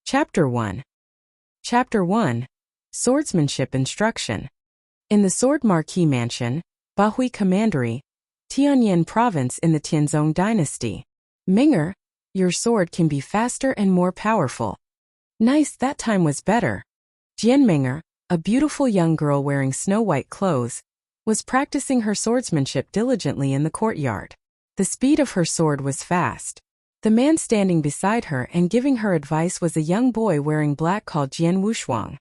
Chapter 1. Chapter 1. Swordsmanship Instruction. In the Sword Marquis Mansion, Bahui Commandery, Tianyin Province in the Tianzong Dynasty. Ming'er, your sword can be faster and more powerful. Nice, that time was better. Jian Ming'er, a beautiful young girl wearing snow-white clothes, was practicing her swordsmanship diligently in the courtyard. The speed of her sword was fast. The man standing beside her and giving her advice was a young boy wearing black called Jian Wuxia.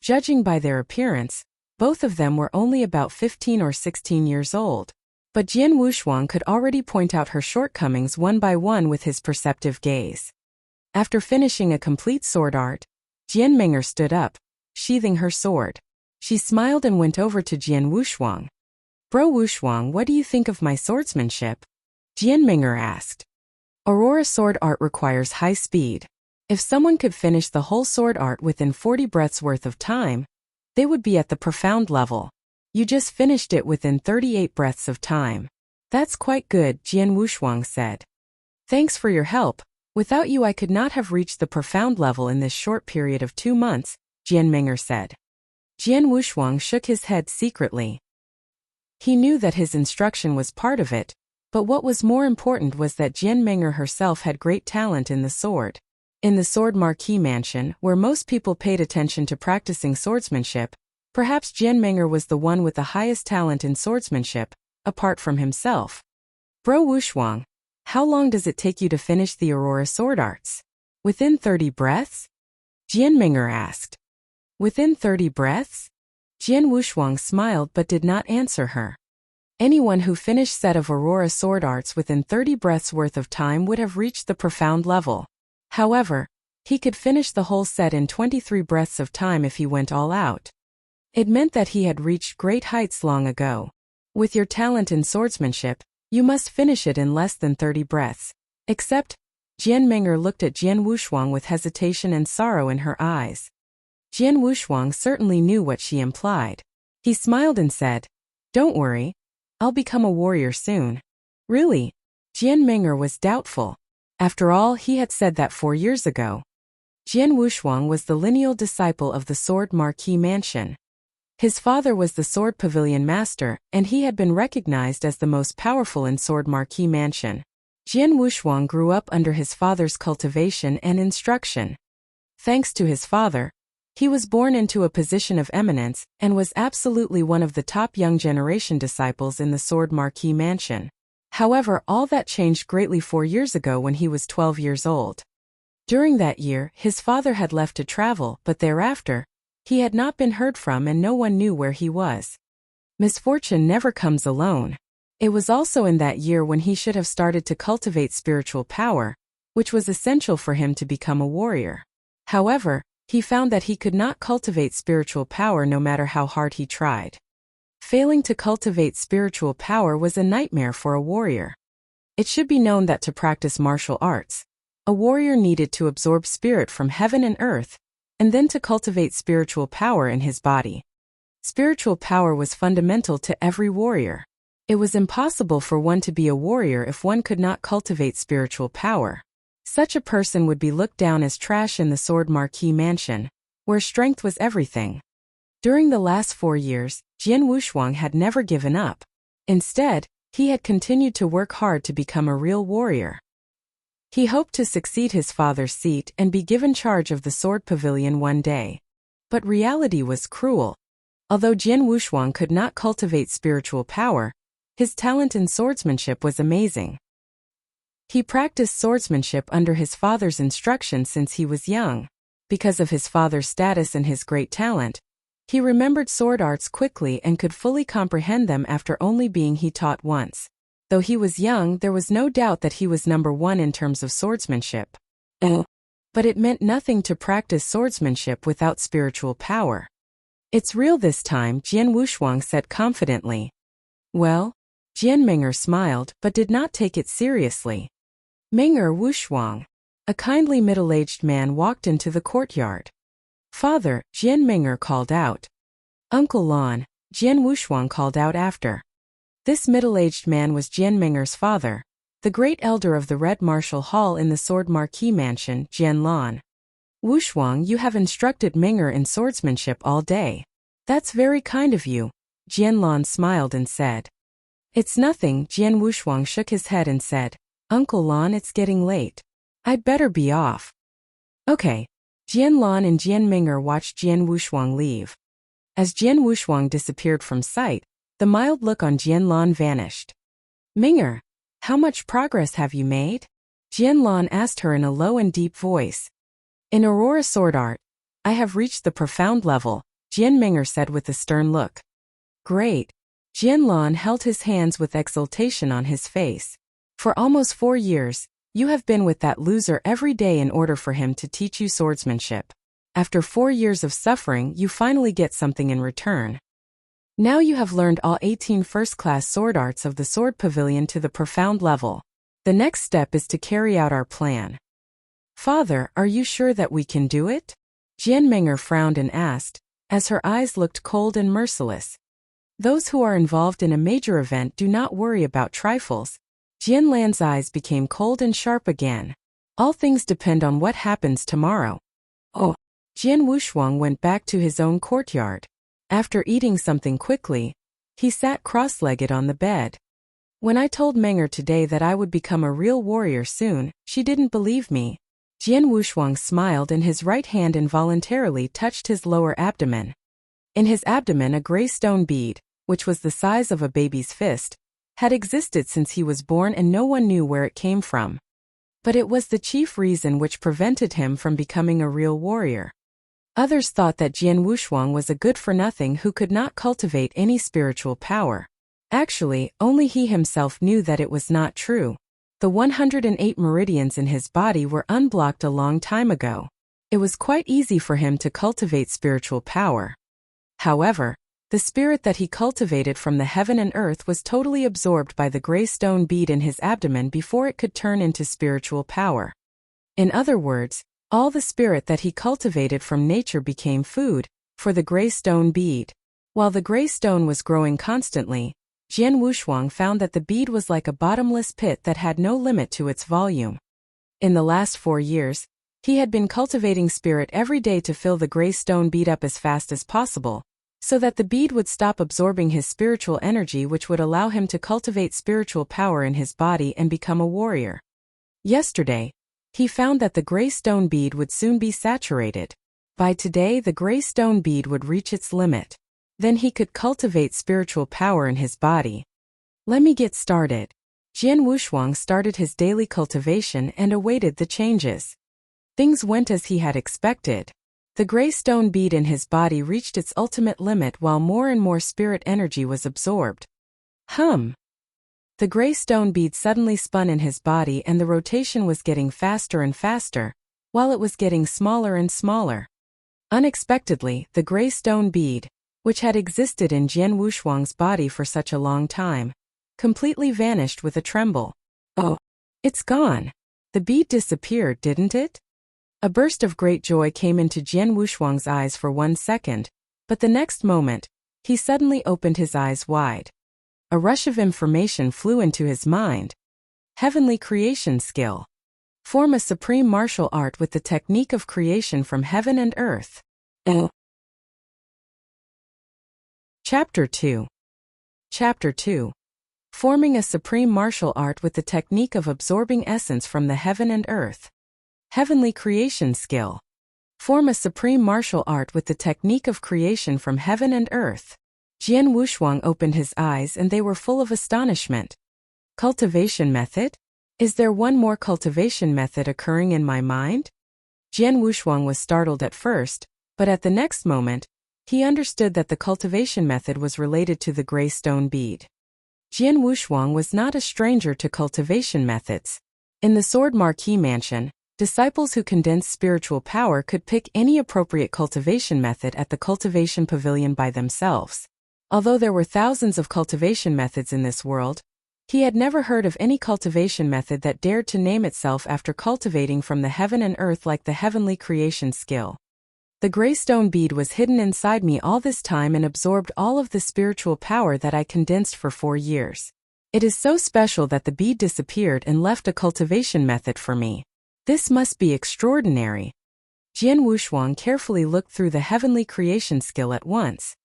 Judging by their appearance, both of them were only about 15 or 16 years old. But Jian Wuxia could already point out her shortcomings one by one with his perceptive gaze. After finishing a complete sword art, Jian Ming'er stood up, sheathing her sword. She smiled and went over to Jian Wuxia. "Bro Wuxia, what do you think of my swordsmanship?" Jian Ming'er asked. Aurora sword art requires high speed. If someone could finish the whole sword art within 40 breaths worth of time, they would be at the profound level. You just finished it within 38 breaths of time. That's quite good, Jian Wuxia said. Thanks for your help. Without you I could not have reached the profound level in this short period of 2 months, Jian Ming'er said. Jian Wuxia shook his head secretly. He knew that his instruction was part of it, but what was more important was that Jian Ming'er herself had great talent in the sword. In the Sword Marquis Mansion, where most people paid attention to practicing swordsmanship, perhaps Jian Ming'er was the one with the highest talent in swordsmanship, apart from himself. Bro Wuxia, how long does it take you to finish the Aurora sword arts? Within 30 breaths? Jian Ming'er asked. Within 30 breaths? Jian Wuxia smiled but did not answer her. Anyone who finished set of Aurora sword arts within 30 breaths worth of time would have reached the profound level. However, he could finish the whole set in 23 breaths of time if he went all out. It meant that he had reached great heights long ago. With your talent in swordsmanship, you must finish it in less than 30 breaths. Except, Jian Ming'er looked at Jian Wuxia with hesitation and sorrow in her eyes. Jian Wuxia certainly knew what she implied. He smiled and said, "Don't worry. I'll become a warrior soon." Really? Jian Ming'er was doubtful. After all, he had said that 4 years ago. Jian Wuxia was the lineal disciple of the Sword Marquis Mansion. His father was the Sword Pavilion Master, and he had been recognized as the most powerful in Sword Marquis Mansion. Jian Wuxia grew up under his father's cultivation and instruction. Thanks to his father, he was born into a position of eminence and was absolutely one of the top young generation disciples in the Sword Marquis Mansion. However, all that changed greatly 4 years ago when he was 12 years old. During that year, his father had left to travel, but thereafter, he had not been heard from and no one knew where he was. Misfortune never comes alone. It was also in that year when he should have started to cultivate spiritual power, which was essential for him to become a warrior. However, he found that he could not cultivate spiritual power no matter how hard he tried. Failing to cultivate spiritual power was a nightmare for a warrior. It should be known that to practice martial arts, a warrior needed to absorb spirit from heaven and earth, and then to cultivate spiritual power in his body. Spiritual power was fundamental to every warrior. It was impossible for one to be a warrior if one could not cultivate spiritual power. Such a person would be looked down as trash in the Sword Marquis Mansion, where strength was everything. During the last 4 years, Jian Wuxia had never given up. Instead, he had continued to work hard to become a real warrior. He hoped to succeed his father's seat and be given charge of the Sword Pavilion one day. But reality was cruel. Although Jian Wuxia could not cultivate spiritual power, his talent in swordsmanship was amazing. He practiced swordsmanship under his father's instruction since he was young. Because of his father's status and his great talent, he remembered sword arts quickly and could fully comprehend them after only being taught once. Though he was young, there was no doubt that he was number one in terms of swordsmanship. But it meant nothing to practice swordsmanship without spiritual power. "It's real this time," Jian Wuxia said confidently. "Well?" Jian Ming'er smiled but did not take it seriously. Ming'er Wuxia. A kindly middle-aged man walked into the courtyard. "Father," Jian Ming'er called out. "Uncle Lan," Jian Wuxia called out after. This middle-aged man was Jian Ming'er's father, the great elder of the Red Martial Hall in the Sword Marquis Mansion, Jian Lan. Wushuang, you have instructed Ming'er in swordsmanship all day. That's very kind of you, Jianlan smiled and said. It's nothing, Jian Wushuang shook his head and said, Uncle Lan, it's getting late. I'd better be off. Okay. Jian Lan and Jian Ming'er watched Jian Wushuang leave. As Jian Wushuang disappeared from sight, the mild look on Jian Lan vanished. Ming'er, how much progress have you made? Jian Lan asked her in a low and deep voice. In Aurora sword art, I have reached the profound level, Jian Ming'er said with a stern look. Great. Jian Lan held his hands with exultation on his face. For almost 4 years, you have been with that loser every day in order for him to teach you swordsmanship. After 4 years of suffering, you finally get something in return. Now you have learned all 18 first-class sword arts of the Sword Pavilion to the profound level. The next step is to carry out our plan. Father, are you sure that we can do it? Jian Ming'er frowned and asked, as her eyes looked cold and merciless. Those who are involved in a major event do not worry about trifles. Jian Lan's eyes became cold and sharp again. All things depend on what happens tomorrow. Oh. Jian Wushuang went back to his own courtyard. After eating something quickly, he sat cross-legged on the bed. When I told Ming'er today that I would become a real warrior soon, she didn't believe me. Jian Wushuang smiled and his right hand involuntarily touched his lower abdomen. In his abdomen a gray stone bead, which was the size of a baby's fist, had existed since he was born and no one knew where it came from. But it was the chief reason which prevented him from becoming a real warrior. Others thought that Jian Wushuang was a good-for-nothing who could not cultivate any spiritual power. Actually, only he himself knew that it was not true. The 108 meridians in his body were unblocked a long time ago. It was quite easy for him to cultivate spiritual power. However, the spirit that he cultivated from the heaven and earth was totally absorbed by the gray stone bead in his abdomen before it could turn into spiritual power. In other words, all the spirit that he cultivated from nature became food for the gray stone bead. While the gray stone was growing constantly, Jian Wushuang found that the bead was like a bottomless pit that had no limit to its volume. In the last 4 years, he had been cultivating spirit every day to fill the gray stone bead up as fast as possible, so that the bead would stop absorbing his spiritual energy, which would allow him to cultivate spiritual power in his body and become a warrior. Yesterday, he found that the gray stone bead would soon be saturated. By today the gray stone bead would reach its limit. Then he could cultivate spiritual power in his body. Let me get started. Jian Wushuang started his daily cultivation and awaited the changes. Things went as he had expected. The gray stone bead in his body reached its ultimate limit while more and more spirit energy was absorbed. The gray stone bead suddenly spun in his body and the rotation was getting faster and faster, while it was getting smaller and smaller. Unexpectedly, the gray stone bead, which had existed in Jian Wushuang's body for such a long time, completely vanished with a tremble. Oh, it's gone. The bead disappeared, didn't it? A burst of great joy came into Jian Wushuang's eyes for 1 second, but the next moment, he suddenly opened his eyes wide. A rush of information flew into his mind. Heavenly creation skill. Form a supreme martial art with the technique of creation from heaven and earth. Chapter 2. Chapter 2. Forming a supreme martial art with the technique of absorbing essence from the heaven and earth. Heavenly creation skill. Form a supreme martial art with the technique of creation from heaven and earth. Jian Wushuang opened his eyes and they were full of astonishment. Cultivation method? Is there one more cultivation method occurring in my mind? Jian Wushuang was startled at first, but at the next moment, he understood that the cultivation method was related to the gray stone bead. Jian Wushuang was not a stranger to cultivation methods. In the Sword Marquis Mansion, disciples who condensed spiritual power could pick any appropriate cultivation method at the cultivation pavilion by themselves. Although there were thousands of cultivation methods in this world, he had never heard of any cultivation method that dared to name itself after cultivating from the heaven and earth like the heavenly creation skill. The gray stone bead was hidden inside me all this time and absorbed all of the spiritual power that I condensed for 4 years. It is so special that the bead disappeared and left a cultivation method for me. This must be extraordinary. Jian Wushuang carefully looked through the heavenly creation skill at once.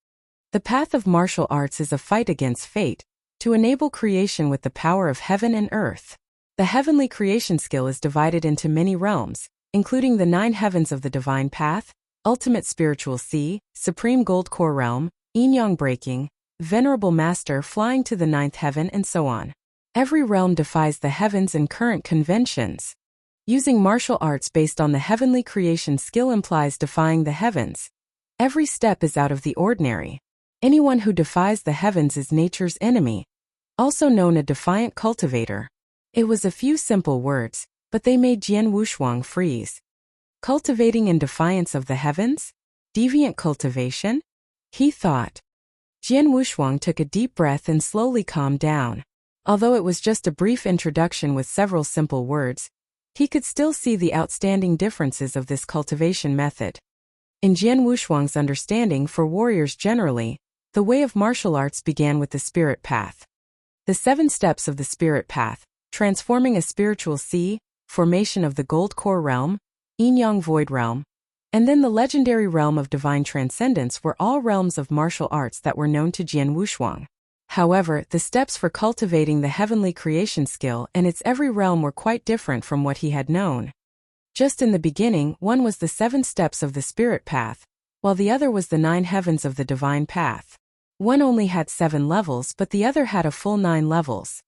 The path of martial arts is a fight against fate, to enable creation with the power of heaven and earth. The heavenly creation skill is divided into many realms, including the 9 heavens of the divine path, ultimate spiritual sea, supreme gold core realm, yin-yang breaking, venerable master flying to the 9th heaven, and so on. Every realm defies the heavens and current conventions. Using martial arts based on the heavenly creation skill implies defying the heavens. Every step is out of the ordinary. Anyone who defies the heavens is nature's enemy, also known as a defiant cultivator. It was a few simple words, but they made Jian Wushuang freeze. Cultivating in defiance of the heavens? Deviant cultivation? He thought. Jian Wushuang took a deep breath and slowly calmed down. Although it was just a brief introduction with several simple words, he could still see the outstanding differences of this cultivation method. In Jian Wushuang's understanding, for warriors generally, the way of martial arts began with the spirit path. The 7 steps of the spirit path, transforming a spiritual sea, formation of the gold core realm, yin-yang void realm, and then the legendary realm of divine transcendence were all realms of martial arts that were known to Jian Wushuang. However, the steps for cultivating the heavenly creation skill and its every realm were quite different from what he had known. Just in the beginning, one was the 7 steps of the spirit path, while the other was the 9 heavens of the divine path. One only had 7 levels, but the other had a full 9 levels.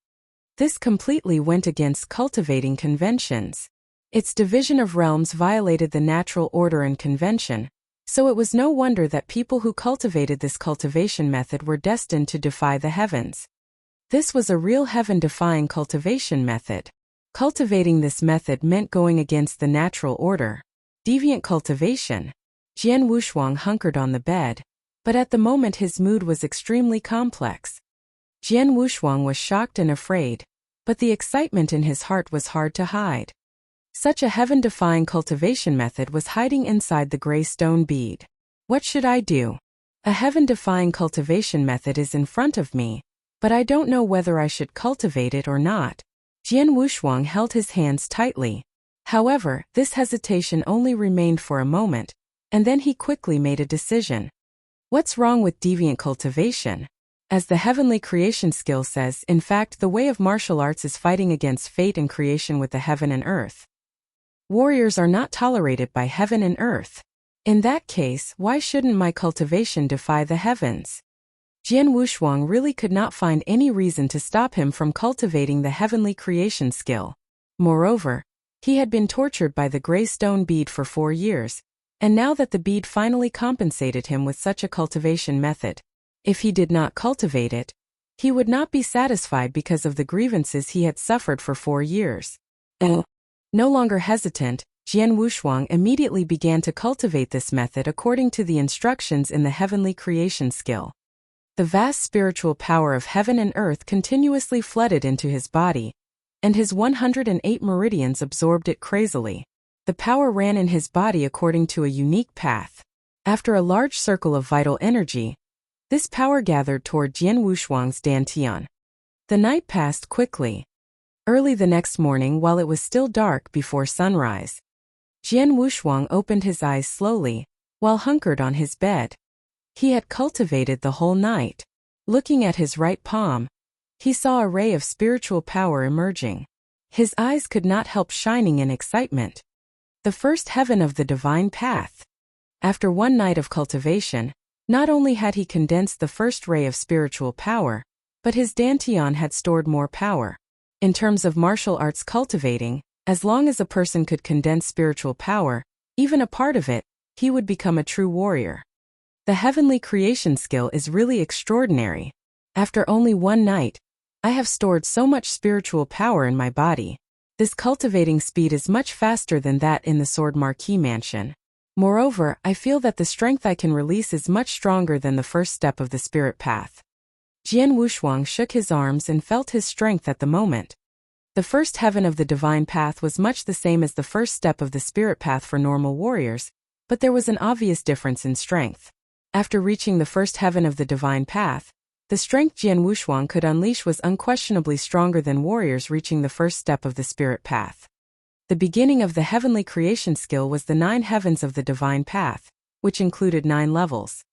This completely went against cultivating conventions. Its division of realms violated the natural order and convention, so it was no wonder that people who cultivated this cultivation method were destined to defy the heavens. This was a real heaven-defying cultivation method. Cultivating this method meant going against the natural order. Deviant cultivation. Jian Wushuang hunkered on the bed, but at the moment his mood was extremely complex. Jian Wushuang was shocked and afraid, but the excitement in his heart was hard to hide. Such a heaven-defying cultivation method was hiding inside the gray stone bead. What should I do? A heaven-defying cultivation method is in front of me, but I don't know whether I should cultivate it or not. Jian Wushuang held his hands tightly. However, this hesitation only remained for a moment, and then he quickly made a decision. What's wrong with deviant cultivation? As the heavenly creation skill says, in fact, the way of martial arts is fighting against fate and creation with the heaven and earth. Warriors are not tolerated by heaven and earth. In that case, why shouldn't my cultivation defy the heavens? Jian Wushuang really could not find any reason to stop him from cultivating the heavenly creation skill. Moreover, he had been tortured by the gray stone bead for 4 years, and now that the bead finally compensated him with such a cultivation method, if he did not cultivate it, he would not be satisfied because of the grievances he had suffered for 4 years. No longer hesitant, Jian Wushuang immediately began to cultivate this method according to the instructions in the heavenly creation skill. The vast spiritual power of heaven and earth continuously flooded into his body, and his 108 meridians absorbed it crazily. The power ran in his body according to a unique path. After a large circle of vital energy, this power gathered toward Jian Wushuang's dantian. The night passed quickly. Early the next morning, while it was still dark before sunrise, Jian Wushuang opened his eyes slowly, while hunkered on his bed. He had cultivated the whole night. Looking at his right palm, he saw a ray of spiritual power emerging. His eyes could not help shining in excitement. The first heaven of the divine path. After one night of cultivation, not only had he condensed the first ray of spiritual power, but his dantian had stored more power. In terms of martial arts cultivating, as long as a person could condense spiritual power, even a part of it, he would become a true warrior. The heavenly creation skill is really extraordinary. After only one night, I have stored so much spiritual power in my body. This cultivating speed is much faster than that in the Sword Marquis Mansion. Moreover, I feel that the strength I can release is much stronger than the first step of the spirit path. Jian Wushuang shook his arms and felt his strength at the moment. The first heaven of the divine path was much the same as the first step of the spirit path for normal warriors, but there was an obvious difference in strength. After reaching the first heaven of the divine path, the strength Jian Wushuang could unleash was unquestionably stronger than warriors reaching the first step of the spirit path. The beginning of the heavenly creation skill was the 9 heavens of the divine path, which included 9 levels.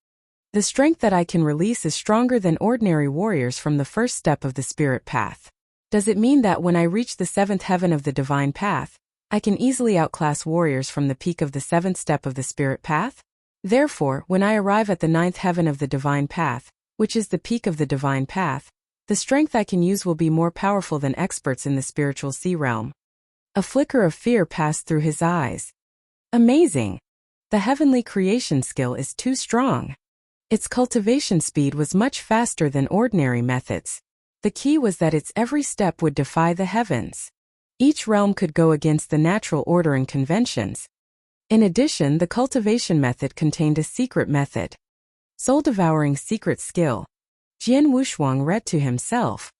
The strength that I can release is stronger than ordinary warriors from the first step of the spirit path. Does it mean that when I reach the 7th heaven of the divine path, I can easily outclass warriors from the peak of the 7th step of the spirit path? Therefore, when I arrive at the 9th heaven of the divine path, which is the peak of the divine path, the strength I can use will be more powerful than experts in the spiritual sea realm. A flicker of fear passed through his eyes. Amazing! The heavenly creation skill is too strong. Its cultivation speed was much faster than ordinary methods. The key was that its every step would defy the heavens. Each realm could go against the natural order and conventions. In addition, the cultivation method contained a secret method. Soul-devouring secret skill. Jian Wushuang read to himself.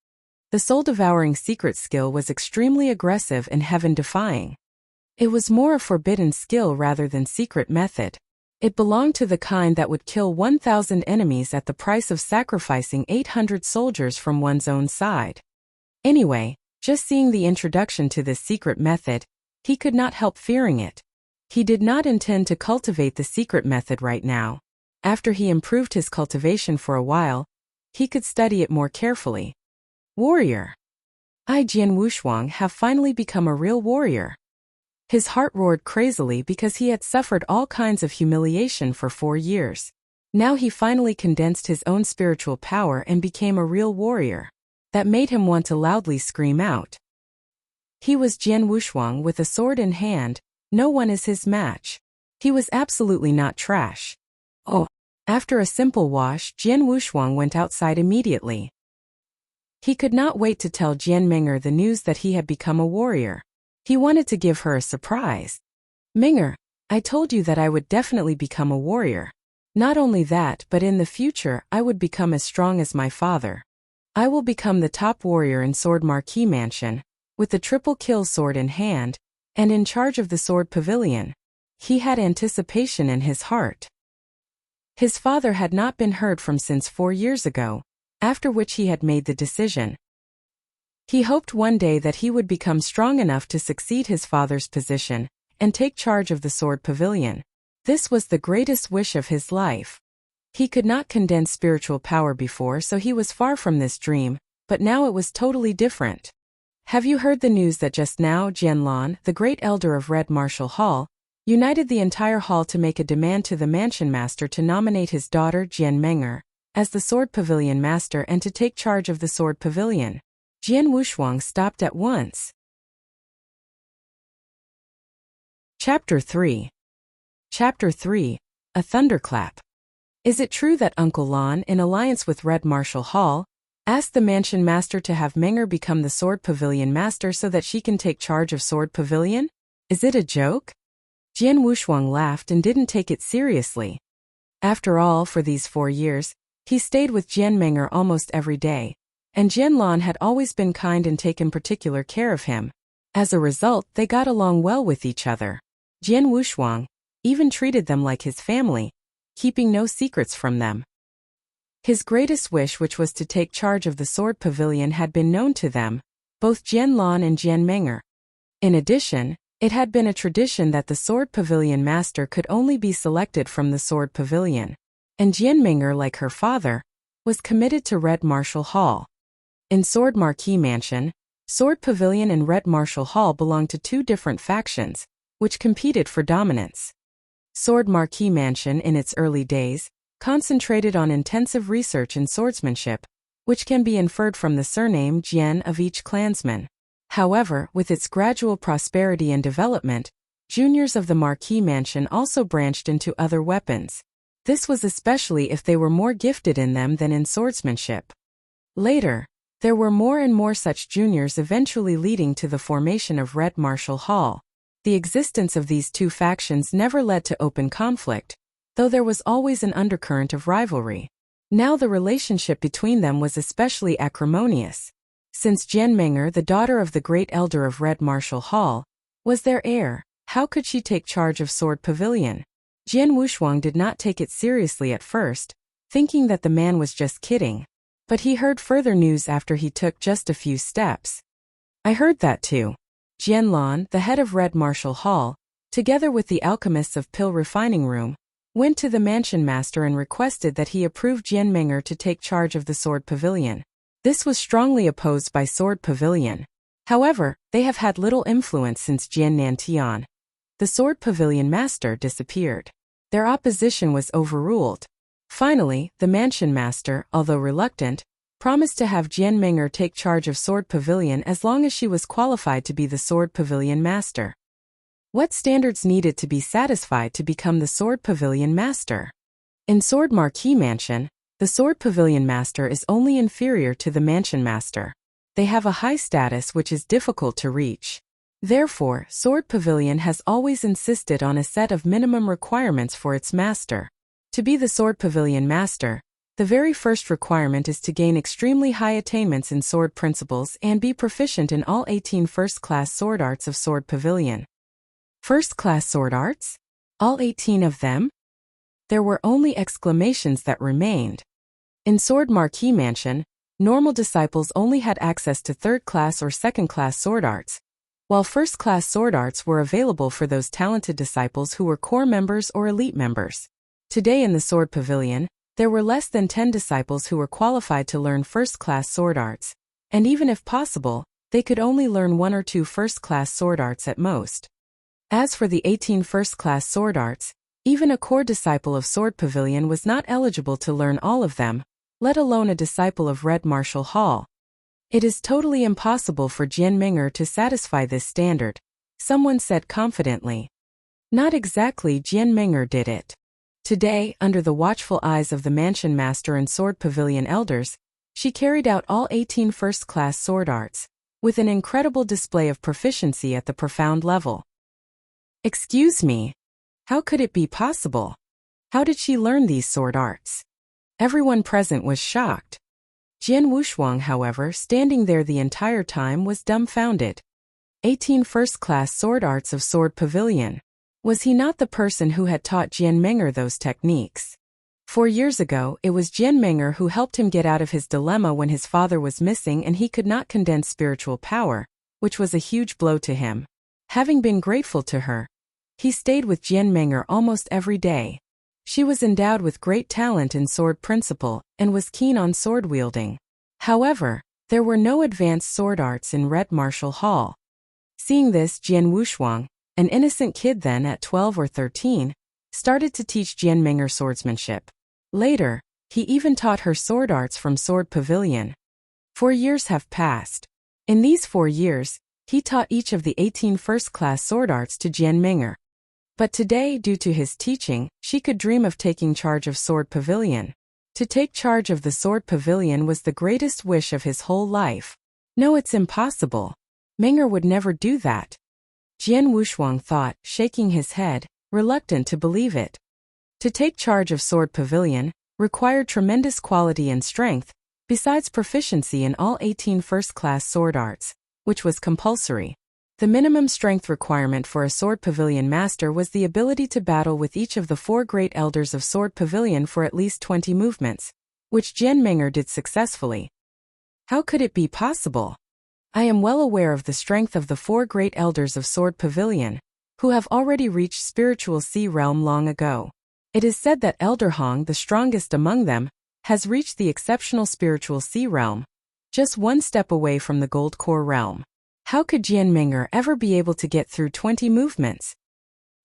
The soul-devouring secret skill was extremely aggressive and heaven-defying. It was more a forbidden skill rather than secret method. It belonged to the kind that would kill 1,000 enemies at the price of sacrificing 800 soldiers from one's own side. Anyway, just seeing the introduction to this secret method, he could not help fearing it. He did not intend to cultivate the secret method right now. After he improved his cultivation for a while, he could study it more carefully. Warrior. I, Jian Wushuang, have finally become a real warrior. His heart roared crazily because he had suffered all kinds of humiliation for 4 years. Now he finally condensed his own spiritual power and became a real warrior. That made him want to loudly scream out. He was Jian Wushuang with a sword in hand. No one is his match. He was absolutely not trash. Oh. After a simple wash, Jian Wushuang went outside immediately. He could not wait to tell Jian Meng'er the news that he had become a warrior. He wanted to give her a surprise. Meng'er, I told you that I would definitely become a warrior. Not only that, but in the future I would become as strong as my father. I will become the top warrior in Sword Marquee Mansion, with the triple kill sword in hand, and in charge of the sword pavilion. He had anticipation in his heart. His father had not been heard from since 4 years ago, after which he had made the decision. He hoped one day that he would become strong enough to succeed his father's position and take charge of the sword pavilion. This was the greatest wish of his life. He could not condense spiritual power before, so he was far from this dream, but now it was totally different. Have you heard the news that just now Jian Lan, the great elder of Red Martial Hall, united the entire hall to make a demand to the mansion master to nominate his daughter Jian Meng'er as the sword pavilion master and to take charge of the sword pavilion? Jian Wushuang stopped at once. Chapter 3. Chapter 3. A Thunderclap. Is it true that Uncle Lan, in alliance with Red Martial Hall, asked the mansion master to have Meng'er become the sword pavilion master so that she can take charge of sword pavilion? Is it a joke? Jian Wushuang laughed and didn't take it seriously. After all, for these 4 years, he stayed with Jian Meng'er almost every day, and Jian Lan had always been kind and taken particular care of him. As a result, they got along well with each other. Jian Wushuang even treated them like his family, keeping no secrets from them. His greatest wish, which was to take charge of the sword pavilion, had been known to them, both Jian Lan and Jian Meng'er. In addition, it had been a tradition that the sword pavilion master could only be selected from the sword pavilion, and Jian Meng'er, like her father, was committed to Red Martial Hall. In Sword Marquee Mansion, Sword Pavilion and Red Martial Hall belonged to 2 different factions, which competed for dominance. Sword Marquee Mansion in its early days concentrated on intensive research in swordsmanship, which can be inferred from the surname Jian of each clansman. However, with its gradual prosperity and development, juniors of the Marquee Mansion also branched into other weapons. This was especially if they were more gifted in them than in swordsmanship. Later, there were more and more such juniors, eventually leading to the formation of Red Martial Hall. The existence of these 2 factions never led to open conflict, though there was always an undercurrent of rivalry. Now the relationship between them was especially acrimonious. Since Jian Meng'er, the daughter of the great elder of Red Martial Hall, was their heir, how could she take charge of Sword Pavilion? Jian Wushuang did not take it seriously at first, thinking that the man was just kidding. But he heard further news after he took just a few steps. I heard that too. Jianlan, the head of Red Martial Hall, together with the alchemists of Pill Refining Room, went to the mansion master and requested that he approve Jian Meng'er to take charge of the Sword Pavilion. This was strongly opposed by Sword Pavilion. However, they have had little influence since Jian Nantian, the Sword Pavilion master, disappeared. Their opposition was overruled. Finally, the mansion master, although reluctant, promised to have Jian Meng'er take charge of Sword Pavilion as long as she was qualified to be the Sword Pavilion master. What standards needed to be satisfied to become the Sword Pavilion master? In Sword Marquee Mansion, the Sword Pavilion master is only inferior to the mansion master. They have a high status which is difficult to reach. Therefore, Sword Pavilion has always insisted on a set of minimum requirements for its master. To be the Sword Pavilion master, the very first requirement is to gain extremely high attainments in sword principles and be proficient in all 18 first-class sword arts of Sword Pavilion. First-class sword arts? All 18 of them? There were only exclamations that remained. In Sword Marquee Mansion, normal disciples only had access to third-class or second-class sword arts, while first-class sword arts were available for those talented disciples who were core members or elite members. Today in the Sword Pavilion, there were less than 10 disciples who were qualified to learn first-class sword arts, and even if possible, they could only learn 1 or 2 first-class sword arts at most. As for the 18 first-class sword arts, even a core disciple of Sword Pavilion was not eligible to learn all of them, let alone a disciple of Red Martial Hall. It is totally impossible for Jian Meng'er to satisfy this standard, someone said confidently. Not exactly, Jian Meng'er did it. Today, under the watchful eyes of the mansion master and Sword Pavilion elders, she carried out all 18 first-class sword arts, with an incredible display of proficiency at the profound level. Excuse me. How could it be possible? How did she learn these sword arts? Everyone present was shocked. Jian Wushuang, however, standing there the entire time, was dumbfounded. 18 first-class sword arts of Sword Pavilion. Was he not the person who had taught Jian Meng'er those techniques? 4 years ago, it was Jian Meng'er who helped him get out of his dilemma when his father was missing and he could not condense spiritual power, which was a huge blow to him. Having been grateful to her, he stayed with Jian Meng'er almost every day. She was endowed with great talent in sword principle and was keen on sword wielding. However, there were no advanced sword arts in Red Martial Hall. Seeing this, Jian Wushuang, an innocent kid then at 12 or 13, started to teach Jian Meng'er swordsmanship. Later, he even taught her sword arts from Sword Pavilion. 4 years have passed. In these 4 years, he taught each of the 18 first-class sword arts to Jian Meng'er. But today, due to his teaching, she could dream of taking charge of Sword Pavilion. To take charge of the Sword Pavilion was the greatest wish of his whole life. No, it's impossible. Meng'er would never do that. Jian Wushuang thought, shaking his head, reluctant to believe it. To take charge of Sword Pavilion required tremendous quality and strength, besides proficiency in all 18 first-class sword arts, which was compulsory. The minimum strength requirement for a Sword Pavilion master was the ability to battle with each of the 4 great elders of Sword Pavilion for at least 20 movements, which Jian Meng'er did successfully. How could it be possible? I am well aware of the strength of the 4 great elders of Sword Pavilion, who have already reached spiritual sea realm long ago. It is said that Elder Hong, the strongest among them, has reached the exceptional spiritual sea realm, just 1 step away from the gold core realm. How could Jian Meng'er ever be able to get through 20 movements?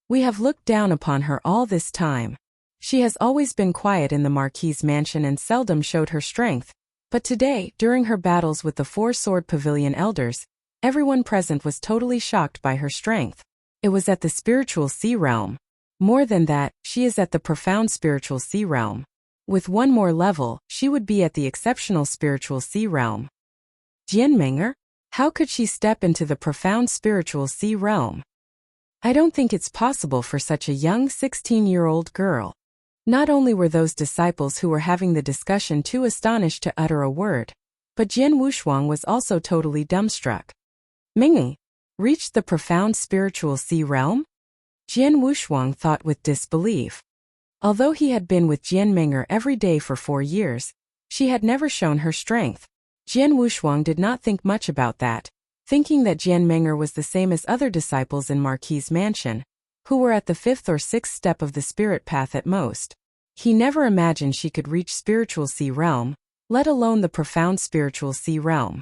We have looked down upon her all this time. She has always been quiet in the Marquis's mansion and seldom showed her strength, but today, during her battles with the 4 Sword Pavilion elders, everyone present was totally shocked by her strength. It was at the spiritual sea realm. More than that, she is at the profound spiritual sea realm. With 1 more level, she would be at the exceptional spiritual sea realm. Jian Meng'er? How could she step into the profound spiritual sea realm? I don't think it's possible for such a young 16-year-old girl. Not only were those disciples who were having the discussion too astonished to utter a word, but Jian Wushuang was also totally dumbstruck. Meng'er reached the profound spiritual sea realm? Jian Wushuang thought with disbelief. Although he had been with Jian Meng'er every day for 4 years, she had never shown her strength. Jian Wushuang did not think much about that, thinking that Jian Meng'er was the same as other disciples in Marquis's mansion, who were at the 5th or 6th step of the spirit path at most. He never imagined she could reach spiritual sea realm, let alone the profound spiritual sea realm.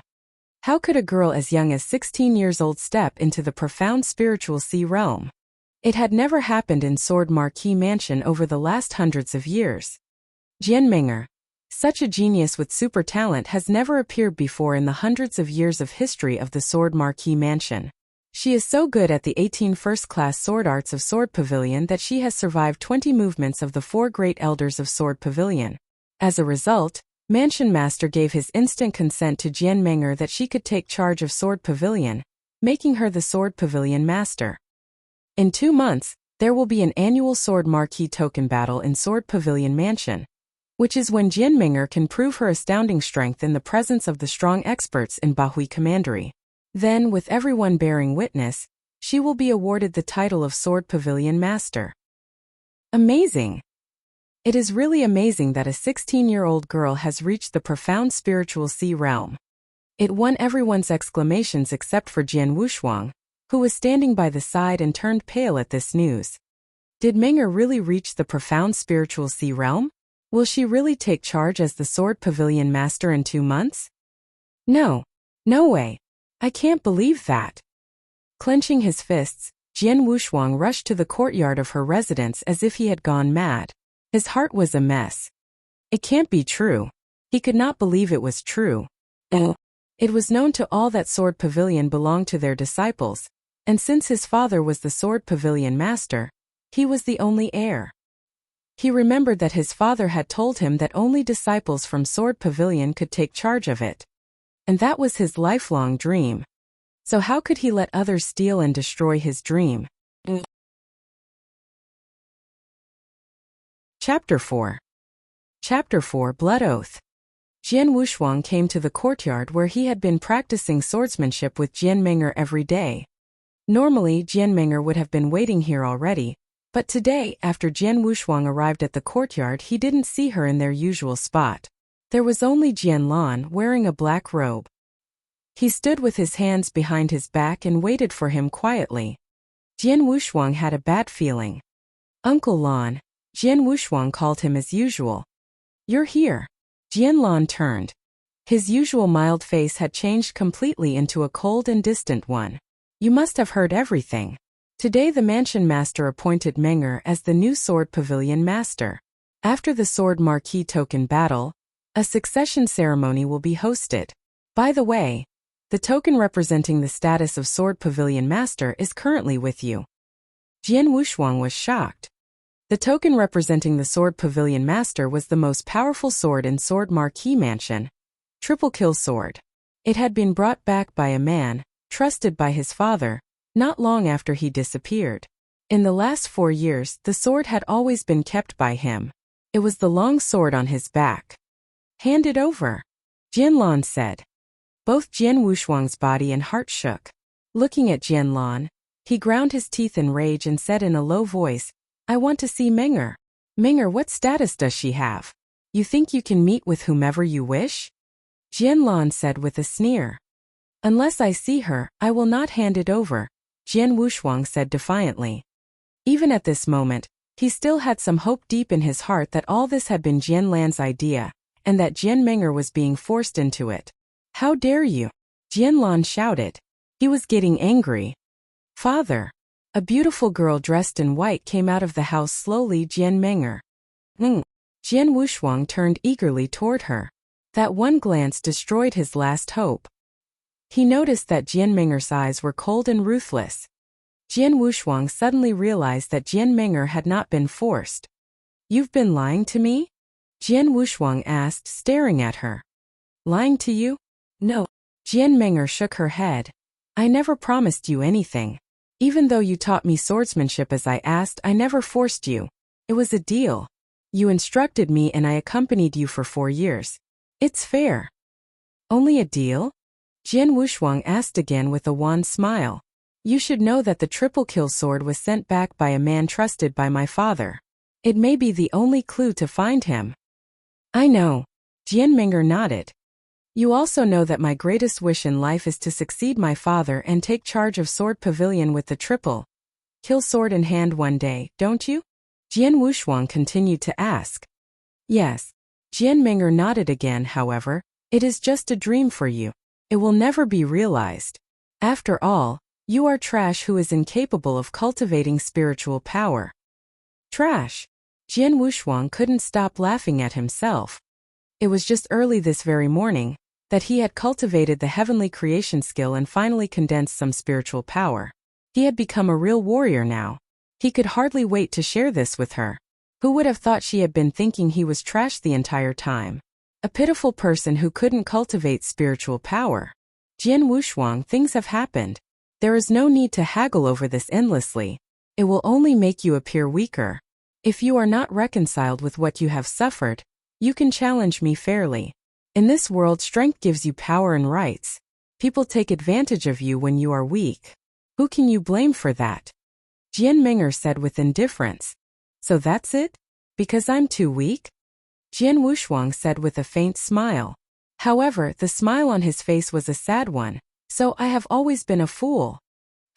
How could a girl as young as 16 years old step into the profound spiritual sea realm? It had never happened in Sword Marquis Mansion over the last hundreds of years. Jian Meng'er, such a genius with super talent, has never appeared before in the hundreds of years of history of the Sword Marquis Mansion. She is so good at the 18 first-class sword arts of Sword Pavilion that she has survived 20 movements of the 4 great elders of Sword Pavilion. As a result, Mansion Master gave his instant consent to Jian Meng'er that she could take charge of Sword Pavilion, making her the Sword Pavilion Master. In 2 months, there will be an annual Sword Marquis token battle in Sword Pavilion Mansion, which is when Jian Meng'er can prove her astounding strength in the presence of the strong experts in Bahui Commandery. Then, with everyone bearing witness, she will be awarded the title of Sword Pavilion Master. Amazing! It is really amazing that a 16-year-old girl has reached the profound spiritual sea realm. It won everyone's exclamations except for Jian Wushuang, who was standing by the side and turned pale at this news. Did Meng'er really reach the profound spiritual sea realm? Will she really take charge as the Sword Pavilion Master in 2 months? No. No way. I can't believe that. Clenching his fists, Jian Wushuang rushed to the courtyard of her residence as if he had gone mad. His heart was a mess. It can't be true. He could not believe it was true. It was known to all that Sword Pavilion belonged to their disciples, and since his father was the Sword Pavilion Master, he was the only heir. He remembered that his father had told him that only disciples from Sword Pavilion could take charge of it. And that was his lifelong dream. So how could he let others steal and destroy his dream? Chapter 4. Chapter 4 Blood Oath. Jian Wushuang came to the courtyard where he had been practicing swordsmanship with Jian Meng'er every day. Normally, Jian Meng'er would have been waiting here already, but today, after Jian Wushuang arrived at the courtyard, he didn't see her in their usual spot. There was only Jian Lan wearing a black robe. He stood with his hands behind his back and waited for him quietly. Jian Wushuang had a bad feeling. Uncle Lan, Jian Wushuang called him as usual. You're here. Jian Lan turned. His usual mild face had changed completely into a cold and distant one. You must have heard everything. Today the Mansion Master appointed Meng'er as the new Sword Pavilion Master. After the Sword Marquis token battle, a succession ceremony will be hosted. By the way, the token representing the status of Sword Pavilion Master is currently with you. Jian Wushuang was shocked. The token representing the Sword Pavilion Master was the most powerful sword in Sword Marquis Mansion. Triple Kill Sword. It had been brought back by a man, trusted by his father, not long after he disappeared. In the last 4 years, the sword had always been kept by him. It was the long sword on his back. Hand it over, Jian Lan said. Both Jian Wushuang's body and heart shook. Looking at Jian Lan, he ground his teeth in rage and said in a low voice, I want to see Meng'er. Meng'er, what status does she have? You think you can meet with whomever you wish? Jian Lan said with a sneer. Unless I see her, I will not hand it over, Jian Wushuang said defiantly. Even at this moment, he still had some hope deep in his heart that all this had been Jian Lan's idea, and that Jian Meng'er was being forced into it. How dare you? Jian Lan shouted. He was getting angry. Father. A beautiful girl dressed in white came out of the house slowly. Jian Meng'er. Jian Wushuang turned eagerly toward her. That one glance destroyed his last hope. He noticed that Jian Meng'er's eyes were cold and ruthless. Jian Wushuang suddenly realized that Jian Meng'er had not been forced. You've been lying to me? Jian Wushuang asked, staring at her. Lying to you? No. Jian Meng'er shook her head. I never promised you anything. Even though you taught me swordsmanship as I asked, I never forced you. It was a deal. You instructed me and I accompanied you for 4 years. It's fair. Only a deal? Jian Wushuang asked again with a wan smile. You should know that the triple kill sword was sent back by a man trusted by my father. It may be the only clue to find him. I know. Jian Meng'er nodded. You also know that my greatest wish in life is to succeed my father and take charge of Sword Pavilion with the triple kill sword in hand one day, don't you? Jian Wushuang continued to ask. Yes. Jian Ming'er nodded again. However, it is just a dream for you. It will never be realized. After all, you are trash who is incapable of cultivating spiritual power. Trash. Jian Wushuang couldn't stop laughing at himself. It was just early this very morning that he had cultivated the heavenly creation skill and finally condensed some spiritual power. He had become a real warrior now. He could hardly wait to share this with her. Who would have thought she had been thinking he was trash the entire time? A pitiful person who couldn't cultivate spiritual power. Jian Wushuang, things have happened. There is no need to haggle over this endlessly. It will only make you appear weaker. If you are not reconciled with what you have suffered, you can challenge me fairly. In this world, strength gives you power and rights. People take advantage of you when you are weak. Who can you blame for that? Jian Ming'er said with indifference. So that's it? Because I'm too weak? Jian Wushuang said with a faint smile. However, the smile on his face was a sad one. So I have always been a fool.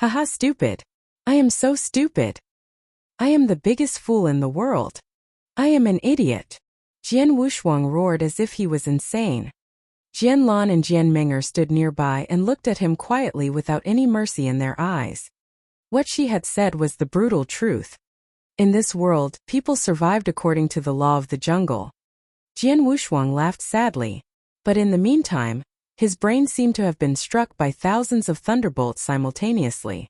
Haha, stupid. I am so stupid. I am the biggest fool in the world. I am an idiot. Jian Wushuang roared as if he was insane. Jian Lan and Jian Ming'er stood nearby and looked at him quietly without any mercy in their eyes. What she had said was the brutal truth. In this world, people survived according to the law of the jungle. Jian Wushuang laughed sadly. But in the meantime, his brain seemed to have been struck by thousands of thunderbolts simultaneously.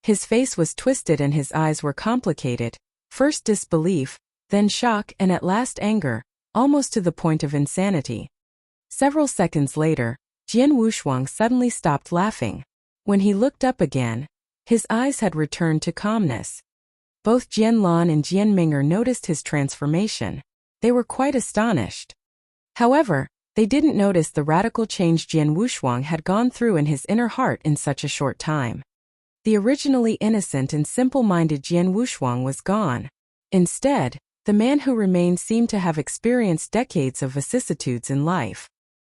His face was twisted and his eyes were complicated, first disbelief, then shock and at last anger, almost to the point of insanity. Several seconds later, Jian Wushuang suddenly stopped laughing. When he looked up again, his eyes had returned to calmness. Both Jian Lan and Jian Ming'er noticed his transformation. They were quite astonished. However, they didn't notice the radical change Jian Wushuang had gone through in his inner heart in such a short time. The originally innocent and simple-minded Jian Wushuang was gone. Instead, the man who remained seemed to have experienced decades of vicissitudes in life.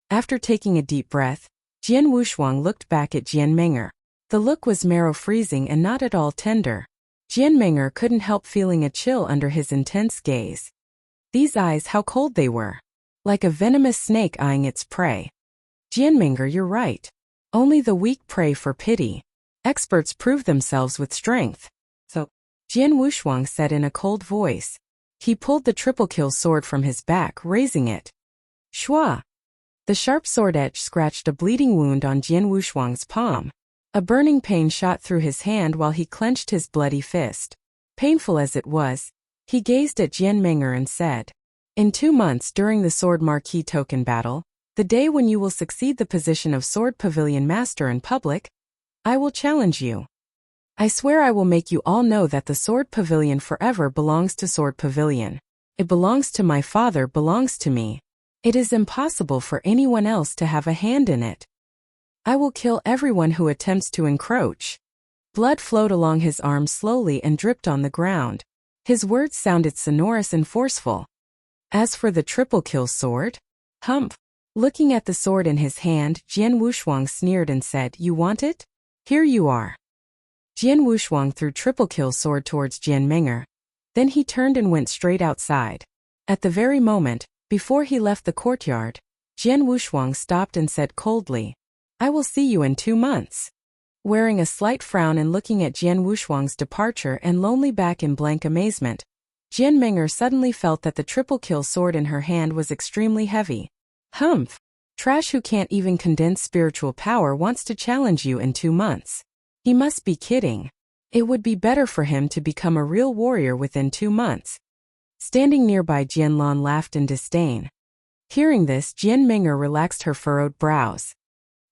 After taking a deep breath, Jian Wushuang looked back at Jian Ming'er. The look was marrow-freezing and not at all tender. Jian Ming'er couldn't help feeling a chill under his intense gaze. These eyes, how cold they were. Like a venomous snake eyeing its prey. Jian Ming'er, you're right. Only the weak pray for pity. Experts prove themselves with strength. So, Jian Wushuang said in a cold voice. He pulled the triple-kill sword from his back, raising it. Shua! The sharp sword edge scratched a bleeding wound on Jian Wushuang's palm. A burning pain shot through his hand while he clenched his bloody fist. Painful as it was, he gazed at Jian Ming'er and said, In 2 months during the Sword Marquee token battle, the day when you will succeed the position of Sword Pavilion Master in public, I will challenge you. I swear I will make you all know that the Sword Pavilion forever belongs to Sword Pavilion. It belongs to my father, belongs to me. It is impossible for anyone else to have a hand in it. I will kill everyone who attempts to encroach. Blood flowed along his arm slowly and dripped on the ground. His words sounded sonorous and forceful. As for the triple-kill sword? Humph. Looking at the sword in his hand, Jian Wushuang sneered and said, You want it? Here you are. Jian Wushuang threw triple-kill sword towards Jian Ming'er. Then he turned and went straight outside. At the very moment, before he left the courtyard, Jian Wushuang stopped and said coldly, I will see you in 2 months. Wearing a slight frown and looking at Jian Wushuang's departure and lonely back in blank amazement, Jian Ming'er suddenly felt that the triple-kill sword in her hand was extremely heavy. Humph! Trash who can't even condense spiritual power wants to challenge you in 2 months. He must be kidding. It would be better for him to become a real warrior within 2 months. Standing nearby, Jian Lan laughed in disdain. Hearing this, Jian Ming'er relaxed her furrowed brows.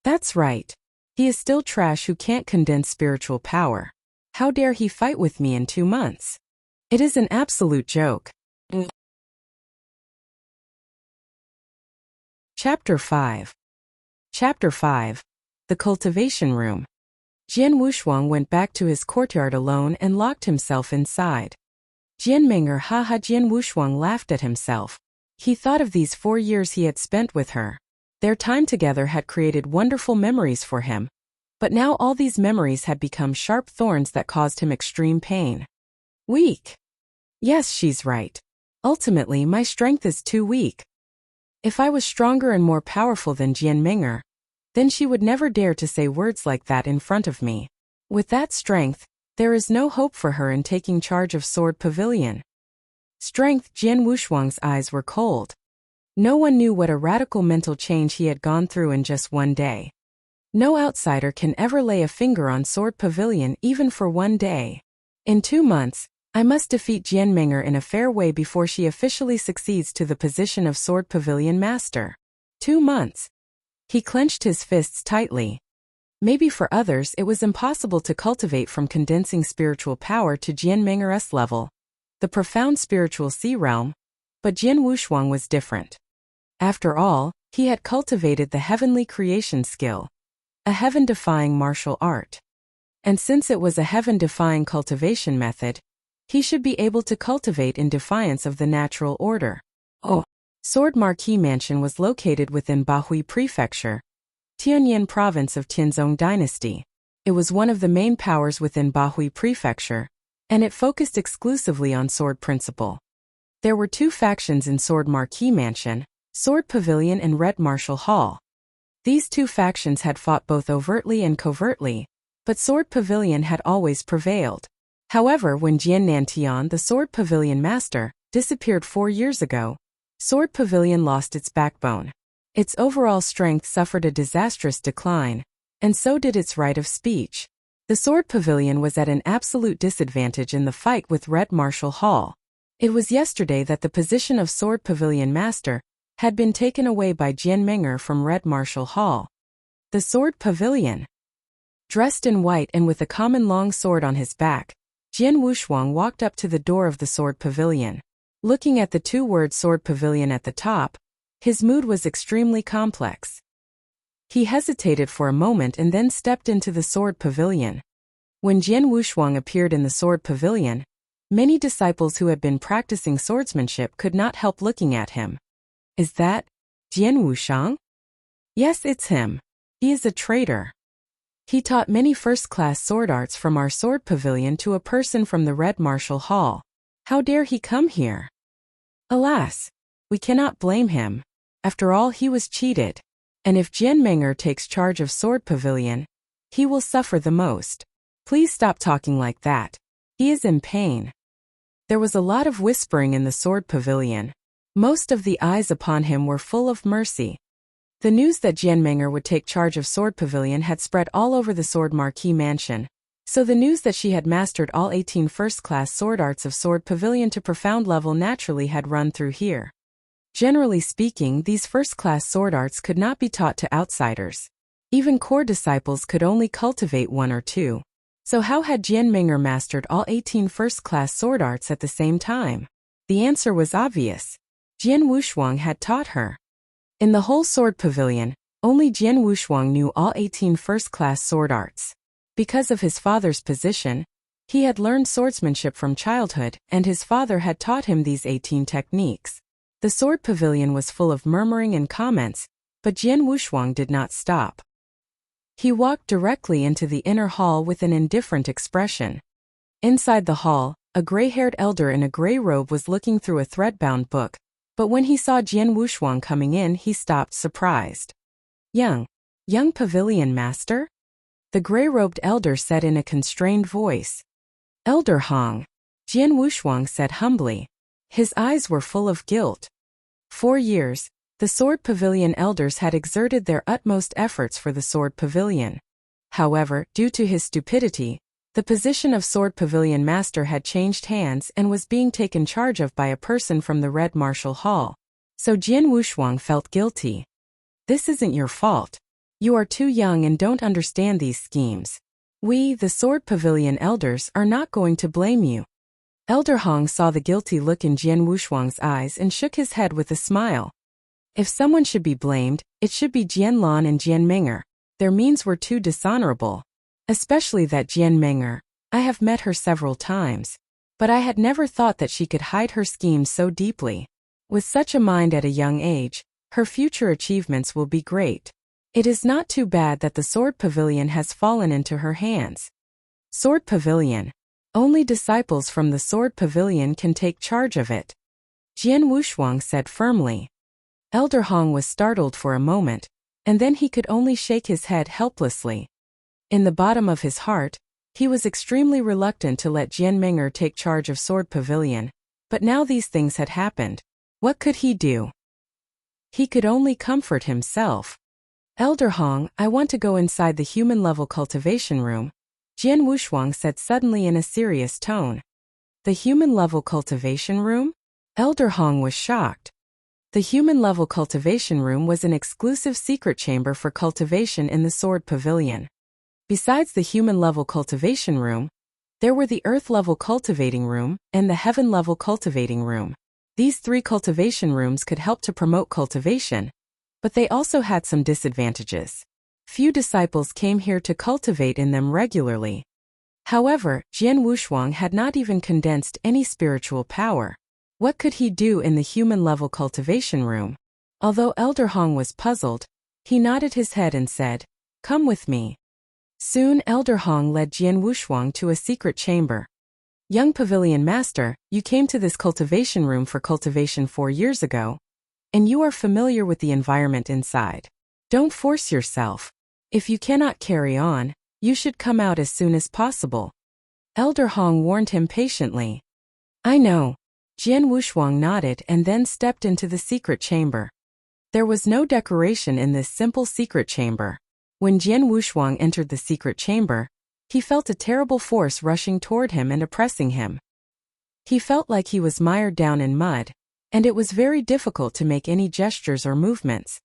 That's right. He is still trash who can't condense spiritual power. How dare he fight with me in 2 months? It is an absolute joke. Chapter 5. Chapter 5. The Cultivation Room. Jian Wushuang went back to his courtyard alone and locked himself inside. Jian Ming'er Jian Wushuang laughed at himself. He thought of these 4 years he had spent with her. Their time together had created wonderful memories for him, but now all these memories had become sharp thorns that caused him extreme pain. Weak. Yes, she's right. Ultimately, my strength is too weak. If I was stronger and more powerful than Jian Ming'er, then she would never dare to say words like that in front of me. With that strength, there is no hope for her in taking charge of Sword Pavilion. Strength. Jian Wushuang's eyes were cold. No one knew what a radical mental change he had gone through in just one day. No outsider can ever lay a finger on Sword Pavilion even for one day. In 2 months, I must defeat Jian Ming'er in a fair way before she officially succeeds to the position of Sword Pavilion Master. 2 months. He clenched his fists tightly. Maybe for others it was impossible to cultivate from condensing spiritual power to Jian Ming'er's level, the profound spiritual sea realm, but Jian Wushuang was different. After all, he had cultivated the heavenly creation skill, a heaven-defying martial art. And since it was a heaven-defying cultivation method, he should be able to cultivate in defiance of the natural order. Sword Marquis Mansion was located within Bahui Prefecture, Tianyin Province of Tianzong Dynasty. It was one of the main powers within Bahui Prefecture, and it focused exclusively on sword principle. There were 2 factions in Sword Marquis Mansion, Sword Pavilion and Red Martial Hall. These 2 factions had fought both overtly and covertly, but Sword Pavilion had always prevailed. However, when Jian Nantian, the Sword Pavilion Master, disappeared 4 years ago, Sword Pavilion lost its backbone. Its overall strength suffered a disastrous decline, and so did its right of speech. The Sword Pavilion was at an absolute disadvantage in the fight with Red Martial Hall. It was yesterday that the position of Sword Pavilion Master had been taken away by Jian Ming'er from Red Martial Hall. The Sword Pavilion. Dressed in white and with a common long sword on his back, Jian Wushuang walked up to the door of the Sword Pavilion. Looking at the 2-word Sword Pavilion at the top, his mood was extremely complex. He hesitated for a moment and then stepped into the Sword Pavilion. When Jian Wushuang appeared in the Sword Pavilion, many disciples who had been practicing swordsmanship could not help looking at him. Is that Jian Wushuang? Yes, it's him. He is a traitor. He taught many first-class sword arts from our Sword Pavilion to a person from the Red Martial Hall. How dare he come here? Alas, we cannot blame him. After all, he was cheated. And if Jian Ming'er takes charge of Sword Pavilion, he will suffer the most. Please stop talking like that. He is in pain. There was a lot of whispering in the Sword Pavilion. Most of the eyes upon him were full of mercy. The news that Jian Ming'er would take charge of Sword Pavilion had spread all over the Sword Marquis Mansion, so the news that she had mastered all 18 first-class sword arts of Sword Pavilion to profound level naturally had run through here. Generally speaking, these first-class sword arts could not be taught to outsiders. Even core disciples could only cultivate 1 or 2. So how had Jian Ming'er mastered all 18 first-class sword arts at the same time? The answer was obvious. Jian Wushuang had taught her. In the whole Sword Pavilion, only Jian Wushuang knew all 18 first-class sword arts. Because of his father's position, he had learned swordsmanship from childhood, and his father had taught him these 18 techniques. The Sword Pavilion was full of murmuring and comments, but Jian Wushuang did not stop. He walked directly into the inner hall with an indifferent expression. Inside the hall, a gray-haired elder in a gray robe was looking through a thread-bound book, but when he saw Jian Wushuang coming in, he stopped surprised. Young Pavilion Master? The gray-robed elder said in a constrained voice. Elder Hong, Jian Wushuang said humbly. His eyes were full of guilt. 4 years, the Sword Pavilion elders had exerted their utmost efforts for the Sword Pavilion. However, due to his stupidity, the position of Sword Pavilion Master had changed hands and was being taken charge of by a person from the Red Martial Hall. So Jian Wushuang felt guilty. This isn't your fault. You are too young and don't understand these schemes. We, the Sword Pavilion elders, are not going to blame you. Elder Hong saw the guilty look in Jian Wushuang's eyes and shook his head with a smile. If someone should be blamed, it should be Jian Lan and Jian Ming'er. Their means were too dishonorable. Especially that Jian Ming'er. I have met her several times, but I had never thought that she could hide her schemes so deeply. With such a mind at a young age, Her future achievements will be great. It is not too bad that the Sword Pavilion has fallen into her hands. Sword Pavilion. Only disciples from the Sword Pavilion can take charge of it, Jian Wushuang said firmly. Elder Hong was startled for a moment, and then he could only shake his head helplessly. In the bottom of his heart, he was extremely reluctant to let Jian Meng'er take charge of Sword Pavilion, but now these things had happened. What could he do? He could only comfort himself. Elder Hong, I want to go inside the human-level cultivation room, Jian Wushuang said suddenly in a serious tone. The human-level cultivation room? Elder Hong was shocked. The human-level cultivation room was an exclusive secret chamber for cultivation in the Sword Pavilion. Besides the human-level cultivation room, there were the earth-level cultivating room and the heaven-level cultivating room. These three cultivation rooms could help to promote cultivation, but they also had some disadvantages. Few disciples came here to cultivate in them regularly. However, Jian Wushuang had not even condensed any spiritual power. What could he do in the human-level cultivation room? Although Elder Hong was puzzled, he nodded his head and said, "Come with me." Soon Elder Hong led Jian Wushuang to a secret chamber. Young Pavilion Master, you came to this cultivation room for cultivation 4 years ago, and you are familiar with the environment inside. Don't force yourself. If you cannot carry on, you should come out as soon as possible. Elder Hong warned him patiently. I know. Jian Wushuang nodded and then stepped into the secret chamber. There was no decoration in this simple secret chamber. When Jian Wushuang entered the secret chamber, he felt a terrible force rushing toward him and oppressing him. He felt like he was mired down in mud, and it was very difficult to make any gestures or movements.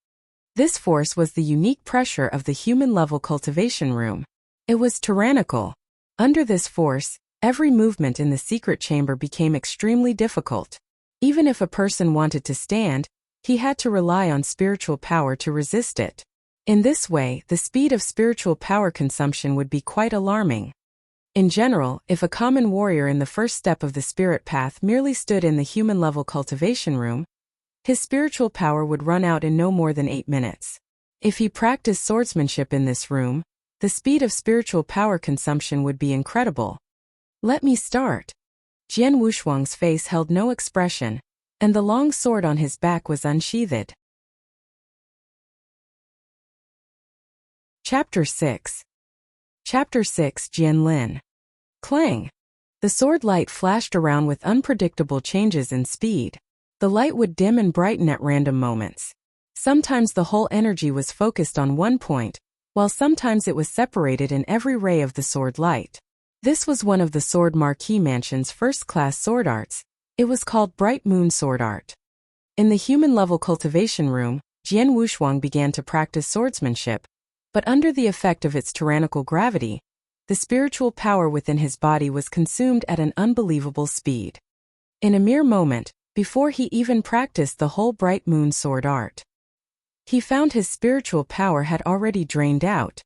This force was the unique pressure of the human-level cultivation room. It was tyrannical. Under this force, every movement in the secret chamber became extremely difficult. Even if a person wanted to stand, he had to rely on spiritual power to resist it. In this way, the speed of spiritual power consumption would be quite alarming. In general, if a common warrior in the first step of the spirit path merely stood in the human-level cultivation room, his spiritual power would run out in no more than 8 minutes. If he practiced swordsmanship in this room, the speed of spiritual power consumption would be incredible. Let me start. Jian Wushuang's face held no expression, and the long sword on his back was unsheathed. Chapter 6. Chapter 6 Jian Lin. Clang! The sword light flashed around with unpredictable changes in speed. The light would dim and brighten at random moments. Sometimes the whole energy was focused on one point, while sometimes it was separated in every ray of the sword light. This was one of the Sword Marquee Mansion's first-class sword arts. It was called Bright Moon Sword Art. In the human-level cultivation room, Jian Wushuang began to practice swordsmanship, but under the effect of its tyrannical gravity, the spiritual power within his body was consumed at an unbelievable speed. In a mere moment, before he even practiced the whole Bright Moon Sword Art, he found his spiritual power had already drained out.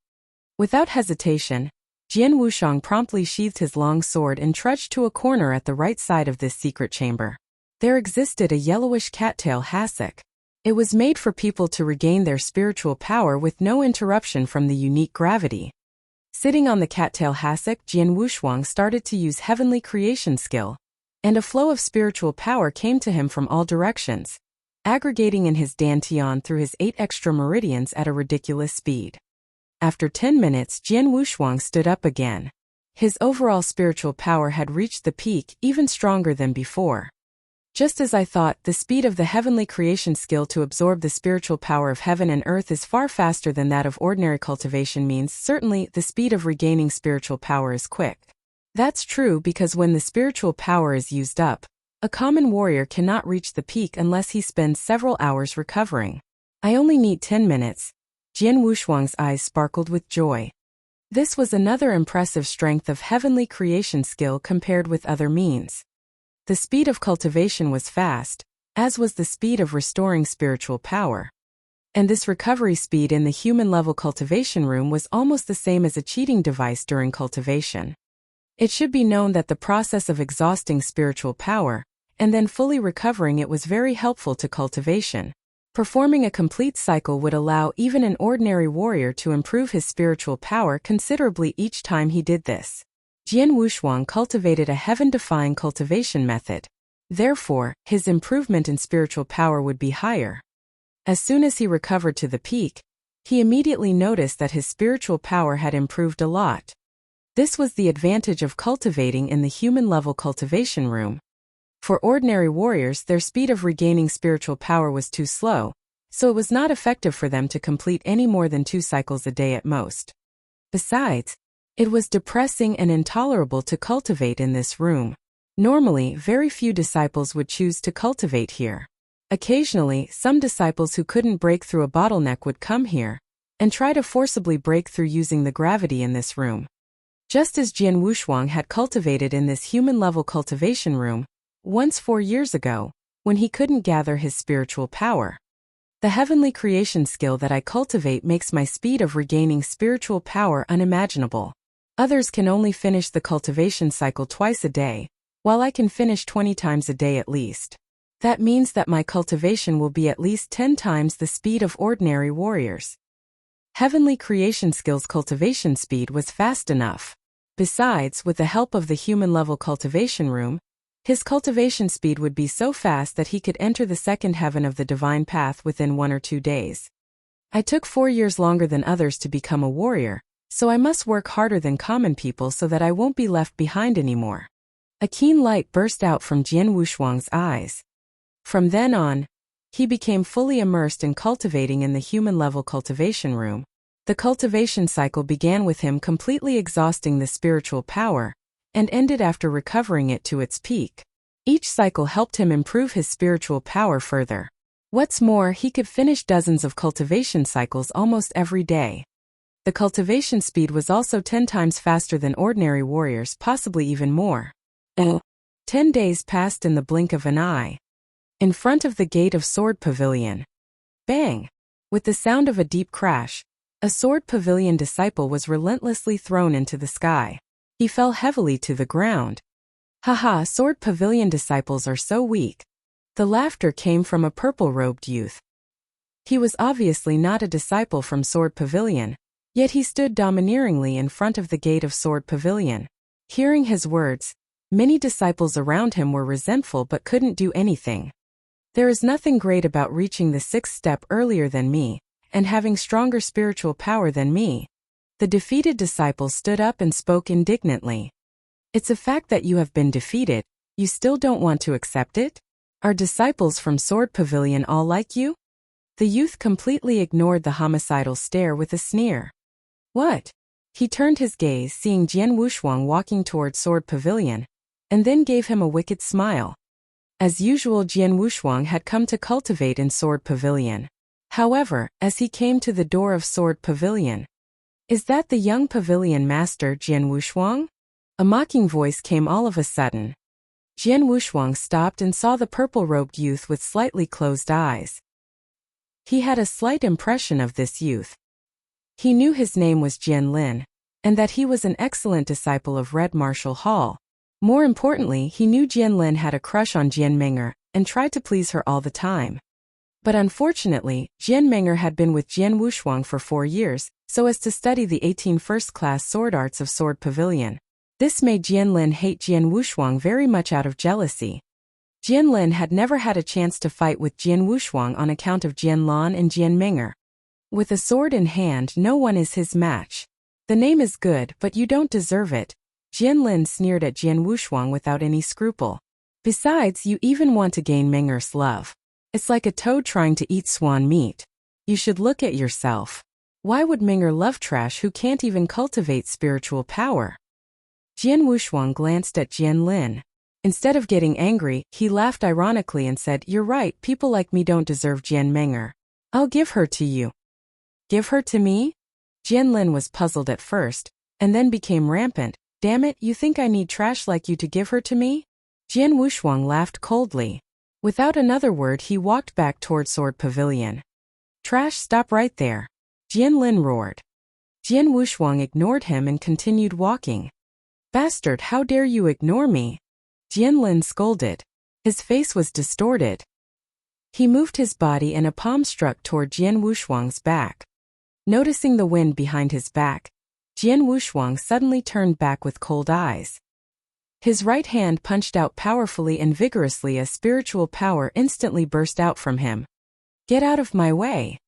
Without hesitation, Jian Wushuang promptly sheathed his long sword and trudged to a corner at the right side of this secret chamber. There existed a yellowish cattail hassock. It was made for people to regain their spiritual power with no interruption from the unique gravity. Sitting on the cattail hassock, Jian Wushuang started to use heavenly creation skill, and a flow of spiritual power came to him from all directions, aggregating in his dantian through his 8 extra meridians at a ridiculous speed. After 10 minutes, Jian Wushuang stood up again. His overall spiritual power had reached the peak, even stronger than before. Just as I thought, the speed of the heavenly creation skill to absorb the spiritual power of heaven and earth is far faster than that of ordinary cultivation means certainly the speed of regaining spiritual power is quick. That's true because when the spiritual power is used up, a common warrior cannot reach the peak unless he spends several hours recovering. I only need 10 minutes. Jian Wushuang's eyes sparkled with joy. This was another impressive strength of heavenly creation skill compared with other means. The speed of cultivation was fast, as was the speed of restoring spiritual power. And this recovery speed in the human-level cultivation room was almost the same as a cheating device during cultivation. It should be known that the process of exhausting spiritual power, and then fully recovering it was very helpful to cultivation. Performing a complete cycle would allow even an ordinary warrior to improve his spiritual power considerably each time he did this. Jian Wushuang cultivated a heaven-defying cultivation method. Therefore, his improvement in spiritual power would be higher. As soon as he recovered to the peak, he immediately noticed that his spiritual power had improved a lot. This was the advantage of cultivating in the human-level cultivation room. For ordinary warriors, their speed of regaining spiritual power was too slow, so it was not effective for them to complete any more than 2 cycles a day at most. Besides, it was depressing and intolerable to cultivate in this room. Normally, very few disciples would choose to cultivate here. Occasionally, some disciples who couldn't break through a bottleneck would come here and try to forcibly break through using the gravity in this room. Just as Jian Wushuang had cultivated in this human-level cultivation room, once 4 years ago, when he couldn't gather his spiritual power. The heavenly creation skill that I cultivate makes my speed of regaining spiritual power unimaginable. Others can only finish the cultivation cycle twice a day, while I can finish 20 times a day at least. That means that my cultivation will be at least 10 times the speed of ordinary warriors. Heavenly creation skill's cultivation speed was fast enough. Besides, with the help of the human-level cultivation room, his cultivation speed would be so fast that he could enter the second heaven of the divine path within 1 or 2 days. I took 4 years longer than others to become a warrior, so I must work harder than common people so that I won't be left behind anymore. A keen light burst out from Jian Wushuang's eyes. From then on, he became fully immersed in cultivating in the human-level cultivation room. The cultivation cycle began with him completely exhausting the spiritual power, and ended after recovering it to its peak. Each cycle helped him improve his spiritual power further. What's more, he could finish dozens of cultivation cycles almost every day. The cultivation speed was also 10 times faster than ordinary warriors, possibly even more. 10 days passed in the blink of an eye. In front of the gate of Sword Pavilion. Bang! With the sound of a deep crash, a Sword Pavilion disciple was relentlessly thrown into the sky. He fell heavily to the ground. Haha, Sword Pavilion disciples are so weak. The laughter came from a purple-robed youth. He was obviously not a disciple from Sword Pavilion, yet he stood domineeringly in front of the gate of Sword Pavilion. Hearing his words, many disciples around him were resentful but couldn't do anything. There is nothing great about reaching the 6th step earlier than me, and having stronger spiritual power than me. The defeated disciple stood up and spoke indignantly. It's a fact that you have been defeated, you still don't want to accept it? Are disciples from Sword Pavilion all like you? The youth completely ignored the homicidal stare with a sneer. What? He turned his gaze, seeing Jian Wushuang walking toward Sword Pavilion, and then gave him a wicked smile. As usual, Jian Wushuang had come to cultivate in Sword Pavilion. However, as he came to the door of Sword Pavilion, "Is that the young pavilion master, Jian Wushuang?" A mocking voice came all of a sudden. Jian Wushuang stopped and saw the purple-robed youth with slightly closed eyes. He had a slight impression of this youth. He knew his name was Jian Lin, and that he was an excellent disciple of Red Martial Hall. More importantly, he knew Jian Lin had a crush on Jian Meng'er, and tried to please her all the time. But unfortunately, Jian Meng'er had been with Jian Wushuang for 4 years, so as to study the 18 first-class sword arts of Sword Pavilion. This made Jian Lin hate Jian Wushuang very much out of jealousy. Jian Lin had never had a chance to fight with Jian Wushuang on account of Jian Lan and Jian Meng'er. With a sword in hand, no one is his match. The name is good, but you don't deserve it. Jian Lin sneered at Jian Wushuang without any scruple. Besides, you even want to gain Meng'er's love. It's like a toad trying to eat swan meat. You should look at yourself. Why would Meng'er love trash who can't even cultivate spiritual power? Jian Wushuang glanced at Jian Lin. Instead of getting angry, he laughed ironically and said, "You're right, people like me don't deserve Jian Meng'er. I'll give her to you." Give her to me? Jian Lin was puzzled at first, and then became rampant. Damn it, you think I need trash like you to give her to me? Jian Wushuang laughed coldly. Without another word, he walked back toward Sword Pavilion. Trash, stop right there. Jian Lin roared. Jian Wushuang ignored him and continued walking. Bastard, how dare you ignore me? Jian Lin scolded. His face was distorted. He moved his body and a palm struck toward Jian Wushuang's back. Noticing the wind behind his back, Jian Wushuang suddenly turned back with cold eyes. His right hand punched out powerfully and vigorously as spiritual power instantly burst out from him. "Get out of my way!"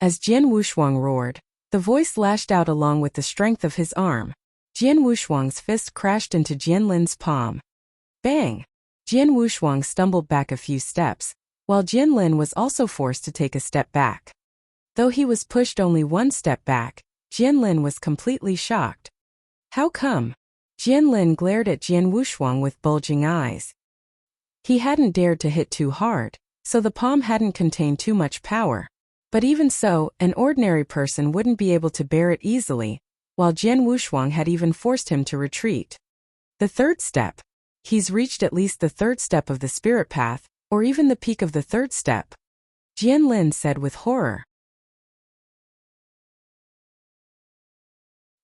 As Jian Wushuang roared, the voice lashed out along with the strength of his arm. Jian Wushuang's fist crashed into Jian Lin's palm. Bang! Jian Wushuang stumbled back a few steps, while Jian Lin was also forced to take a step back. Though he was pushed only one step back, Jian Lin was completely shocked. How come? Jian Lin glared at Jian Wushuang with bulging eyes. He hadn't dared to hit too hard, so the palm hadn't contained too much power. But even so, an ordinary person wouldn't be able to bear it easily, while Jian Wushuang had even forced him to retreat. The third step. He's reached at least the third step of the spirit path, or even the peak of the third step, Jian Lin said with horror.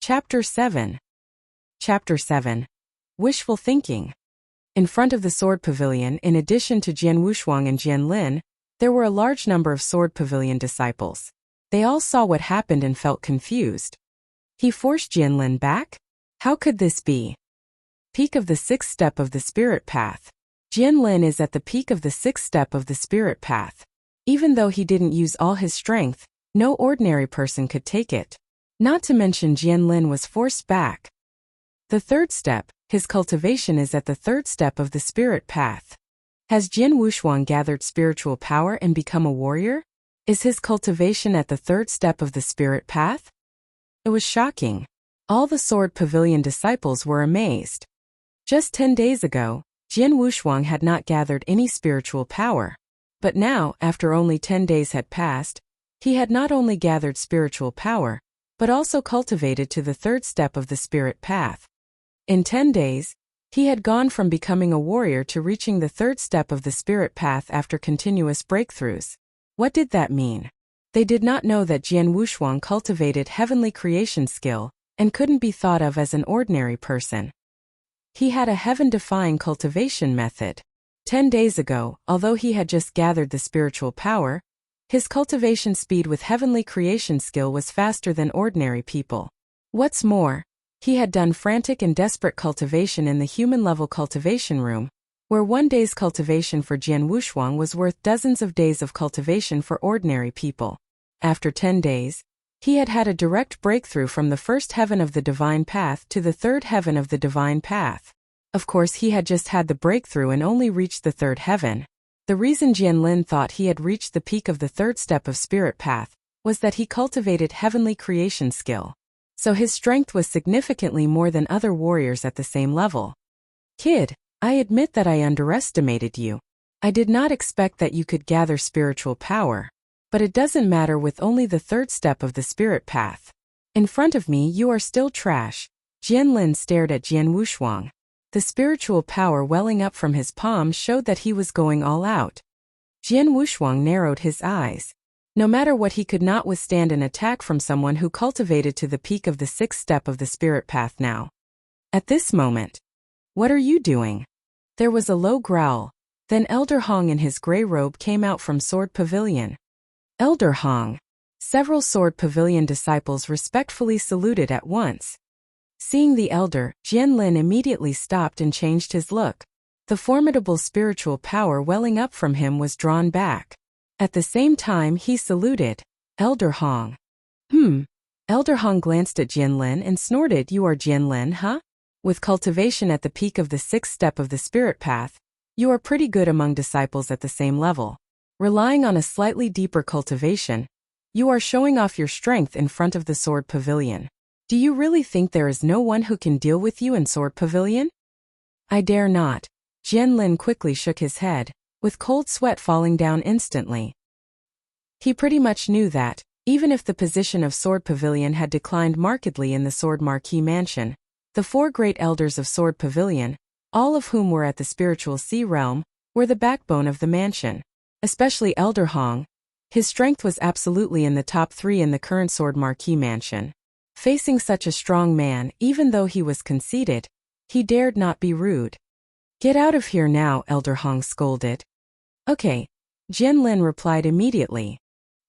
Chapter 7. Chapter 7. Wishful Thinking. In front of the sword pavilion, in addition to Jian Wushuang and Jian Lin, there were a large number of sword pavilion disciples. They all saw what happened and felt confused. He forced Jian Lin back? How could this be? Peak of the sixth step of the spirit path. Jian Lin is at the peak of the sixth step of the spirit path. Even though he didn't use all his strength, no ordinary person could take it. Not to mention Jian Lin was forced back. The third step, his cultivation is at the third step of the spirit path. Has Jian Wushuang gathered spiritual power and become a warrior? Is his cultivation at the third step of the spirit path? It was shocking. All the sword pavilion disciples were amazed. Just 10 days ago, Jian Wushuang had not gathered any spiritual power. But now, after only 10 days had passed, he had not only gathered spiritual power, but also cultivated to the third step of the spirit path. In 10 days, he had gone from becoming a warrior to reaching the third step of the spirit path after continuous breakthroughs. What did that mean? They did not know that Jian Wushuang cultivated heavenly creation skill and couldn't be thought of as an ordinary person. He had a heaven-defying cultivation method. 10 days ago, although he had just gathered the spiritual power, his cultivation speed with heavenly creation skill was faster than ordinary people. What's more, he had done frantic and desperate cultivation in the human-level cultivation room, where 1 day's cultivation for Jian Wushuang was worth dozens of days of cultivation for ordinary people. After 10 days, he had had a direct breakthrough from the first heaven of the divine path to the third heaven of the divine path. Of course, he had just had the breakthrough and only reached the third heaven. The reason Jian Lin thought he had reached the peak of the third step of spirit path was that he cultivated heavenly creation skill. So his strength was significantly more than other warriors at the same level. Kid, I admit that I underestimated you. I did not expect that you could gather spiritual power. But it doesn't matter with only the third step of the spirit path. In front of me you are still trash. Jian Lin stared at Jian Wushuang. The spiritual power welling up from his palms showed that he was going all out. Jian Wushuang narrowed his eyes. No matter what, he could not withstand an attack from someone who cultivated to the peak of the sixth step of the spirit path now. At this moment, what are you doing? There was a low growl. Then Elder Hong in his gray robe came out from Sword Pavilion. Elder Hong. Several Sword Pavilion disciples respectfully saluted at once. Seeing the elder, Jian Lin immediately stopped and changed his look. The formidable spiritual power welling up from him was drawn back. At the same time he saluted, Elder Hong. Elder Hong glanced at Jian Lin and snorted, "You are Jian Lin, huh? With cultivation at the peak of the sixth step of the spirit path, you are pretty good among disciples at the same level. Relying on a slightly deeper cultivation, you are showing off your strength in front of the Sword Pavilion. Do you really think there is no one who can deal with you in Sword Pavilion?" "I dare not." Jian Lin quickly shook his head, with cold sweat falling down instantly. He pretty much knew that, even if the position of Sword Pavilion had declined markedly in the Sword Marquee Mansion, the 4 great elders of Sword Pavilion, all of whom were at the spiritual sea realm, were the backbone of the mansion. Especially Elder Hong. His strength was absolutely in the top 3 in the current Sword Marquee Mansion. Facing such a strong man, even though he was conceited, he dared not be rude. "Get out of here now," Elder Hong scolded. "Okay, Jian Lin replied immediately.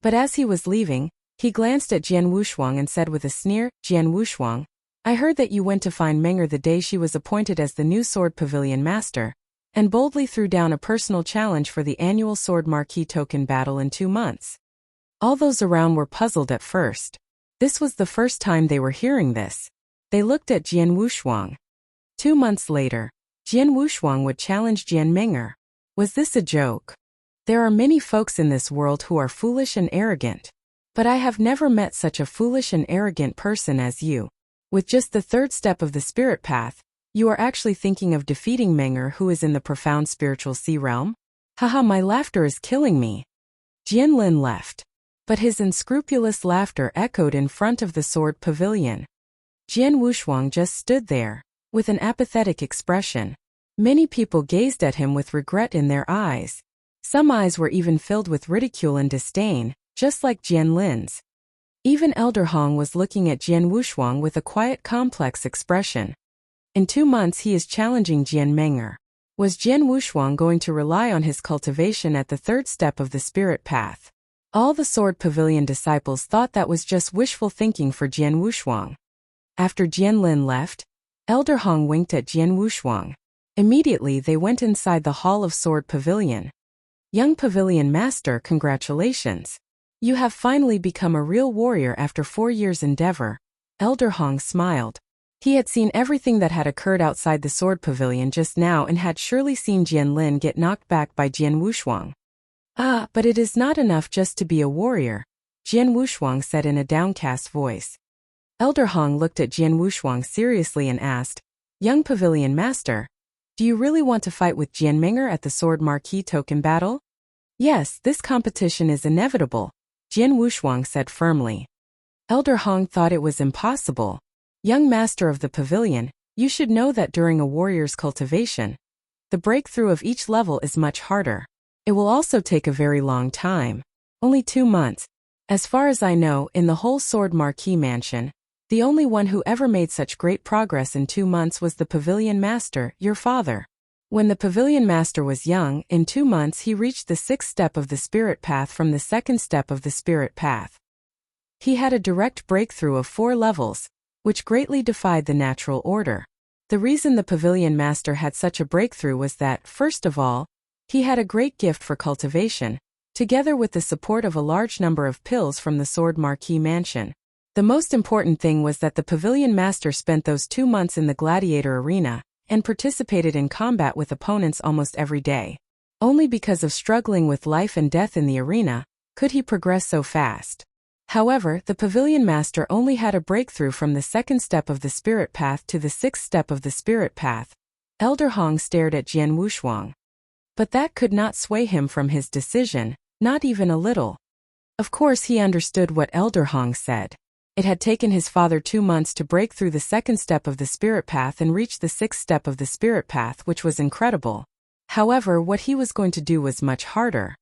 But as he was leaving, he glanced at Jian Wushuang and said with a sneer, Jian Wushuang, I heard that you went to find Menger the day she was appointed as the new Sword Pavilion Master, and boldly threw down a personal challenge for the annual Sword Marquee token battle in 2 months. All those around were puzzled at first. This was the first time they were hearing this. They looked at Jian Wushuang. 2 months later, Jian Wushuang would challenge Jian Menger. Was this a joke? There are many folks in this world who are foolish and arrogant. But I have never met such a foolish and arrogant person as you. With just the 3rd step of the spirit path, you are actually thinking of defeating Menger, who is in the profound spiritual sea realm? Haha, my laughter is killing me. Jian Lin left. But his unscrupulous laughter echoed in front of the sword pavilion. Jian Wushuang just stood there, with an apathetic expression. Many people gazed at him with regret in their eyes. Some eyes were even filled with ridicule and disdain, just like Jian Lin's. Even Elder Hong was looking at Jian Wushuang with a quiet, complex expression. In 2 months he is challenging Jian Menger. Was Jian Wushuang going to rely on his cultivation at the 3rd step of the spirit path? All the Sword Pavilion disciples thought that was just wishful thinking for Jian Wushuang. After Jian Lin left, Elder Hong winked at Jian Wushuang. Immediately they went inside the hall of Sword Pavilion. Young Pavilion Master, congratulations. You have finally become a real warrior after 4 years' endeavor. Elder Hong smiled. He had seen everything that had occurred outside the Sword Pavilion just now and had surely seen Jian Lin get knocked back by Jian Wushuang. Ah, but it is not enough just to be a warrior, Jian Wushuang said in a downcast voice. Elder Hong looked at Jian Wushuang seriously and asked, Young Pavilion Master, do you really want to fight with Jian Menger at the Sword Marquee token battle? Yes, this competition is inevitable, Jian Wushuang said firmly. Elder Hong thought it was impossible. Young Master of the Pavilion, you should know that during a warrior's cultivation, the breakthrough of each level is much harder. It will also take a very long time. Only 2 months. As far as I know, in the whole Sword Marquee Mansion, the only one who ever made such great progress in 2 months was the Pavilion Master, your father. When the Pavilion Master was young, in 2 months he reached the 6th step of the spirit path from the 2nd step of the spirit path. He had a direct breakthrough of 4 levels, which greatly defied the natural order. The reason the Pavilion Master had such a breakthrough was that, first of all, he had a great gift for cultivation, together with the support of a large number of pills from the Sword Marquee Mansion. The most important thing was that the Pavilion Master spent those 2 months in the gladiator arena, and participated in combat with opponents almost every day. Only because of struggling with life and death in the arena, could he progress so fast. However, the Pavilion Master only had a breakthrough from the 2nd step of the spirit path to the 6th step of the spirit path. Elder Hong stared at Jian Wushuang. But that could not sway him from his decision, not even a little. Of course he understood what Elder Hong said. It had taken his father 2 months to break through the 2nd step of the spirit path and reach the 6th step of the spirit path, which was incredible. However, what he was going to do was much harder.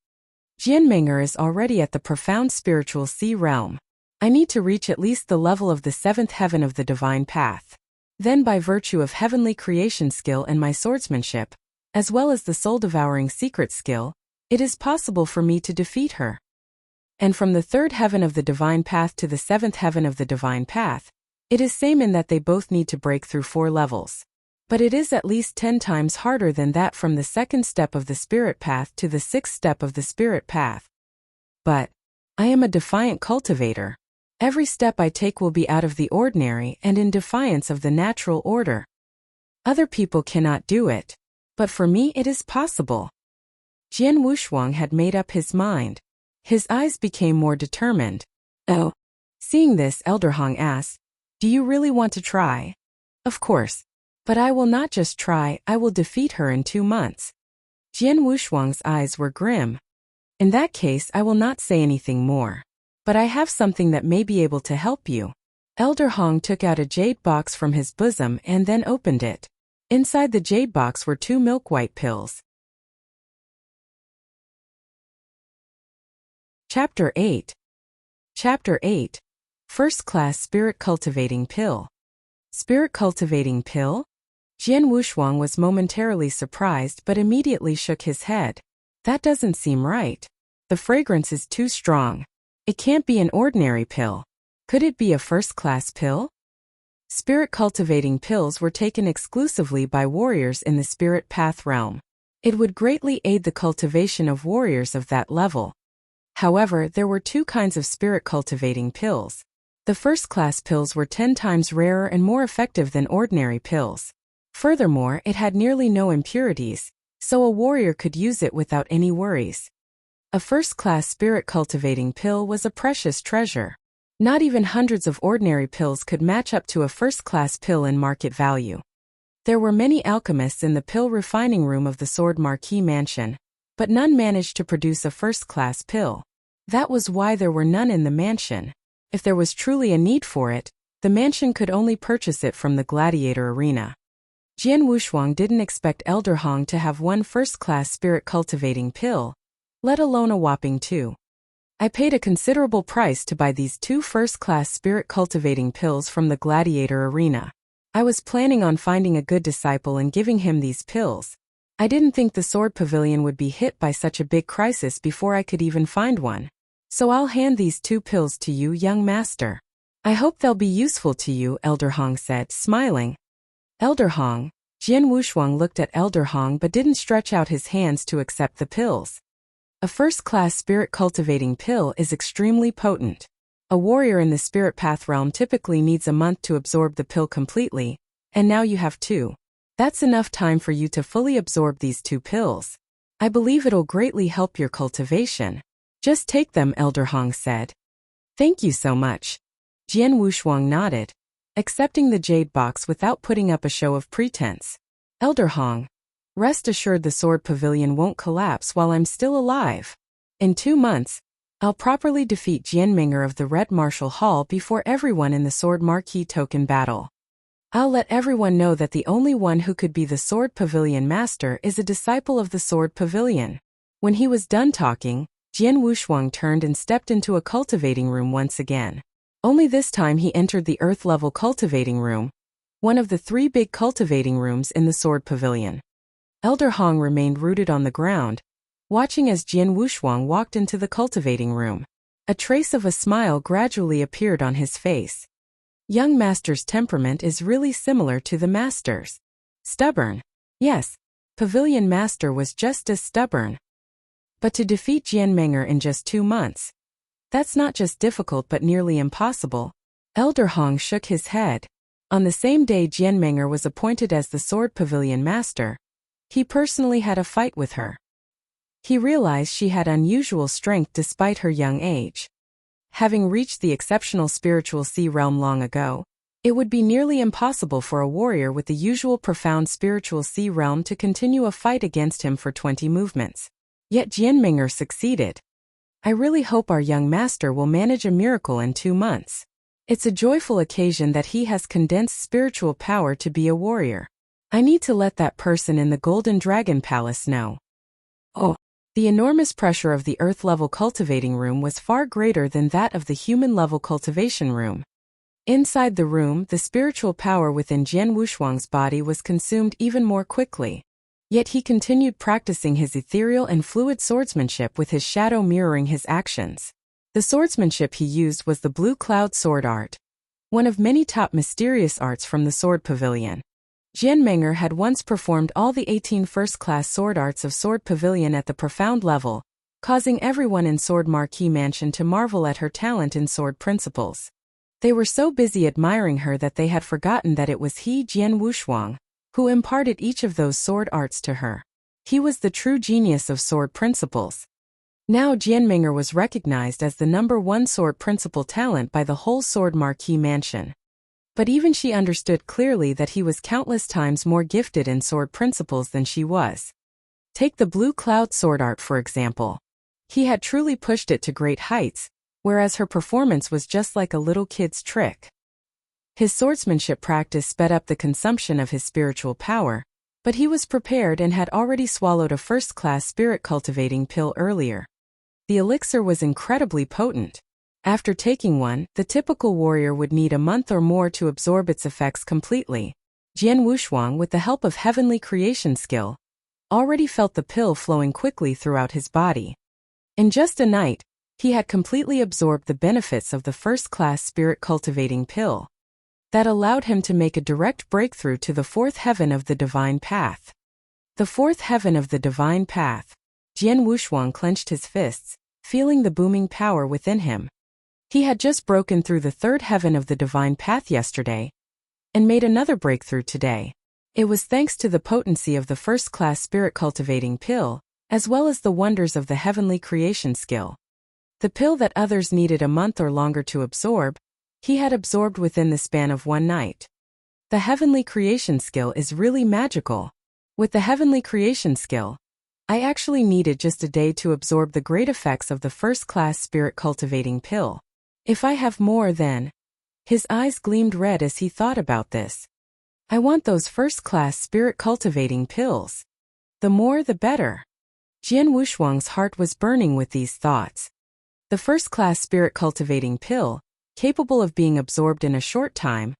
Jian Menger is already at the profound spiritual sea realm. I need to reach at least the level of the 7th heaven of the divine path. Then by virtue of heavenly creation skill and my swordsmanship, as well as the soul-devouring secret skill, it is possible for me to defeat her. And from the 3rd heaven of the divine path to the 7th heaven of the divine path, it is same in that they both need to break through 4 levels. But it is at least 10 times harder than that from the 2nd step of the spirit path to the 6th step of the spirit path. But I am a defiant cultivator. Every step I take will be out of the ordinary and in defiance of the natural order. Other people cannot do it. But for me it is possible. Jian Wushuang had made up his mind. His eyes became more determined. Oh. Seeing this, Elder Hong asked, do you really want to try? Of course. But I will not just try, I will defeat her in 2 months. Jian Wushuang's eyes were grim. In that case, I will not say anything more. But I have something that may be able to help you. Elder Hong took out a jade box from his bosom and then opened it. Inside the jade box were 2 milk-white pills. Chapter 8. Chapter 8. First Class Spirit Cultivating Pill. Spirit Cultivating Pill? Jian Wushuang was momentarily surprised but immediately shook his head. That doesn't seem right. The fragrance is too strong. It can't be an ordinary pill. Could it be a first-class pill? Spirit-cultivating pills were taken exclusively by warriors in the spirit path realm. It would greatly aid the cultivation of warriors of that level. However, there were two kinds of spirit-cultivating pills. The first-class pills were 10 times rarer and more effective than ordinary pills. Furthermore, it had nearly no impurities, so a warrior could use it without any worries. A first-class spirit-cultivating pill was a precious treasure. Not even hundreds of ordinary pills could match up to a first-class pill in market value. There were many alchemists in the pill refining room of the Sword Marquis mansion, but none managed to produce a first-class pill. That was why there were none in the mansion. If there was truly a need for it, the mansion could only purchase it from the gladiator arena. Jian Wushuang didn't expect Elder Hong to have one first-class spirit-cultivating pill, let alone a whopping 2. I paid a considerable price to buy these 2 first-class spirit-cultivating pills from the gladiator arena. I was planning on finding a good disciple and giving him these pills. I didn't think the Sword Pavilion would be hit by such a big crisis before I could even find one. So I'll hand these 2 pills to you, young master. I hope they'll be useful to you, Elder Hong said, smiling. Elder Hong. Jian Wushuang looked at Elder Hong but didn't stretch out his hands to accept the pills. A first-class spirit-cultivating pill is extremely potent. A warrior in the spirit path realm typically needs a month to absorb the pill completely, and now you have 2. That's enough time for you to fully absorb these 2 pills. I believe it'll greatly help your cultivation. Just take them, Elder Hong said. Thank you so much. Jian Wushuang nodded, accepting the jade box without putting up a show of pretense. Elder Hong, rest assured the Sword Pavilion won't collapse while I'm still alive. In 2 months, I'll properly defeat Jianming'er of the Red Martial Hall before everyone in the Sword Marquis token battle. I'll let everyone know that the only one who could be the Sword Pavilion master is a disciple of the Sword Pavilion. When he was done talking, Jian Wushuang turned and stepped into a cultivating room once again. Only this time he entered the earth-level cultivating room, one of the 3 big cultivating rooms in the Sword Pavilion. Elder Hong remained rooted on the ground, watching as Jian Wushuang walked into the cultivating room. A trace of a smile gradually appeared on his face. Young master's temperament is really similar to the master's. Stubborn. Yes, Pavilion Master was just as stubborn. But to defeat Jianming'er in just 2 months, that's not just difficult but nearly impossible. Elder Hong shook his head. On the same day Jianming'er was appointed as the Sword Pavilion Master, he personally had a fight with her. He realized she had unusual strength despite her young age. Having reached the exceptional spiritual sea realm long ago, it would be nearly impossible for a warrior with the usual profound spiritual sea realm to continue a fight against him for 20 movements. Yet Jianming'er succeeded. I really hope our young master will manage a miracle in 2 months. It's a joyful occasion that he has condensed spiritual power to be a warrior. I need to let that person in the Golden Dragon Palace know. Oh. The enormous pressure of the earth-level cultivating room was far greater than that of the human-level cultivation room. Inside the room, the spiritual power within Jian Wushuang's body was consumed even more quickly. Yet he continued practicing his ethereal and fluid swordsmanship with his shadow mirroring his actions. The swordsmanship he used was the Blue Cloud Sword Art, one of many top mysterious arts from the Sword Pavilion. Jianming'er had once performed all the 18 first-class sword arts of Sword Pavilion at the profound level, causing everyone in Sword Marquis Mansion to marvel at her talent in sword principles. They were so busy admiring her that they had forgotten that it was he, Jian Wushuang, who imparted each of those sword arts to her. He was the true genius of sword principles. Now Jianming'er was recognized as the #1 sword principle talent by the whole Sword Marquis Mansion. But even she understood clearly that he was countless times more gifted in sword principles than she was. Take the Blue Cloud Sword Art for example. He had truly pushed it to great heights, whereas her performance was just like a little kid's trick. His swordsmanship practice sped up the consumption of his spiritual power, but he was prepared and had already swallowed a first-class spirit-cultivating pill earlier. The elixir was incredibly potent. After taking one, the typical warrior would need a month or more to absorb its effects completely. Jian Wushuang, with the help of heavenly creation skill, already felt the pill flowing quickly throughout his body. In just a night, he had completely absorbed the benefits of the first-class spirit-cultivating pill. That allowed him to make a direct breakthrough to the fourth heaven of the divine path. The fourth heaven of the divine path. Jian Wushuang clenched his fists, feeling the booming power within him. He had just broken through the third heaven of the divine path yesterday, and made another breakthrough today. It was thanks to the potency of the first-class spirit-cultivating pill, as well as the wonders of the heavenly creation skill. The pill that others needed a month or longer to absorb, he had absorbed within the span of one night. The heavenly creation skill is really magical. With the heavenly creation skill, I actually needed just a day to absorb the great effects of the first-class spirit-cultivating pill. If I have more then... His eyes gleamed red as he thought about this. I want those first-class spirit-cultivating pills. The more the better. Jian Wushuang's heart was burning with these thoughts. The first-class spirit-cultivating pill, capable of being absorbed in a short time,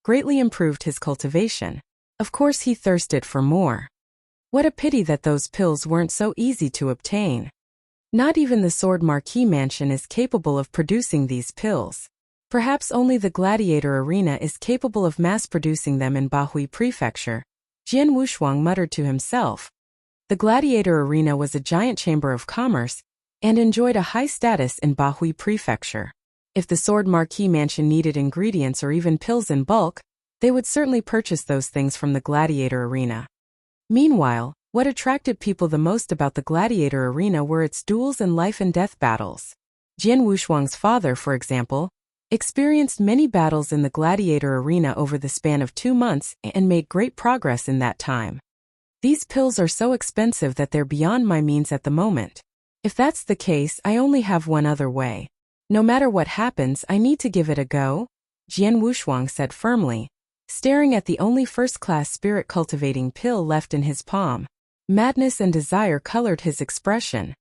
greatly improved his cultivation. Of course he thirsted for more. What a pity that those pills weren't so easy to obtain. Not even the Sword Marquis Mansion is capable of producing these pills. Perhaps only the Gladiator Arena is capable of mass-producing them in Bahui Prefecture, Jian Wushuang muttered to himself. The Gladiator Arena was a giant chamber of commerce, and enjoyed a high status in Bahui Prefecture. If the Sword Marquis Mansion needed ingredients or even pills in bulk, they would certainly purchase those things from the Gladiator Arena. Meanwhile, what attracted people the most about the Gladiator Arena were its duels and life-and-death battles. Jian Wushuang's father, for example, experienced many battles in the Gladiator Arena over the span of 2 months and made great progress in that time. These pills are so expensive that they're beyond my means at the moment. If that's the case, I only have one other way. No matter what happens, I need to give it a go, Jian Wushuang said firmly, staring at the only first-class spirit-cultivating pill left in his palm. Madness and desire colored his expression.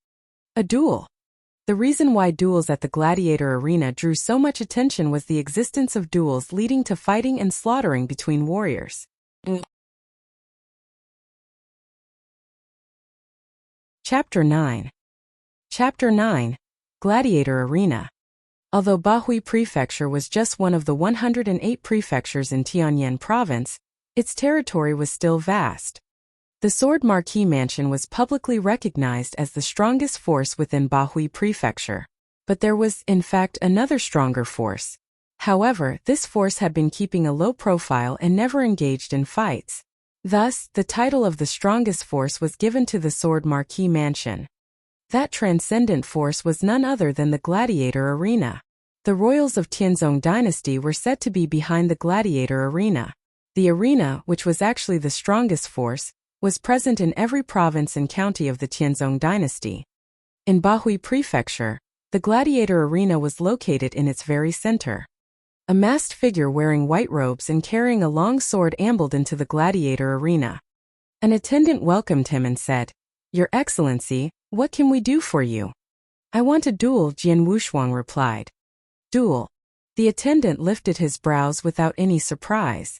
A duel. The reason why duels at the Gladiator Arena drew so much attention was the existence of duels leading to fighting and slaughtering between warriors. Chapter 9. Chapter 9. Gladiator Arena. Although Bahui Prefecture was just one of the 108 prefectures in Tianyin Province, its territory was still vast. The Sword Marquis Mansion was publicly recognized as the strongest force within Bahui Prefecture. But there was, in fact, another stronger force. However, this force had been keeping a low profile and never engaged in fights. Thus, the title of the strongest force was given to the Sword Marquis Mansion. That transcendent force was none other than the Gladiator Arena. The royals of Tianzong Dynasty were said to be behind the Gladiator Arena. The arena, which was actually the strongest force, was present in every province and county of the Tianzong Dynasty. In Bahui Prefecture, the Gladiator Arena was located in its very center. A masked figure wearing white robes and carrying a long sword ambled into the Gladiator Arena. An attendant welcomed him and said, "Your Excellency, what can we do for you?" "I want a duel," Jian Wushuang replied. "Duel?" The attendant lifted his brows without any surprise.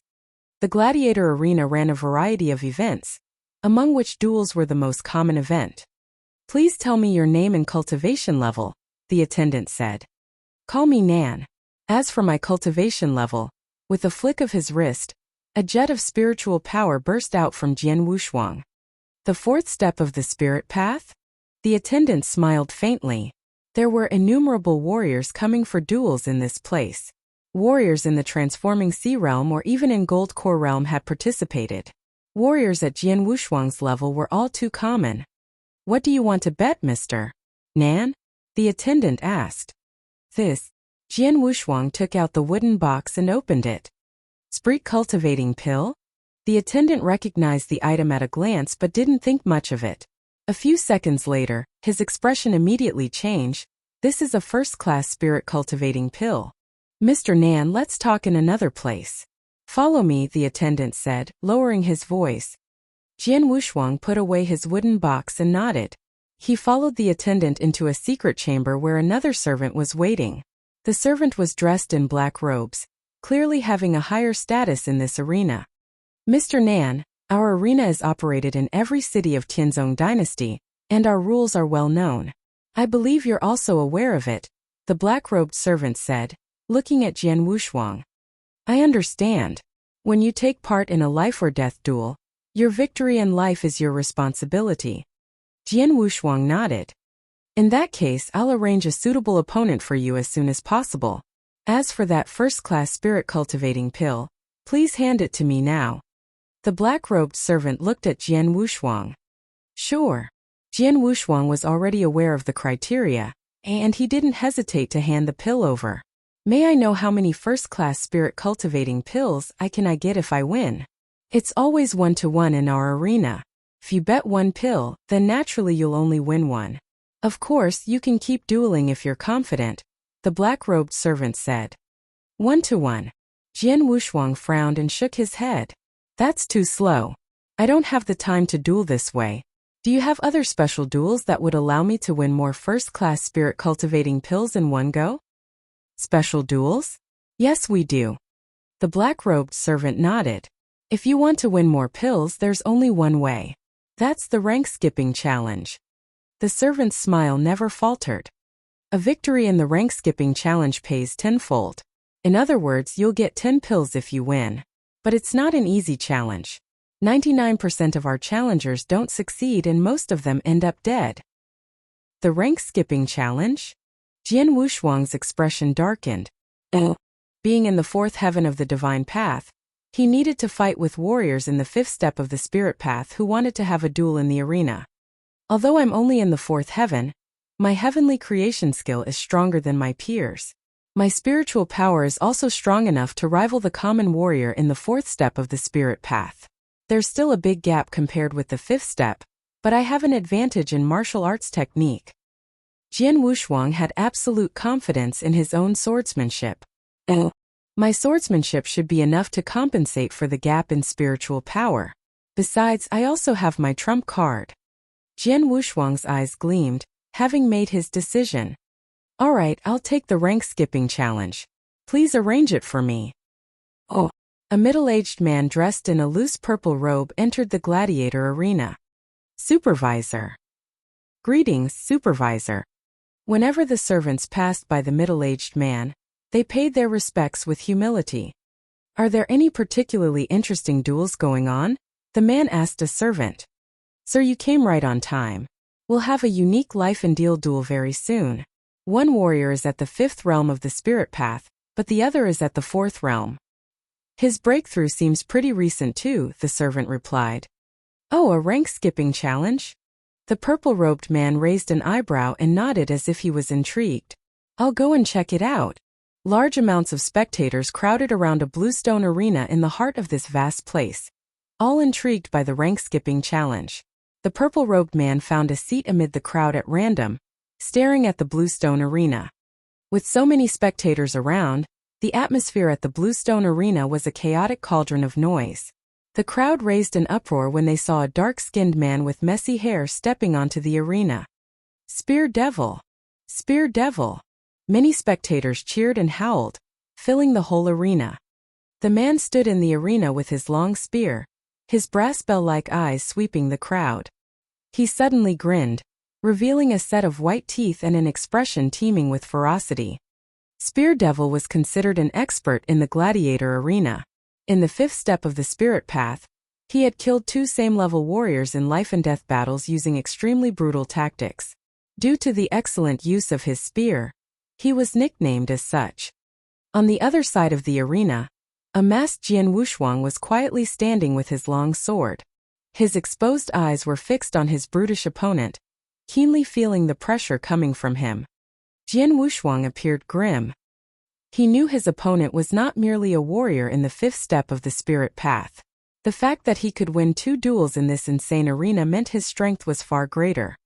The Gladiator Arena ran a variety of events, among which duels were the most common event. "Please tell me your name and cultivation level," the attendant said. "Call me Nan. As for my cultivation level," with a flick of his wrist, a jet of spiritual power burst out from Jian Wushuang. "The fourth step of the spirit path?" The attendant smiled faintly. There were innumerable warriors coming for duels in this place. Warriors in the transforming sea realm or even in Gold Core realm had participated. Warriors at Jian Wushuang's level were all too common. "What do you want to bet, Mr. Nan?" the attendant asked. This. Jian Wushuang took out the wooden box and opened it. "Spirit cultivating pill?" The attendant recognized the item at a glance but didn't think much of it. A few seconds later, his expression immediately changed. "This is a first-class spirit-cultivating pill. Mr. Nan, let's talk in another place." "Follow me," the attendant said, lowering his voice. Jian Wushuang put away his wooden box and nodded. He followed the attendant into a secret chamber where another servant was waiting. The servant was dressed in black robes, clearly having a higher status in this arena. "Mr. Nan, Our arena is operated in every city of Tianzong Dynasty, and our rules are well known. I believe you're also aware of it, the black-robed servant said, looking at Jian Wushuang. I understand. When you take part in a life-or-death duel, your victory in life is your responsibility. Jian Wushuang nodded. In that case, I'll arrange a suitable opponent for you as soon as possible. As for that first-class spirit-cultivating pill, please hand it to me now. The black-robed servant looked at Jian Wushuang. Sure. Jian Wushuang was already aware of the criteria, and he didn't hesitate to hand the pill over. May I know how many first-class spirit-cultivating pills I get if I win? It's always 1-to-1 in our arena. If you bet one pill, then naturally you'll only win one. Of course, you can keep dueling if you're confident, the black-robed servant said. 1-to-1. Jian Wushuang frowned and shook his head. That's too slow. I don't have the time to duel this way. Do you have other special duels that would allow me to win more first-class spirit-cultivating pills in one go? Special duels? Yes, we do. The black-robed servant nodded. If you want to win more pills, there's only one way. That's the rank-skipping challenge. The servant's smile never faltered. A victory in the rank-skipping challenge pays tenfold. In other words, you'll get 10 pills if you win. But it's not an easy challenge. 99% of our challengers don't succeed and most of them end up dead. The rank-skipping challenge? Jian Wushuang's expression darkened. Being in the fourth heaven of the divine path, he needed to fight with warriors in the fifth step of the spirit path who wanted to have a duel in the arena. Although I'm only in the fourth heaven, my heavenly creation skill is stronger than my peers. My spiritual power is also strong enough to rival the common warrior in the fourth step of the spirit path. There's still a big gap compared with the fifth step, but I have an advantage in martial arts technique. Jian Wushuang had absolute confidence in his own swordsmanship. My swordsmanship should be enough to compensate for the gap in spiritual power. Besides, I also have my trump card. Jian Wushuang's eyes gleamed, having made his decision. All right, I'll take the rank-skipping challenge. Please arrange it for me. A middle-aged man dressed in a loose purple robe entered the gladiator arena. Supervisor. Greetings, Supervisor. Whenever the servants passed by the middle-aged man, they paid their respects with humility. Are there any particularly interesting duels going on? The man asked a servant. Sir, you came right on time. We'll have a unique life and deal duel very soon. One warrior is at the fifth realm of the spirit path, but the other is at the fourth realm. His breakthrough seems pretty recent too, the servant replied. Oh, a rank-skipping challenge? The purple-robed man raised an eyebrow and nodded as if he was intrigued. I'll go and check it out. Large amounts of spectators crowded around a bluestone arena in the heart of this vast place, all intrigued by the rank-skipping challenge. The purple-robed man found a seat amid the crowd at random, staring at the bluestone arena. With so many spectators around, the atmosphere at the bluestone arena was a chaotic cauldron of noise. The crowd raised an uproar when they saw a dark-skinned man with messy hair stepping onto the arena. Spear Devil! Spear Devil! Many spectators cheered and howled, filling the whole arena. The man stood in the arena with his long spear, his brass bell-like eyes sweeping the crowd. He suddenly grinned, revealing a set of white teeth and an expression teeming with ferocity. Spear Devil was considered an expert in the gladiator arena. In the fifth step of the spirit path, he had killed 2 same-level warriors in life-and-death battles using extremely brutal tactics. Due to the excellent use of his spear, he was nicknamed as such. On the other side of the arena, a masked Jian Wushuang was quietly standing with his long sword. His exposed eyes were fixed on his brutish opponent, keenly feeling the pressure coming from him. Jian Wushuang appeared grim. He knew his opponent was not merely a warrior in the fifth step of the spirit path. The fact that he could win 2 duels in this insane arena meant his strength was far greater.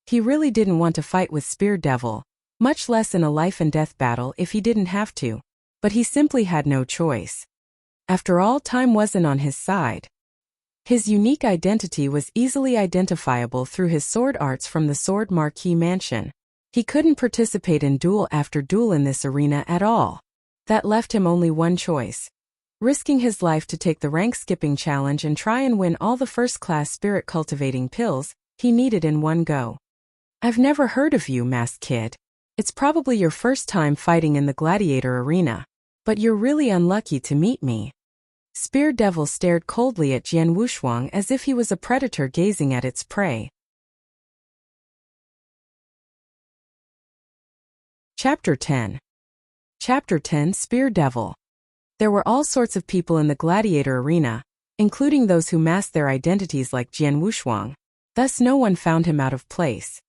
He really didn't want to fight with Spear Devil, much less in a life-and-death battle if he didn't have to, but he simply had no choice. After all, time wasn't on his side. His unique identity was easily identifiable through his sword arts from the Sword Marquis Mansion. He couldn't participate in duel after duel in this arena at all. That left him only one choice. risking his life to take the rank-skipping challenge and try and win all the first-class spirit-cultivating pills he needed in one go. I've never heard of you, masked kid. It's probably your first time fighting in the gladiator arena. But you're really unlucky to meet me. Spear Devil stared coldly at Jian Wushuang as if he was a predator gazing at its prey. Chapter 10. Chapter 10 Spear Devil. There were all sorts of people in the gladiator arena, including those who masked their identities like Jian Wushuang. Thus no one found him out of place.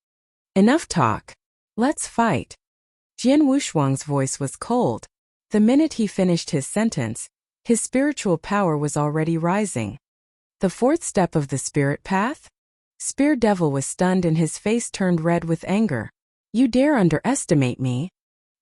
Enough talk. Let's fight. Jian Wushuang's voice was cold. The minute he finished his sentence, his spiritual power was already rising. The fourth step of the spirit path? Spear Devil was stunned and his face turned red with anger. You dare underestimate me?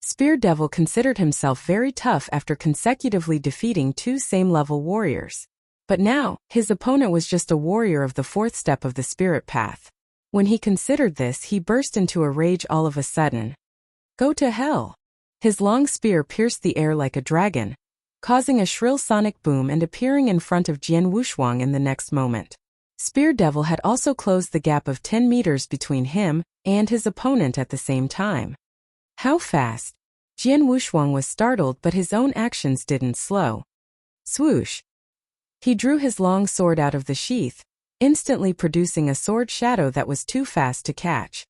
Spear Devil considered himself very tough after consecutively defeating two same-level warriors. But now, his opponent was just a warrior of the fourth step of the spirit path. When he considered this, he burst into a rage all of a sudden. Go to hell! His long spear pierced the air like a dragon, causing a shrill sonic boom and appearing in front of Jian Wushuang in the next moment. Spear Devil had also closed the gap of 10 meters between him and his opponent at the same time. How fast? Jian Wushuang was startled, but his own actions didn't slow. Swoosh! He drew his long sword out of the sheath, instantly producing a sword shadow that was too fast to catch.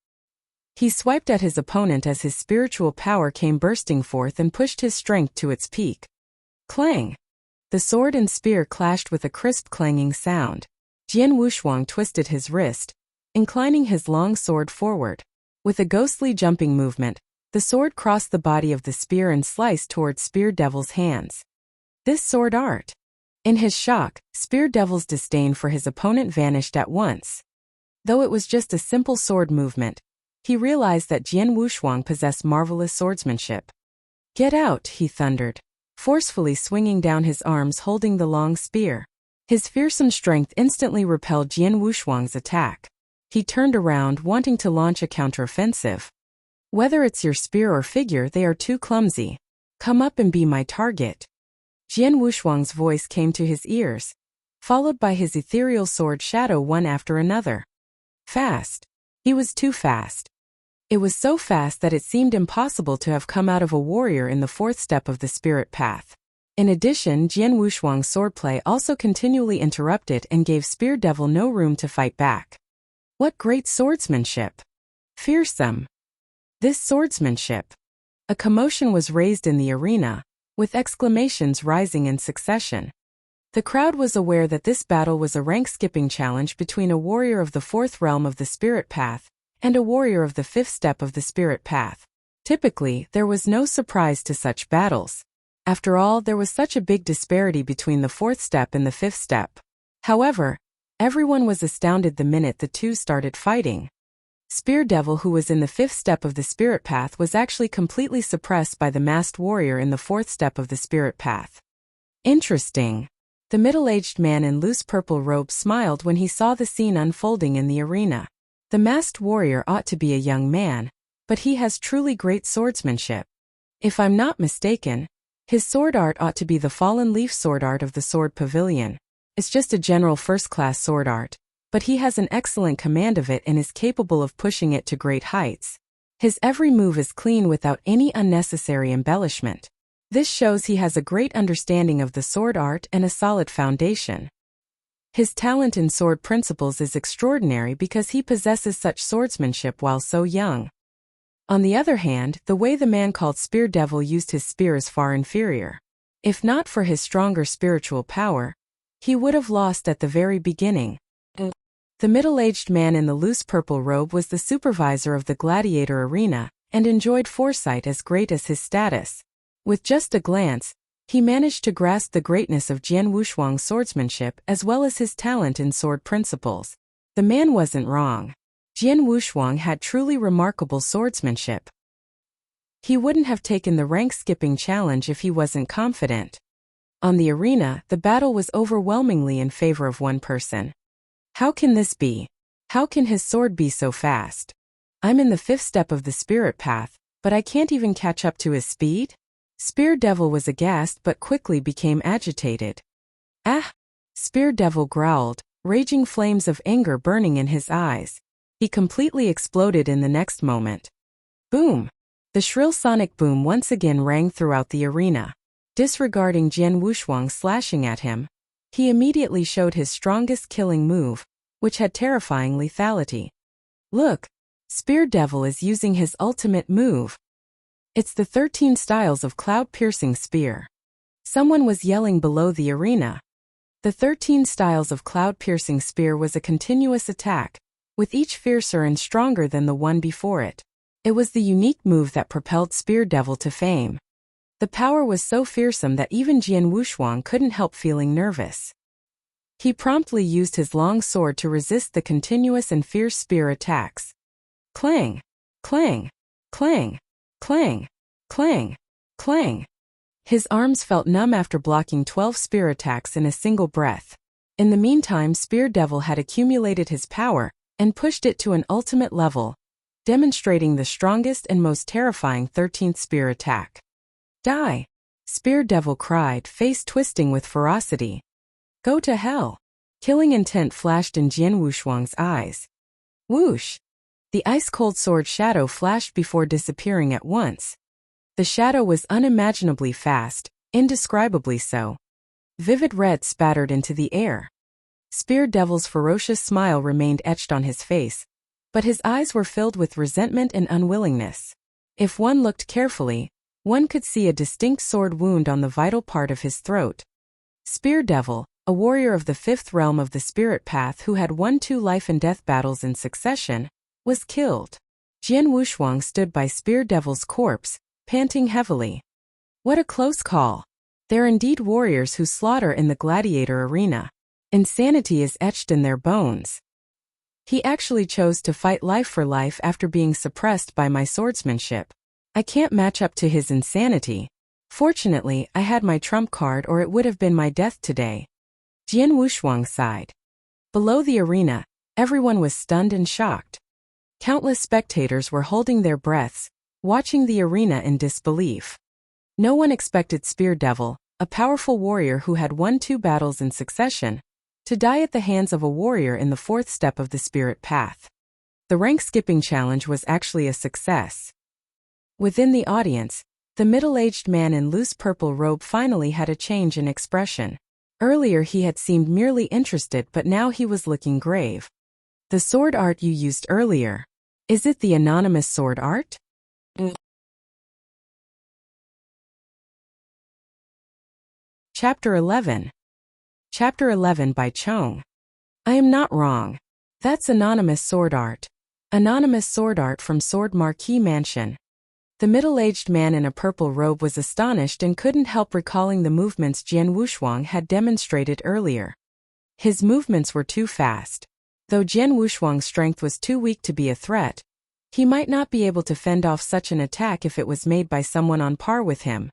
He swiped at his opponent as his spiritual power came bursting forth and pushed his strength to its peak. Clang! The sword and spear clashed with a crisp clanging sound. Jian Wushuang twisted his wrist, inclining his long sword forward. With a ghostly jumping movement, the sword crossed the body of the spear and sliced towards Spear Devil's hands. This sword art! In his shock, Spear Devil's disdain for his opponent vanished at once. Though it was just a simple sword movement, he realized that Jian Wushuang possessed marvelous swordsmanship. Get out, he thundered, forcefully swinging down his arms holding the long spear. His fearsome strength instantly repelled Jian Wushuang's attack. He turned around, wanting to launch a counteroffensive. Whether it's your spear or figure, they are too clumsy. Come up and be my target. Jian Wushuang's voice came to his ears, followed by his ethereal sword shadow one after another. Fast. He was too fast. It was so fast that it seemed impossible to have come out of a warrior in the fourth step of the spirit path. In addition, Jian Wushuang's swordplay also continually interrupted and gave Spear Devil no room to fight back. What great swordsmanship! Fearsome! This swordsmanship! A commotion was raised in the arena, with exclamations rising in succession. The crowd was aware that this battle was a rank-skipping challenge between a warrior of the fourth realm of the spirit path and a warrior of the fifth step of the spirit path. Typically, there was no surprise to such battles. After all, there was such a big disparity between the fourth step and the fifth step. However, everyone was astounded the minute the two started fighting. Spear Devil, who was in the fifth step of the spirit path, was actually completely suppressed by the masked warrior in the fourth step of the spirit path. Interesting. The middle-aged man in loose purple robe smiled when he saw the scene unfolding in the arena. The masked warrior ought to be a young man, but he has truly great swordsmanship. If I'm not mistaken, his sword art ought to be the fallen leaf sword art of the sword pavilion. It's just a general first-class sword art, but he has an excellent command of it and is capable of pushing it to great heights. His every move is clean without any unnecessary embellishment. This shows he has a great understanding of the sword art and a solid foundation. His talent in sword principles is extraordinary because he possesses such swordsmanship while so young. On the other hand, the way the man called Spear Devil used his spear is far inferior. If not for his stronger spiritual power, he would have lost at the very beginning. The middle-aged man in the loose purple robe was the supervisor of the gladiator arena and enjoyed foresight as great as his status. With just a glance, he managed to grasp the greatness of Jian Wushuang's swordsmanship as well as his talent in sword principles. The man wasn't wrong. Jian Wushuang had truly remarkable swordsmanship. He wouldn't have taken the rank-skipping challenge if he wasn't confident. On the arena, the battle was overwhelmingly in favor of one person. How can this be? How can his sword be so fast? I'm in the fifth step of the spirit path, but I can't even catch up to his speed? Spear Devil was aghast but quickly became agitated. Ah! Spear Devil growled, raging flames of anger burning in his eyes. He completely exploded in the next moment. Boom! The shrill sonic boom once again rang throughout the arena. Disregarding Jian Wuxuang's slashing at him, he immediately showed his strongest killing move, which had terrifying lethality. Look! Spear Devil is using his ultimate move. It's the 13 styles of cloud-piercing spear. Someone was yelling below the arena. The 13 styles of cloud-piercing spear was a continuous attack, with each fiercer and stronger than the one before it. It was the unique move that propelled Spear Devil to fame. The power was so fearsome that even Jian Wuxuang couldn't help feeling nervous. He promptly used his long sword to resist the continuous and fierce spear attacks. Clang! Clang! Clang! Clang! Clang! Clang! His arms felt numb after blocking 12 spear attacks in a single breath. In the meantime, Spear Devil had accumulated his power and pushed it to an ultimate level, demonstrating the strongest and most terrifying 13th spear attack. Die! Spear Devil cried, face twisting with ferocity. Go to hell! Killing intent flashed in Jian Wuxuang's eyes. Whoosh! The ice-cold sword shadow flashed before disappearing at once. The shadow was unimaginably fast, indescribably so. Vivid red spattered into the air. Spear Devil's ferocious smile remained etched on his face, but his eyes were filled with resentment and unwillingness. If one looked carefully, one could see a distinct sword wound on the vital part of his throat. Spear Devil, a warrior of the 5th realm of the spirit path who had won 2 life-and-death battles in succession, was killed. Jian Wuxuang stood by Spear Devil's corpse, panting heavily. What a close call! They're indeed warriors who slaughter in the gladiator arena. Insanity is etched in their bones. He actually chose to fight life for life after being suppressed by my swordsmanship. I can't match up to his insanity. Fortunately, I had my trump card or it would have been my death today. Jian Wuxuang sighed. Below the arena, everyone was stunned and shocked. Countless spectators were holding their breaths, watching the arena in disbelief. No one expected Spear Devil, a powerful warrior who had won 2 battles in succession, to die at the hands of a warrior in the 4th step of the spirit path. The rank-skipping challenge was actually a success. Within the audience, the middle-aged man in loose purple robe finally had a change in expression. Earlier he had seemed merely interested, but now he was looking grave. The sword art you used earlier. Is it the anonymous sword art? Chapter 11. Chapter 11 by Chong. I am not wrong. That's anonymous sword art. Anonymous sword art from Sword Marquee Mansion. The middle-aged man in a purple robe was astonished and couldn't help recalling the movements Jian Wuxuang had demonstrated earlier. His movements were too fast. Though Jian Wuxuang's strength was too weak to be a threat, he might not be able to fend off such an attack if it was made by someone on par with him.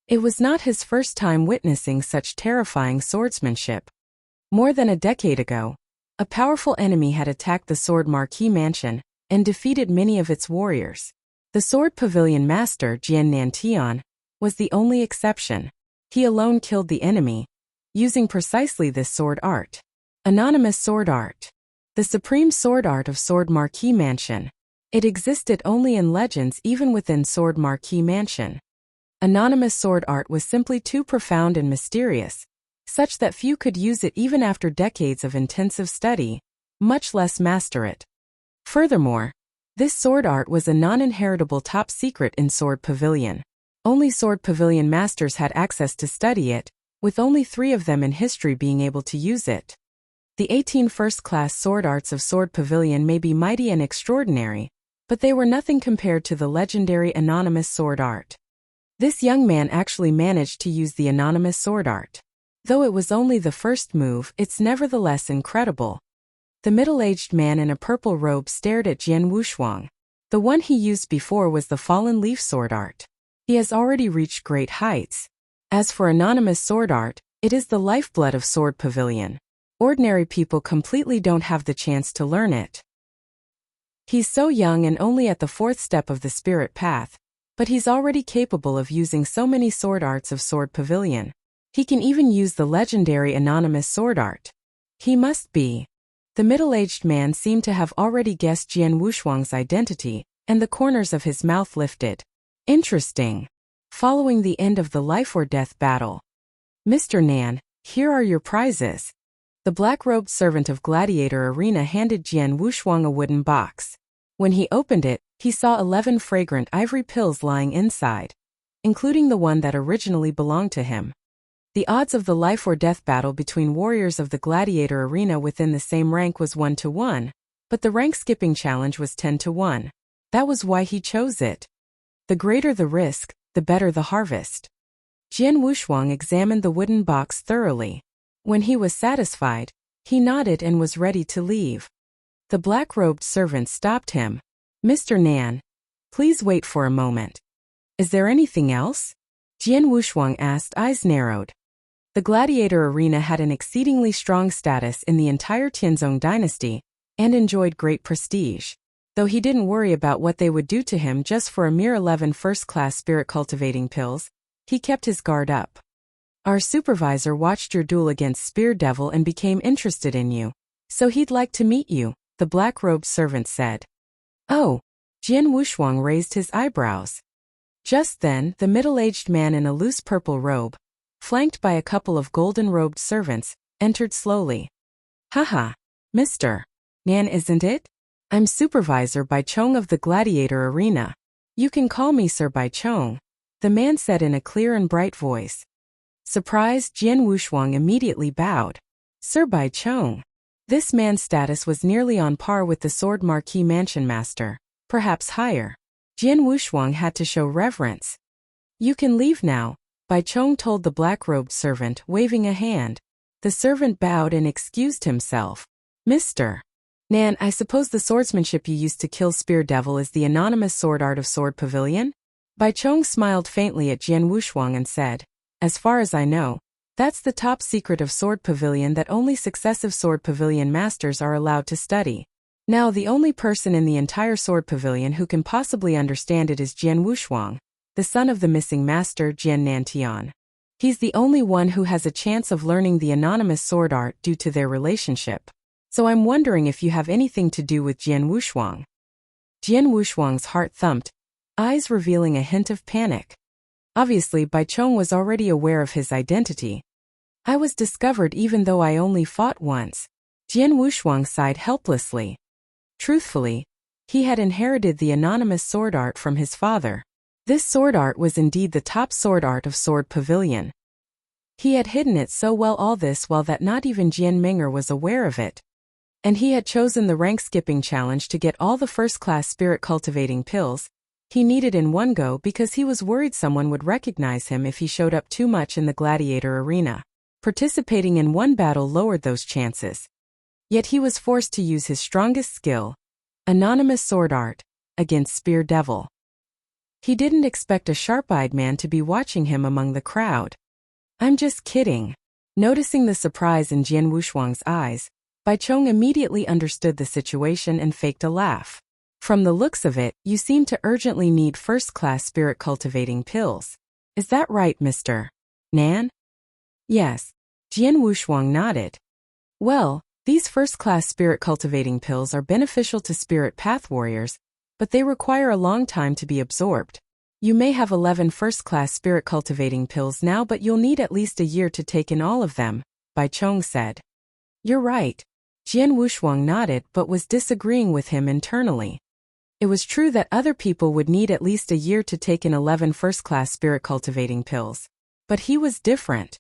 It was not his first time witnessing such terrifying swordsmanship. More than a decade ago, a powerful enemy had attacked the Sword Marquee Mansion and defeated many of its warriors. The Sword Pavilion Master, Jian Nantian, was the only exception. He alone killed the enemy, using precisely this sword art. Anonymous sword art. The supreme sword art of Sword Marquee Mansion. It existed only in legends even within Sword Marquee Mansion. Anonymous sword art was simply too profound and mysterious, such that few could use it even after decades of intensive study, much less master it. Furthermore, this sword art was a non-inheritable top secret in Sword Pavilion. Only Sword Pavilion masters had access to study it, with only 3 of them in history being able to use it. The 18 first-class sword arts of Sword Pavilion may be mighty and extraordinary, but they were nothing compared to the legendary anonymous sword art. This young man actually managed to use the anonymous sword art. Though it was only the first move, it's nevertheless incredible. The middle-aged man in a purple robe stared at Jian Wuxuang. The one he used before was the fallen leaf sword art. He has already reached great heights. As for anonymous sword art, it is the lifeblood of Sword Pavilion. Ordinary people completely don't have the chance to learn it. He's so young and only at the 4th step of the spirit path, But he's already capable of using so many sword arts of Sword Pavilion. He can even use the legendary anonymous sword art. He must be. The middle-aged man seemed to have already guessed Jian Wushuang's identity, and the corners of his mouth lifted. Interesting. Following the end of the life-or-death battle. Mr. Nan, here are your prizes. The black-robed servant of Gladiator Arena handed Jian Wushuang a wooden box. When he opened it, he saw 11 fragrant ivory pills lying inside, including the one that originally belonged to him. The odds of the life-or-death battle between warriors of the Gladiator Arena within the same rank was 1-to-1, but the rank-skipping challenge was 10-to-1. That was why he chose it. The greater the risk, the better the harvest. Jian Wushuang examined the wooden box thoroughly. When he was satisfied, he nodded and was ready to leave. The black-robed servant stopped him. Mr. Nan, please wait for a moment. Is there anything else? Jian Wushuang asked, eyes narrowed. The Gladiator Arena had an exceedingly strong status in the entire Tianzong dynasty and enjoyed great prestige. Though he didn't worry about what they would do to him just for a mere 11 first-class spirit-cultivating pills, he kept his guard up. Our supervisor watched your duel against Spear Devil and became interested in you, so he'd like to meet you, the black-robed servant said. Oh, Jian Wushuang raised his eyebrows. Just then, the middle-aged man in a loose purple robe, flanked by a couple of golden-robed servants, entered slowly. Haha, Mr. Nan, isn't it? I'm Supervisor Bai Chong of the Gladiator Arena. You can call me Sir Bai Chong, the man said in a clear and bright voice. Surprised, Jian Wushuang immediately bowed. Sir Bai Chong. This man's status was nearly on par with the Sword Marquis Mansion Master, perhaps higher. Jian Wushuang had to show reverence. You can leave now, Bai Chong told the black-robed servant, waving a hand. The servant bowed and excused himself. Mr. Nan, I suppose the swordsmanship you used to kill Spear Devil is the anonymous sword art of Sword Pavilion? Bai Chong smiled faintly at Jian Wushuang and said, as far as I know, that's the top secret of Sword Pavilion that only successive Sword Pavilion masters are allowed to study. Now the only person in the entire Sword Pavilion who can possibly understand it is Jian Wushuang, the son of the missing master Jian Nantian. He's the only one who has a chance of learning the anonymous sword art due to their relationship. So I'm wondering if you have anything to do with Jian Wushuang. Jian Wushuang's heart thumped, eyes revealing a hint of panic. Obviously, Bai Chong was already aware of his identity. I was discovered even though I only fought once. Jian Wushuang sighed helplessly. Truthfully, he had inherited the anonymous sword art from his father. This sword art was indeed the top sword art of Sword Pavilion. He had hidden it so well all this while that not even Jian Ming'er was aware of it. And he had chosen the rank-skipping challenge to get all the first-class spirit-cultivating pills he needed in one go because he was worried someone would recognize him if he showed up too much in the Gladiator Arena. Participating in one battle lowered those chances. Yet he was forced to use his strongest skill, anonymous sword art, against Spear Devil. He didn't expect a sharp-eyed man to be watching him among the crowd. I'm just kidding. Noticing the surprise in Jian Wushuang's eyes, Bai Chong immediately understood the situation and faked a laugh. From the looks of it, you seem to urgently need first-class spirit-cultivating pills. Is that right, Mr. Nan? Yes. Jian Wushuang nodded. Well, these first-class spirit-cultivating pills are beneficial to spirit path warriors, but they require a long time to be absorbed. You may have 11 first-class spirit-cultivating pills now, but you'll need at least a year to take in all of them, Bai Chong said. You're right. Jian Wushuang nodded but was disagreeing with him internally. It was true that other people would need at least a year to take in 11 first-class spirit-cultivating pills. But he was different.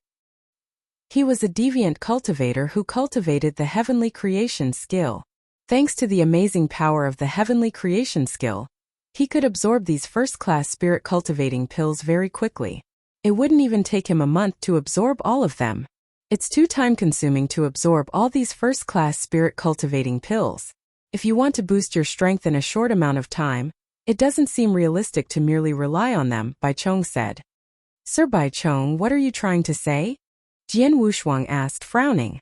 He was a deviant cultivator who cultivated the heavenly creation skill. Thanks to the amazing power of the heavenly creation skill, he could absorb these first-class spirit-cultivating pills very quickly. It wouldn't even take him a month to absorb all of them. It's too time-consuming to absorb all these first-class spirit-cultivating pills. If you want to boost your strength in a short amount of time, it doesn't seem realistic to merely rely on them, Bai Chong said. Sir Bai Chong, what are you trying to say? Jian Wushuang asked, frowning.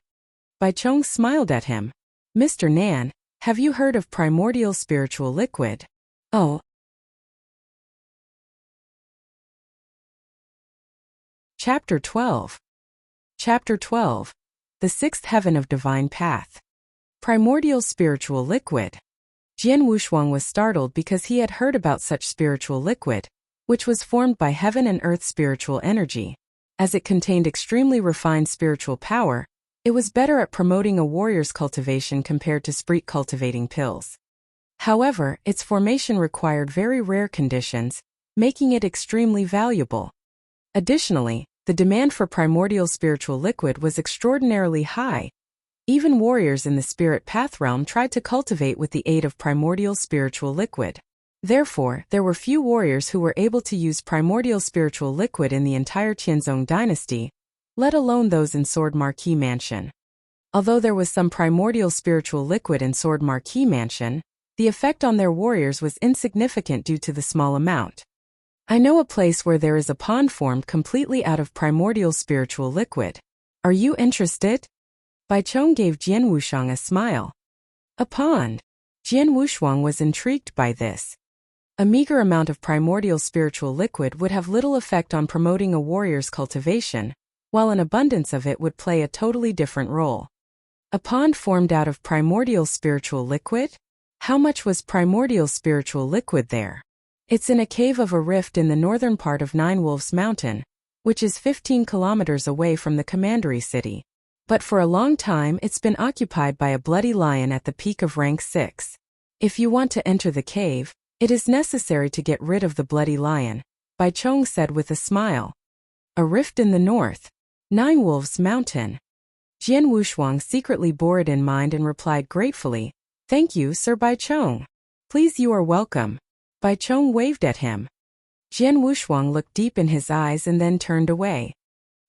Bai Chong smiled at him. Mr. Nan, have you heard of primordial spiritual liquid? Oh, Chapter 12. Chapter 12. The Sixth Heaven of Divine Path. Primordial Spiritual Liquid. Jian Wushuang was startled because he had heard about such spiritual liquid, which was formed by heaven and earth spiritual energy. As it contained extremely refined spiritual power, it was better at promoting a warrior's cultivation compared to sprite cultivating pills. However, its formation required very rare conditions, making it extremely valuable. Additionally, the demand for primordial spiritual liquid was extraordinarily high. Even warriors in the spirit path realm tried to cultivate with the aid of primordial spiritual liquid. Therefore, there were few warriors who were able to use primordial spiritual liquid in the entire Tianzong dynasty, let alone those in Sword Marquee Mansion. Although there was some primordial spiritual liquid in Sword Marquee Mansion, the effect on their warriors was insignificant due to the small amount. I know a place where there is a pond formed completely out of primordial spiritual liquid. Are you interested? Bai Chong gave Jian Wushuang a smile. A pond. Jian Wushuang was intrigued by this. A meager amount of primordial spiritual liquid would have little effect on promoting a warrior's cultivation, while an abundance of it would play a totally different role. A pond formed out of primordial spiritual liquid? How much was primordial spiritual liquid there? It's in a cave of a rift in the northern part of Nine Wolves Mountain, which is 15 kilometers away from the commandery city. But for a long time it's been occupied by a bloody lion at the peak of rank 6. If you want to enter the cave, it is necessary to get rid of the bloody lion, Bai Chong said with a smile. A rift in the north. Nine Wolves Mountain. Jian Wushuang secretly bore it in mind and replied gratefully, "Thank you, Sir Bai Chong. Please, you are welcome." Bai Chong waved at him. Jian Wushuang looked deep in his eyes and then turned away.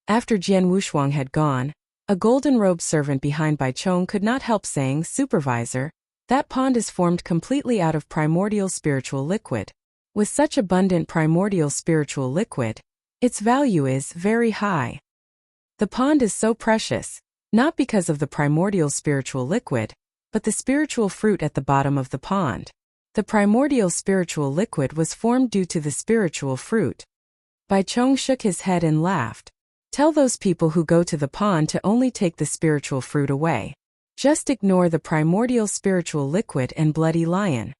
After Jian Wushuang had gone, a golden-robed servant behind Bai Chong could not help saying, "Supervisor, that pond is formed completely out of primordial spiritual liquid. With such abundant primordial spiritual liquid, its value is very high. The pond is so precious, not because of the primordial spiritual liquid, but the spiritual fruit at the bottom of the pond. The primordial spiritual liquid was formed due to the spiritual fruit." Bai Chong shook his head and laughed. "Tell those people who go to the pond to only take the spiritual fruit away. Just ignore the primordial spiritual liquid and bloody lion."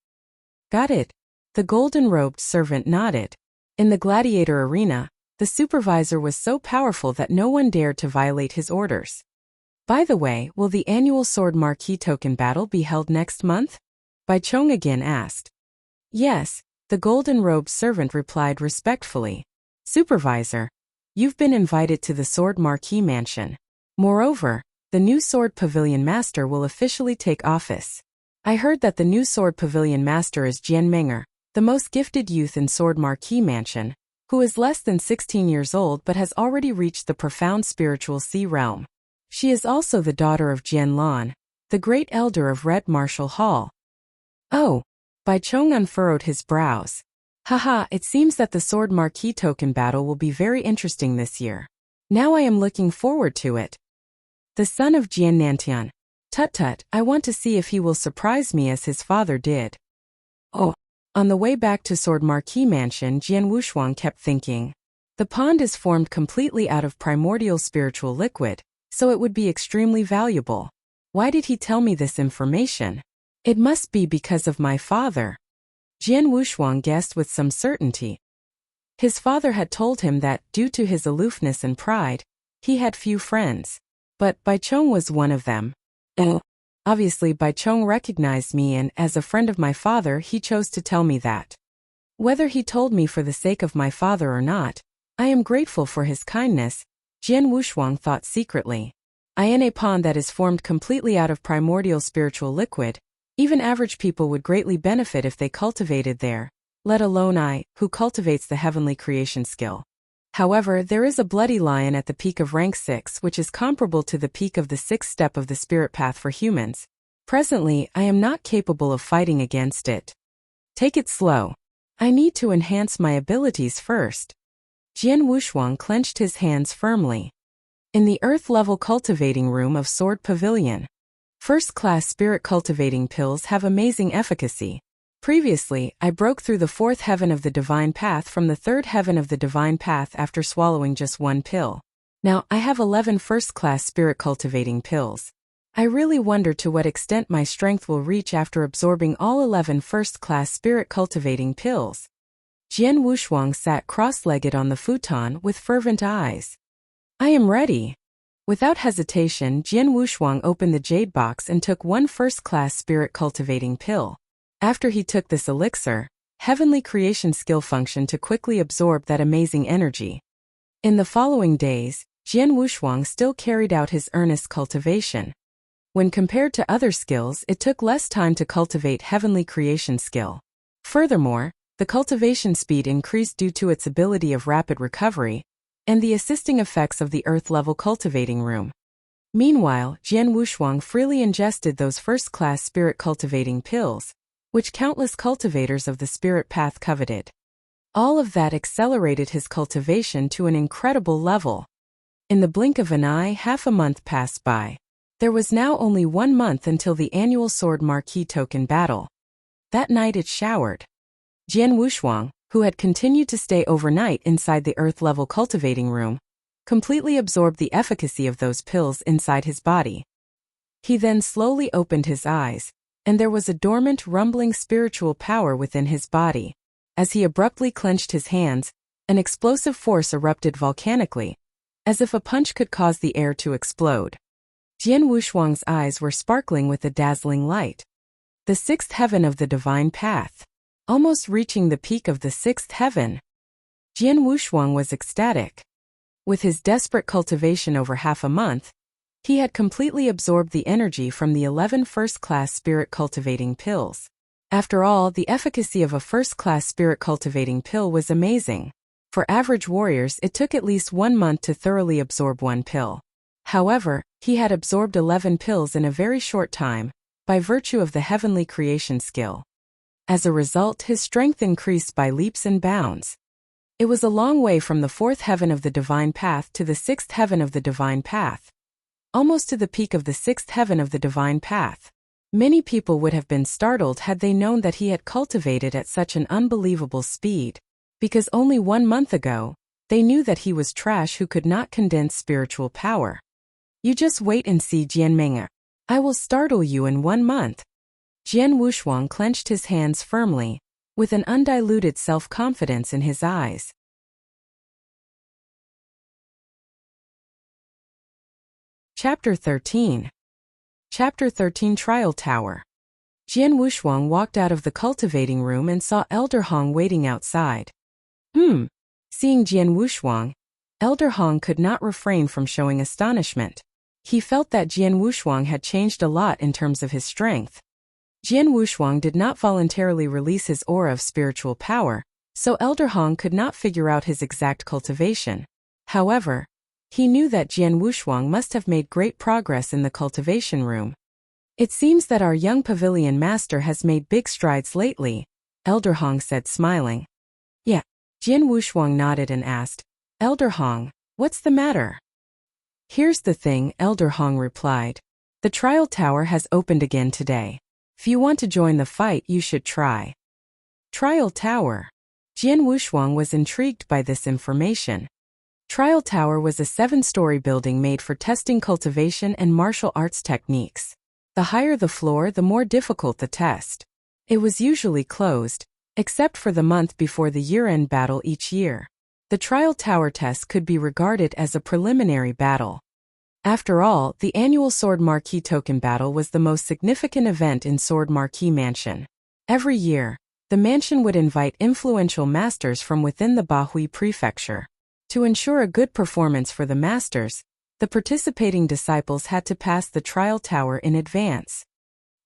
"Got it." The golden-robed servant nodded. In the gladiator arena, the supervisor was so powerful that no one dared to violate his orders. "By the way, will the annual Sword Marquee token battle be held next month?" Bai Chong again asked. "Yes," the golden-robed servant replied respectfully. "Supervisor, you've been invited to the Sword Marquee Mansion. Moreover, the new Sword Pavilion Master will officially take office. I heard that the new Sword Pavilion Master is Jian Menger, the most gifted youth in Sword Marquee Mansion, who is less than 16 years old but has already reached the profound spiritual sea realm. She is also the daughter of Jian Lan, the great elder of Red Martial Hall." "Oh." Bai Chong unfurrowed his brows. "Haha, it seems that the Sword Marquee token battle will be very interesting this year. Now I am looking forward to it." "The son of Jian Nantian. Tut-tut, I want to see if he will surprise me as his father did." Oh. On the way back to Sword Marquee Mansion, Jian Wushuang kept thinking. The pond is formed completely out of primordial spiritual liquid, so it would be extremely valuable. Why did he tell me this information? It must be because of my father. Jian Wushuang guessed with some certainty. His father had told him that, due to his aloofness and pride, he had few friends. But Bai Chong was one of them. Obviously Bai Chong recognized me and, as a friend of my father, he chose to tell me that. Whether he told me for the sake of my father or not, I am grateful for his kindness, Jian Wushuang thought secretly. In a pond that is formed completely out of primordial spiritual liquid, even average people would greatly benefit if they cultivated there, let alone I, who cultivates the heavenly creation skill. However, there is a bloody lion at the peak of rank 6 which is comparable to the peak of the 6th step of the spirit path for humans. Presently, I am not capable of fighting against it. Take it slow. I need to enhance my abilities first. Jian Wushuang clenched his hands firmly. In the earth-level cultivating room of Sword Pavilion. First-class spirit cultivating pills have amazing efficacy. Previously, I broke through the 4th heaven of the divine path from the 3rd heaven of the divine path after swallowing just 1 pill. Now, I have 11 first-class spirit cultivating pills. I really wonder to what extent my strength will reach after absorbing all 11 first-class spirit cultivating pills. Jian Wushuang sat cross-legged on the futon with fervent eyes. I am ready. Without hesitation, Jian Wushuang opened the jade box and took 1 first-class spirit cultivating pill. After he took this elixir, heavenly creation skill functioned to quickly absorb that amazing energy. In the following days, Jian Wushuang still carried out his earnest cultivation. When compared to other skills, it took less time to cultivate heavenly creation skill. Furthermore, the cultivation speed increased due to its ability of rapid recovery and the assisting effects of the earth-level cultivating room. Meanwhile, Jian Wushuang freely ingested those first-class spirit cultivating pills, which countless cultivators of the spirit path coveted. All of that accelerated his cultivation to an incredible level. In the blink of an eye, half a month passed by. There was now only 1 month until the annual Sword Marquee token battle. That night it showered. Jian Wushuang, who had continued to stay overnight inside the earth-level cultivating room, completely absorbed the efficacy of those pills inside his body. He then slowly opened his eyes, and there was a dormant, rumbling spiritual power within his body. As he abruptly clenched his hands, an explosive force erupted volcanically, as if a punch could cause the air to explode. Jian Wushuang's eyes were sparkling with a dazzling light. The 6th heaven of the divine path. Almost reaching the peak of the 6th heaven. Jian Wushuang was ecstatic. With his desperate cultivation over half a month, he had completely absorbed the energy from the 11 first-class spirit cultivating pills. After all, the efficacy of a first-class spirit cultivating pill was amazing. For average warriors, it took at least 1 month to thoroughly absorb 1 pill. However, he had absorbed 11 pills in a very short time, by virtue of the heavenly creation skill. As a result, his strength increased by leaps and bounds. It was a long way from the 4th heaven of the divine path to the 6th heaven of the divine path. Almost to the peak of the 6th heaven of the divine path. Many people would have been startled had they known that he had cultivated at such an unbelievable speed. Because only 1 month ago, they knew that he was trash who could not condense spiritual power. You just wait and see, Jian Menge. I will startle you in 1 month. Jian Wushuang clenched his hands firmly, with an undiluted self-confidence in his eyes. Chapter 13. Chapter 13 Trial Tower. Jian Wushuang walked out of the cultivating room and saw Elder Hong waiting outside. Seeing Jian Wushuang, Elder Hong could not refrain from showing astonishment. He felt that Jian Wushuang had changed a lot in terms of his strength. Jian Wushuang did not voluntarily release his aura of spiritual power, so Elder Hong could not figure out his exact cultivation. However, he knew that Jian Wushuang must have made great progress in the cultivation room. It seems that our young pavilion master has made big strides lately, Elder Hong said, smiling. Yeah. Jian Wushuang nodded and asked, Elder Hong, what's the matter? Here's the thing, Elder Hong replied. The trial tower has opened again today. If you want to join the fight, you should try. Trial tower. Jian Wushuang was intrigued by this information. Trial tower was a 7-story building made for testing cultivation and martial arts techniques. The higher the floor, the more difficult the test. It was usually closed, except for the month before the year-end battle each year. The trial tower test could be regarded as a preliminary battle. After all, the annual Sword Marquee token battle was the most significant event in Sword Marquee Mansion. Every year, the mansion would invite influential masters from within the Bahui Prefecture. To ensure a good performance for the masters, the participating disciples had to pass the trial tower in advance.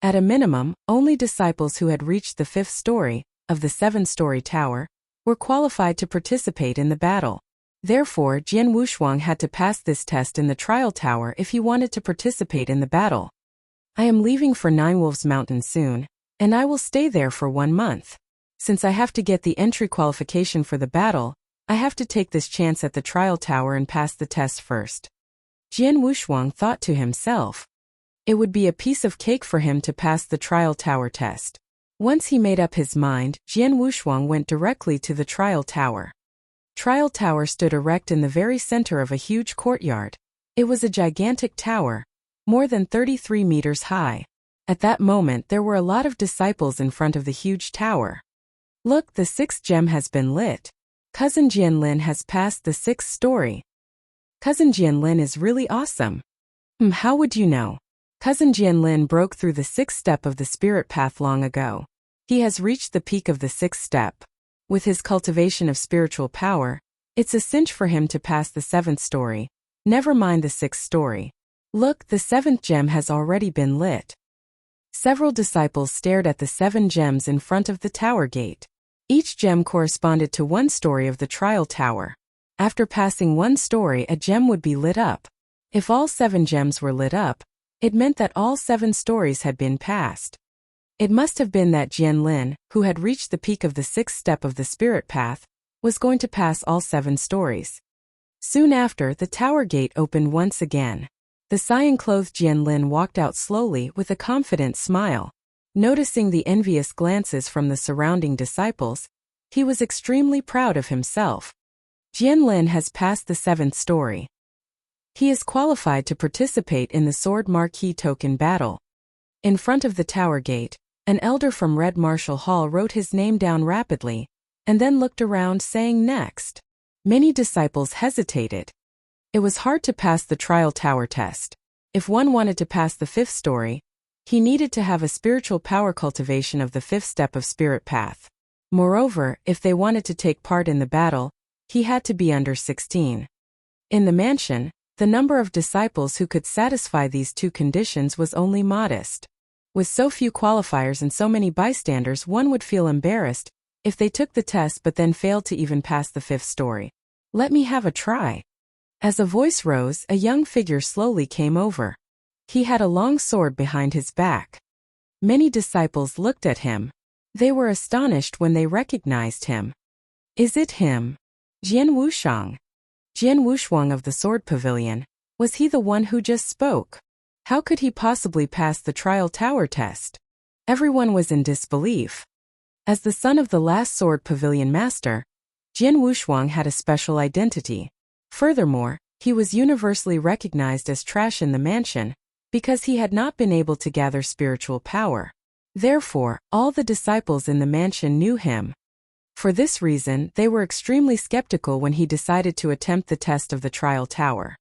At a minimum, only disciples who had reached the 5th story of the 7-story tower were qualified to participate in the battle. Therefore, Jian Wushuang had to pass this test in the trial tower if he wanted to participate in the battle. I am leaving for Nine Wolves Mountain soon, and I will stay there for 1 month. Since I have to get the entry qualification for the battle, I have to take this chance at the trial tower and pass the test first. Jian Wushuang thought to himself. It would be a piece of cake for him to pass the trial tower test. Once he made up his mind, Jian Wushuang went directly to the trial tower. Trial tower stood erect in the very center of a huge courtyard. It was a gigantic tower, more than 33 meters high. At that moment there were a lot of disciples in front of the huge tower. Look, the 6th gem has been lit. Cousin Jianlin has passed the 6th story. Cousin Jianlin is really awesome. How would you know? Cousin Jianlin broke through the 6th step of the spirit path long ago. He has reached the peak of the 6th step. With his cultivation of spiritual power, it's a cinch for him to pass the 7th story. Never mind the 6th story. Look, the 7th gem has already been lit. Several disciples stared at the 7 gems in front of the tower gate. Each gem corresponded to one story of the trial tower. After passing one story, a gem would be lit up. If all 7 gems were lit up, it meant that all 7 stories had been passed. It must have been that Jianlin, who had reached the peak of the 6th step of the spirit path, was going to pass all 7 stories. Soon after, the tower gate opened once again. The cyan-clothed Jianlin walked out slowly with a confident smile. Noticing the envious glances from the surrounding disciples, he was extremely proud of himself. Jianlin has passed the 7th story. He is qualified to participate in the Sword Marquee token battle. In front of the tower gate, an elder from Red Martial Hall wrote his name down rapidly, and then looked around saying next. Many disciples hesitated. It was hard to pass the trial tower test. If one wanted to pass the 5th story, he needed to have a spiritual power cultivation of the 5th step of spirit path. Moreover, if they wanted to take part in the battle, he had to be under 16. In the mansion, the number of disciples who could satisfy these 2 conditions was only modest. With so few qualifiers and so many bystanders, one would feel embarrassed if they took the test but then failed to even pass the 5th story. Let me have a try. As a voice rose, a young figure slowly came over. He had a long sword behind his back. Many disciples looked at him. They were astonished when they recognized him. Is it him? Jian Wushuang. Jian Wushuang of the Sword Pavilion. Was he the one who just spoke? How could he possibly pass the trial tower test? Everyone was in disbelief. As the son of the last Sword Pavilion master, Jian Wushuang had a special identity. Furthermore, he was universally recognized as trash in the mansion, because he had not been able to gather spiritual power. Therefore, all the disciples in the mansion knew him. For this reason, they were extremely skeptical when he decided to attempt the test of the trial tower.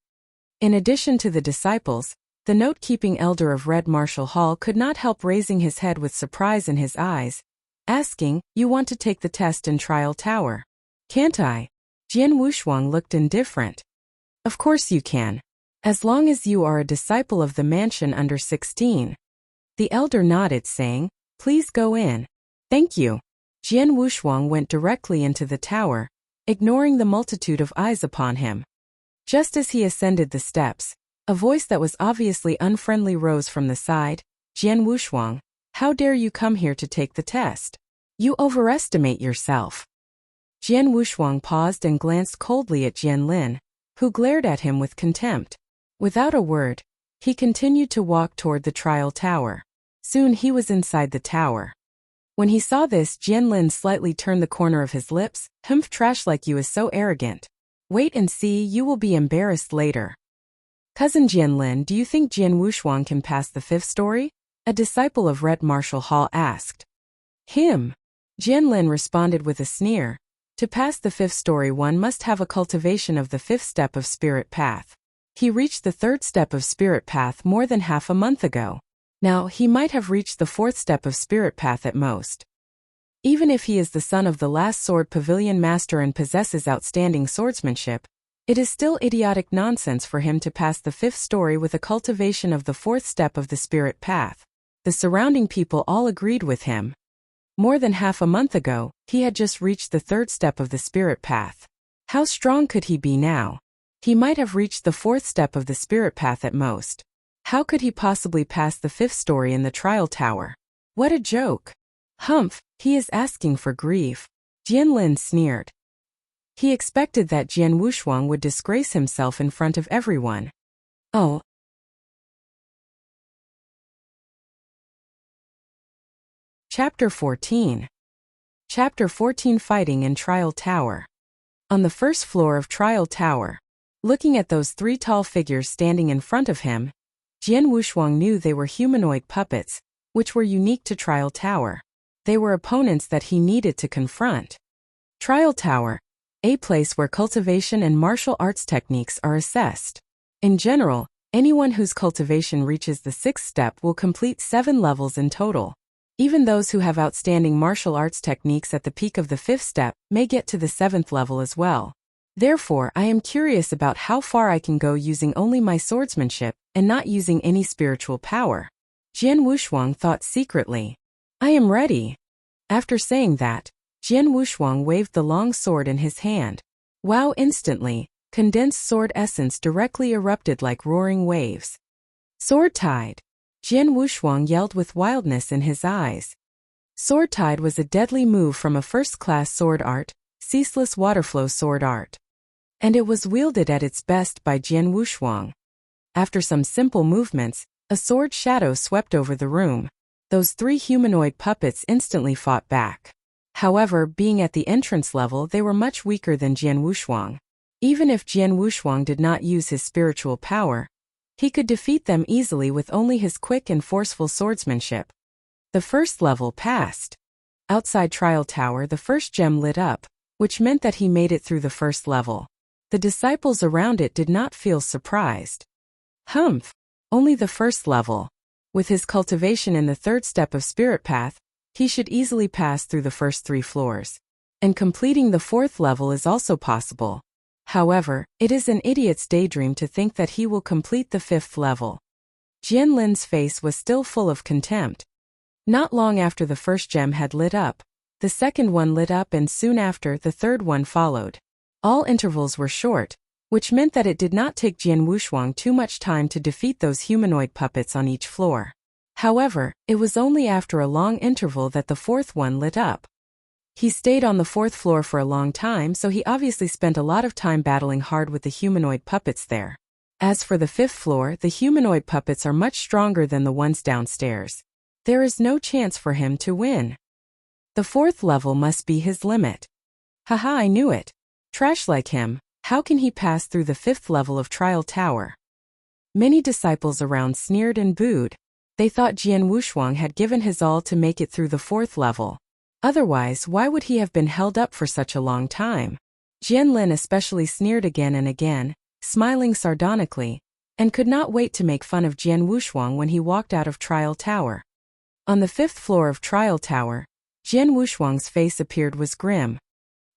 In addition to the disciples, the note-keeping elder of Red Martial Hall could not help raising his head with surprise in his eyes, asking, "You want to take the test in trial tower?" "Can't I?" Jian Wushuang looked indifferent. "Of course you can. As long as you are a disciple of the mansion under 16. The elder nodded, saying, "Please go in." "Thank you." Jian Wushuang went directly into the tower, ignoring the multitude of eyes upon him. Just as he ascended the steps, a voice that was obviously unfriendly rose from the side. "Jian Wushuang, how dare you come here to take the test? You overestimate yourself." Jian Wushuang paused and glanced coldly at Jianlin, who glared at him with contempt. Without a word, he continued to walk toward the trial tower. Soon he was inside the tower. When he saw this, Jianlin slightly turned the corner of his lips. "Humph, trash like you is so arrogant. Wait and see, you will be embarrassed later." "Cousin Jianlin, do you think Jian Wushuang can pass the 5th story?" a disciple of Red Martial Hall asked. "Him?" Jianlin responded with a sneer. To pass the 5th story, one must have a cultivation of the 5th step of spirit path. He reached the 3rd step of spirit path more than half a month ago. Now, he might have reached the 4th step of spirit path at most. Even if he is the son of the last Sword Pavilion master and possesses outstanding swordsmanship, it is still idiotic nonsense for him to pass the 5th story with a cultivation of the 4th step of the spirit path. The surrounding people all agreed with him. More than half a month ago, he had just reached the 3rd step of the spirit path. How strong could he be now? He might have reached the 4th step of the spirit path at most. How could he possibly pass the 5th story in the trial tower? What a joke! Humph, he is asking for grief. Jianlin sneered. He expected that Jian Wushuang would disgrace himself in front of everyone. Oh, Chapter 14. Chapter 14 Fighting in Trial Tower. On the first floor of Trial Tower, looking at those three tall figures standing in front of him, Jian Wushuang knew they were humanoid puppets, which were unique to Trial Tower. They were opponents that he needed to confront. Trial Tower, a place where cultivation and martial arts techniques are assessed. In general, anyone whose cultivation reaches the 6th step will complete 7 levels in total. Even those who have outstanding martial arts techniques at the peak of the 5th step may get to the 7th level as well. Therefore, I am curious about how far I can go using only my swordsmanship and not using any spiritual power. Jian Wushuang thought secretly. I am ready. After saying that, Jian Wushuang waved the long sword in his hand. Wow! Instantly, condensed sword essence directly erupted like roaring waves. Sword Tide! Jian Wushuang yelled with wildness in his eyes. Sword Tide was a deadly move from a first-class sword art, ceaseless waterflow sword art. And it was wielded at its best by Jian Wushuang. After some simple movements, a sword shadow swept over the room. Those 3 humanoid puppets instantly fought back. However, being at the entrance level, they were much weaker than Jian Wushuang. Even if Jian Wushuang did not use his spiritual power, he could defeat them easily with only his quick and forceful swordsmanship. The first level passed. Outside Trial Tower, the first gem lit up, which meant that he made it through the first level. The disciples around it did not feel surprised. Humph! Only the first level. With his cultivation in the 3rd step of Spirit Path, he should easily pass through the first 3 floors. And completing the 4th level is also possible. However, it is an idiot's daydream to think that he will complete the 5th level. Jian Lin's face was still full of contempt. Not long after the first gem had lit up, the second one lit up and soon after the third one followed. All intervals were short, which meant that it did not take Jian Wushuang too much time to defeat those humanoid puppets on each floor. However, it was only after a long interval that the 4th one lit up. He stayed on the 4th floor for a long time, so he obviously spent a lot of time battling hard with the humanoid puppets there. As for the 5th floor, the humanoid puppets are much stronger than the ones downstairs. There is no chance for him to win. The 4th level must be his limit. Haha, I knew it. Trash like him, how can he pass through the 5th level of Trial Tower? Many disciples around sneered and booed. They thought Jian Wushuang had given his all to make it through the 4th level. Otherwise, why would he have been held up for such a long time? Jian Lin especially sneered again and again, smiling sardonically, and could not wait to make fun of Jian Wushuang when he walked out of Trial Tower. On the 5th floor of Trial Tower, Jian Wushuang's face appeared was grim.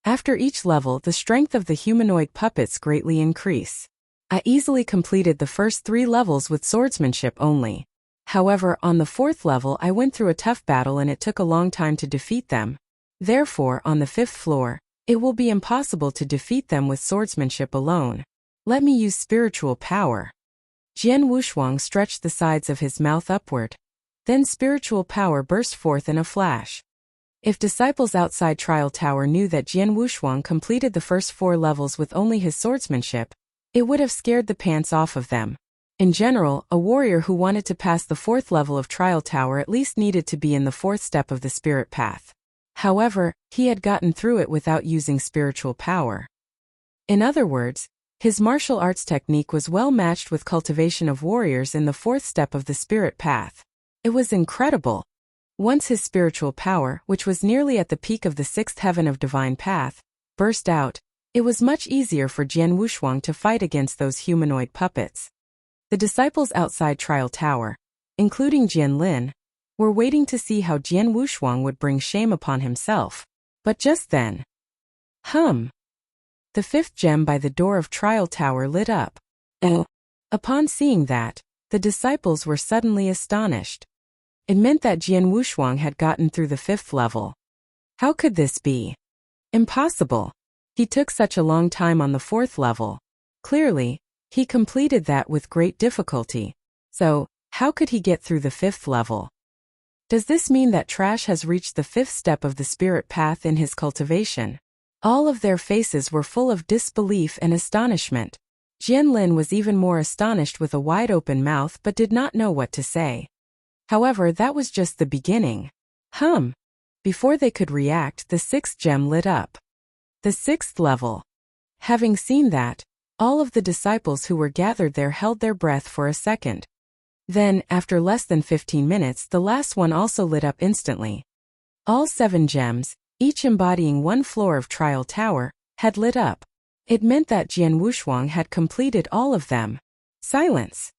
After each level, the strength of the humanoid puppets greatly increase. I easily completed the first 3 levels with swordsmanship only. However, on the 4th level I went through a tough battle and it took a long time to defeat them. Therefore, on the 5th floor, it will be impossible to defeat them with swordsmanship alone. Let me use spiritual power. Jian Wushuang stretched the sides of his mouth upward. Then spiritual power burst forth in a flash. If disciples outside Trial Tower knew that Jian Wushuang completed the first 4 levels with only his swordsmanship, it would have scared the pants off of them. In general, a warrior who wanted to pass the 4th level of Trial Tower at least needed to be in the 4th step of the Spirit Path. However, he had gotten through it without using spiritual power. In other words, his martial arts technique was well matched with cultivation of warriors in the 4th step of the Spirit Path. It was incredible. Once his spiritual power, which was nearly at the peak of the 6th heaven of Divine Path, burst out, it was much easier for Jian Wushuang to fight against those humanoid puppets. The disciples outside Trial Tower, including Jian Lin, were waiting to see how Jian Wushuang would bring shame upon himself. But just then, the 5th gem by the door of Trial Tower lit up. Upon seeing that, the disciples were suddenly astonished. It meant that Jian Wushuang had gotten through the 5th level. How could this be? Impossible. He took such a long time on the 4th level. Clearly, he completed that with great difficulty. So, how could he get through the 5th level? Does this mean that Trash has reached the 5th step of the Spirit Path in his cultivation? All of their faces were full of disbelief and astonishment. Jian Lin was even more astonished with a wide-open mouth but did not know what to say. However, that was just the beginning. Hum. Before they could react, the sixth gem lit up. The sixth level. Having seen that, all of the disciples who were gathered there held their breath for a second. Then, after less than 15 minutes, the last one also lit up instantly. All 7 gems, each embodying one floor of Trial Tower, had lit up. It meant that Jian Wushuang had completed all of them. Silence.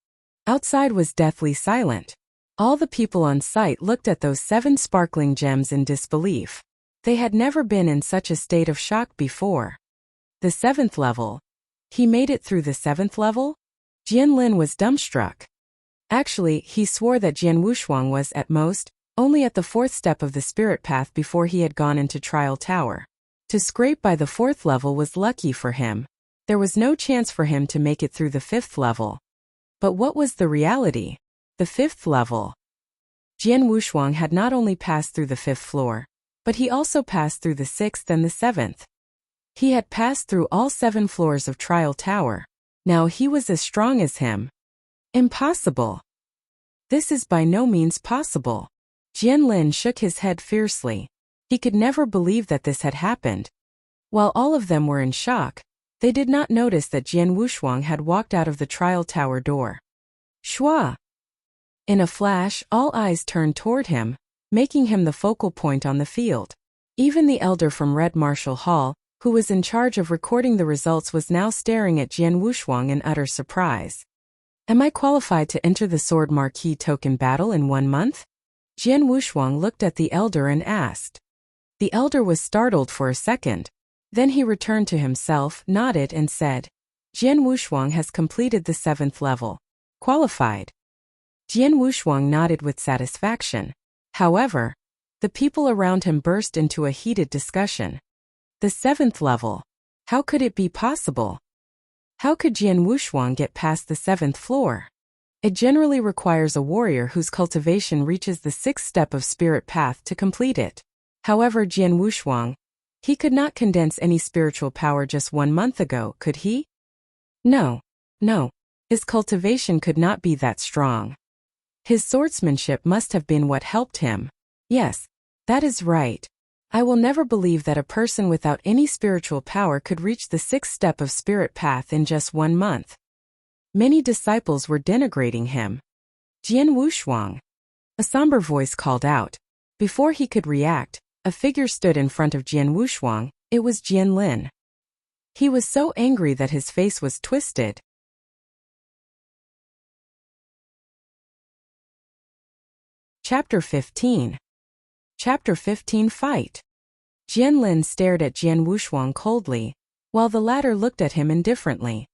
Outside was deathly silent. All the people on site looked at those 7 sparkling gems in disbelief. They had never been in such a state of shock before. The 7th level. He made it through the 7th level? Jian Lin was dumbstruck. Actually, he swore that Jian Wushuang was, at most, only at the 4th step of the spirit path before he had gone into Trial Tower. To scrape by the 4th level was lucky for him. There was no chance for him to make it through the 5th level. But what was the reality? The 5th level. Jian Wushuang had not only passed through the 5th floor, but he also passed through the 6th and the 7th. He had passed through all 7 floors of Trial Tower. Now he was as strong as him. Impossible. This is by no means possible. Jian Lin shook his head fiercely. He could never believe that this had happened. While all of them were in shock, they did not notice that Jian Wushuang had walked out of the Trial Tower door. Shua! In a flash, all eyes turned toward him, making him the focal point on the field. Even the elder from Red Martial Hall, who was in charge of recording the results, was now staring at Jian Wushuang in utter surprise. Am I qualified to enter the Sword Marquee token battle in 1 month? Jian Wushuang looked at the elder and asked. The elder was startled for a second. Then he returned to himself, nodded and said, Jian Wushuang has completed the 7th level. Qualified. Jian Wushuang nodded with satisfaction. However, the people around him burst into a heated discussion. The 7th level. How could it be possible? How could Jian Wushuang get past the 7th floor? It generally requires a warrior whose cultivation reaches the 6th step of spirit path to complete it. However, Jian Wushuang, he could not condense any spiritual power just 1 month ago, could he? No. His cultivation could not be that strong. His swordsmanship must have been what helped him. Yes, that is right. I will never believe that a person without any spiritual power could reach the 6th step of spirit path in just 1 month. Many disciples were denigrating him. Jian Wushuang. A somber voice called out. Before he could react, a figure stood in front of Jian Wushuang. It was Jian Lin. He was so angry that his face was twisted. Chapter 15. Chapter 15 Fight. Jian Lin stared at Jian Wushuang coldly, while the latter looked at him indifferently.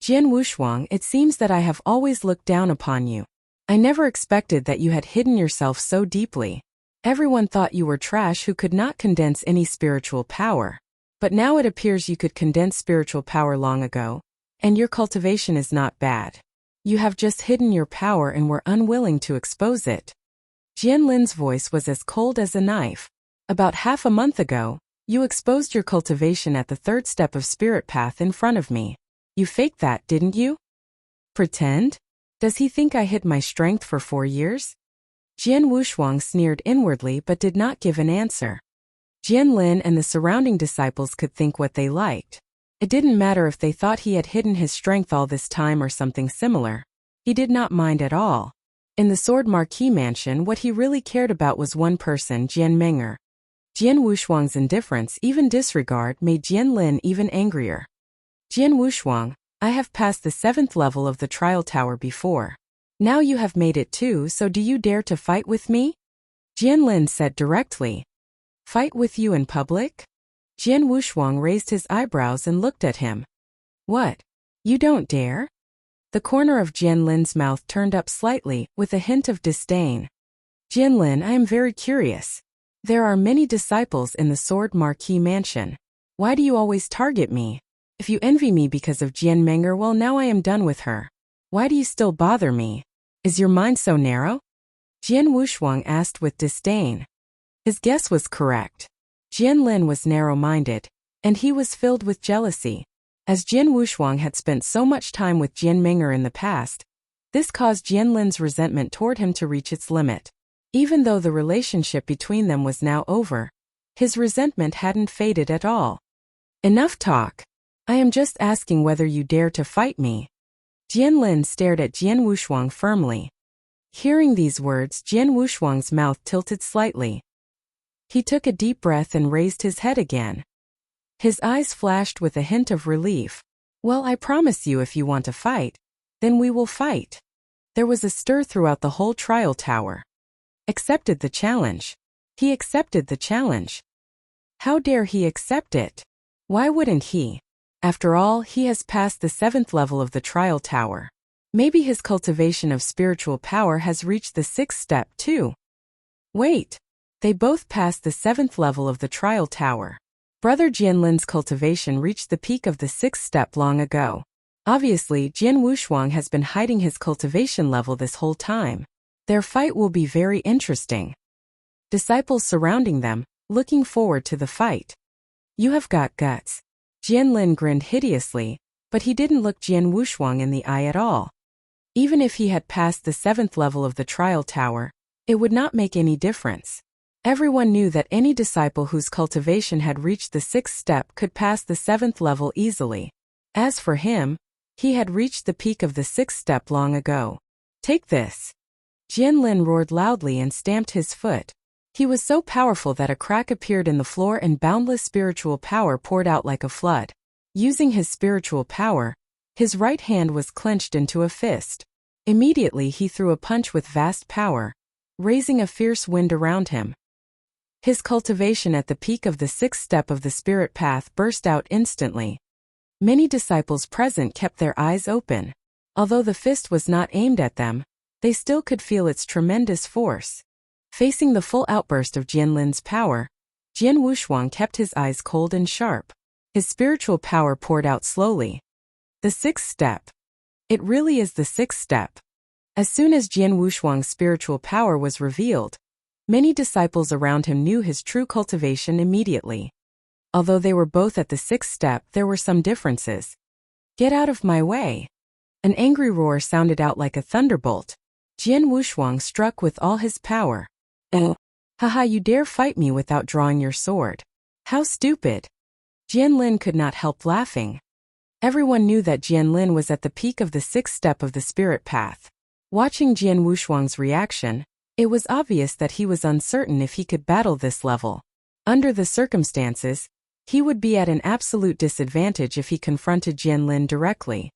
Jian Wushuang, it seems that I have always looked down upon you. I never expected that you had hidden yourself so deeply. Everyone thought you were trash who could not condense any spiritual power. But now it appears you could condense spiritual power long ago, and your cultivation is not bad. You have just hidden your power and were unwilling to expose it. Jian Lin's voice was as cold as a knife. About half a month ago, you exposed your cultivation at the 3rd step of spirit path in front of me. You faked that, didn't you? Pretend? Does he think I hid my strength for 4 years? Jian Wushuang sneered inwardly but did not give an answer. Jian Lin and the surrounding disciples could think what they liked. It didn't matter if they thought he had hidden his strength all this time or something similar. He did not mind at all. In the Sword Marquee Mansion, what he really cared about was one person, Jian Meng'er. Jian Wushuang's indifference, even disregard, made Jian Lin even angrier. Jian Wushuang, I have passed the 7th level of the Trial Tower before. Now you have made it too, so do you dare to fight with me? Jian Lin said directly. Fight with you in public? Jian Wushuang raised his eyebrows and looked at him. What? You don't dare? The corner of Jian Lin's mouth turned up slightly, with a hint of disdain. Jian Lin, I am very curious. There are many disciples in the Sword Marquee Mansion. Why do you always target me? If you envy me because of Jian Meng'er, well, now I am done with her. Why do you still bother me? Is your mind so narrow? Jian Wushuang asked with disdain. His guess was correct. Jian Lin was narrow-minded, and he was filled with jealousy. As Jian Wushuang had spent so much time with Jian Meng'er in the past, this caused Jian Lin's resentment toward him to reach its limit. Even though the relationship between them was now over, his resentment hadn't faded at all. Enough talk. I am just asking whether you dare to fight me. Jianlin stared at Jian Wushuang firmly. Hearing these words, Jian Wushuang's mouth tilted slightly. He took a deep breath and raised his head again. His eyes flashed with a hint of relief. Well, I promise you, if you want to fight, then we will fight. There was a stir throughout the whole trial tower. Accepted the challenge. He accepted the challenge. How dare he accept it? Why wouldn't he? After all, he has passed the 7th level of the trial tower. Maybe his cultivation of spiritual power has reached the 6th step too. Wait. They both passed the 7th level of the trial tower. Brother Jianlin's cultivation reached the peak of the 6th step long ago. Obviously, Jian Wushuang has been hiding his cultivation level this whole time. Their fight will be very interesting. Disciples surrounding them, looking forward to the fight. You have got guts. Jianlin grinned hideously, but he didn't look Jian Wushuang in the eye at all. Even if he had passed the 7th level of the trial tower, it would not make any difference. Everyone knew that any disciple whose cultivation had reached the 6th step could pass the 7th level easily. As for him, he had reached the peak of the 6th step long ago. Take this. Jianlin roared loudly and stamped his foot. He was so powerful that a crack appeared in the floor and boundless spiritual power poured out like a flood. Using his spiritual power, his right hand was clenched into a fist. Immediately he threw a punch with vast power, raising a fierce wind around him. His cultivation at the peak of the 6th step of the spirit path burst out instantly. Many disciples present kept their eyes open. Although the fist was not aimed at them, they still could feel its tremendous force. Facing the full outburst of Jianlin's power, Jian Wushuang kept his eyes cold and sharp. His spiritual power poured out slowly. The 6th step. It really is the 6th step. As soon as Jian Wushuang's spiritual power was revealed, many disciples around him knew his true cultivation immediately. Although they were both at the 6th step, there were some differences. Get out of my way. An angry roar sounded out like a thunderbolt. Jian Wushuang struck with all his power. Haha, you dare fight me without drawing your sword. How stupid. Jianlin could not help laughing. Everyone knew that Jianlin was at the peak of the 6th step of the spirit path. Watching Jian Wushuang's reaction, it was obvious that he was uncertain if he could battle this level. Under the circumstances, he would be at an absolute disadvantage if he confronted Jianlin directly.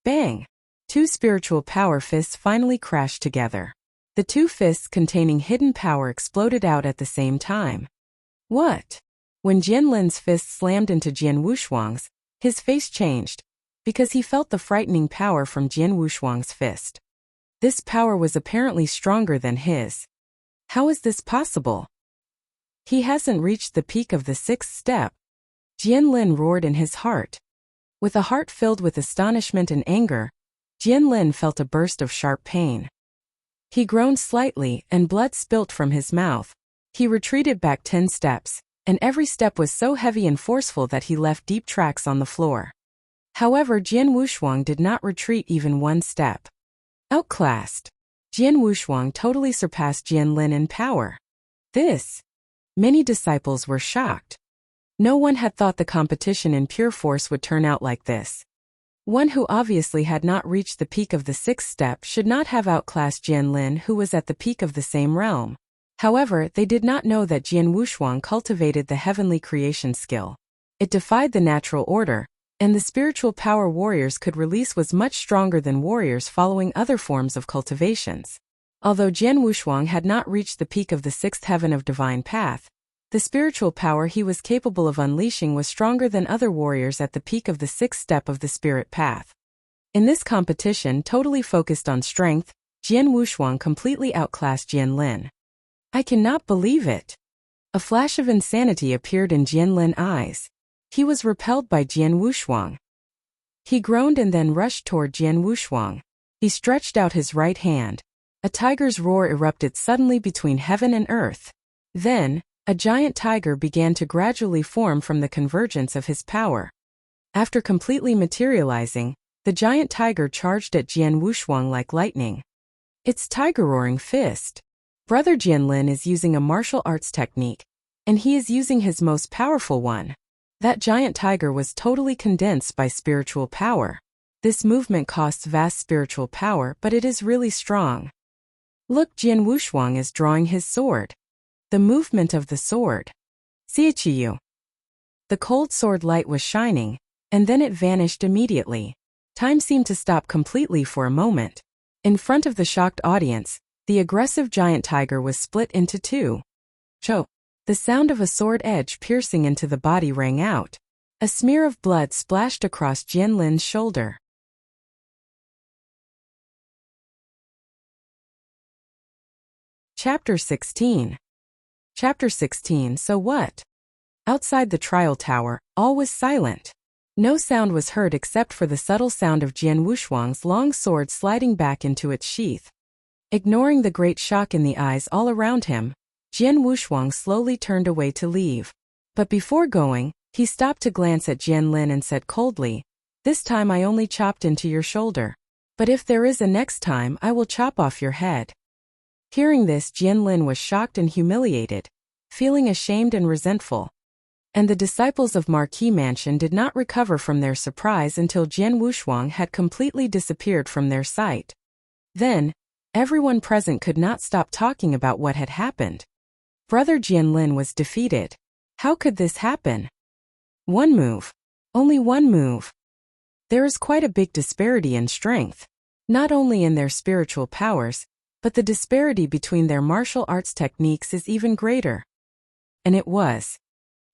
Bang! 2 spiritual power fists finally crashed together. The 2 fists containing hidden power exploded out at the same time. What? When Jianlin's fist slammed into Jian Wushuang's, his face changed, because he felt the frightening power from Jian Wushuang's fist. This power was apparently stronger than his. How is this possible? He hasn't reached the peak of the 6th step. Jianlin roared in his heart. With a heart filled with astonishment and anger, Jianlin felt a burst of sharp pain. He groaned slightly and blood spilt from his mouth. He retreated back 10 steps, and every step was so heavy and forceful that he left deep tracks on the floor. However, Jian Wushuang did not retreat even 1 step. Outclassed. Jian Wushuang totally surpassed Jianlin in power. Many disciples were shocked. No one had thought the competition in pure force would turn out like this. One who obviously had not reached the peak of the 6th step should not have outclassed Jianlin, who was at the peak of the same realm. However, they did not know that Jian Wushuang cultivated the heavenly creation skill. It defied the natural order, and the spiritual power warriors could release was much stronger than warriors following other forms of cultivations. Although Jian Wushuang had not reached the peak of the 6th heaven of divine path, the spiritual power he was capable of unleashing was stronger than other warriors at the peak of the 6th step of the spirit path. In this competition totally focused on strength, Jian Wushuang completely outclassed Jianlin. I cannot believe it. A flash of insanity appeared in Jianlin's eyes. He was repelled by Jian Wushuang. He groaned and then rushed toward Jian Wushuang. He stretched out his right hand. A tiger's roar erupted suddenly between heaven and earth. Then, a giant tiger began to gradually form from the convergence of his power. After completely materializing, the giant tiger charged at Jian Wushuang like lightning. Its tiger-roaring fist. Brother Jianlin is using a martial arts technique, and he is using his most powerful one. That giant tiger was totally condensed by spiritual power. This movement costs vast spiritual power, but it is really strong. Look, Jian Wushuang is drawing his sword. The movement of the sword. Xiaqiyu. The cold sword light was shining, and then it vanished immediately. Time seemed to stop completely for a moment. In front of the shocked audience, the aggressive giant tiger was split into two. Cho. The sound of a sword edge piercing into the body rang out. A smear of blood splashed across Jianlin's shoulder. Chapter 16. Chapter 16. So what? Outside the trial tower, all was silent. No sound was heard except for the subtle sound of Jian Wushuang's long sword sliding back into its sheath. Ignoring the great shock in the eyes all around him, Jian Wushuang slowly turned away to leave. But before going, he stopped to glance at Jianlin and said coldly, "This time I only chopped into your shoulder. But if there is a next time, I will chop off your head." Hearing this, Jianlin was shocked and humiliated, feeling ashamed and resentful. And the disciples of Marquis Mansion did not recover from their surprise until Jian Wushuang had completely disappeared from their sight. Then, everyone present could not stop talking about what had happened. Brother Jianlin was defeated. How could this happen? One move. Only one move. There is quite a big disparity in strength, not only in their spiritual powers, but the disparity between their martial arts techniques is even greater. And it was.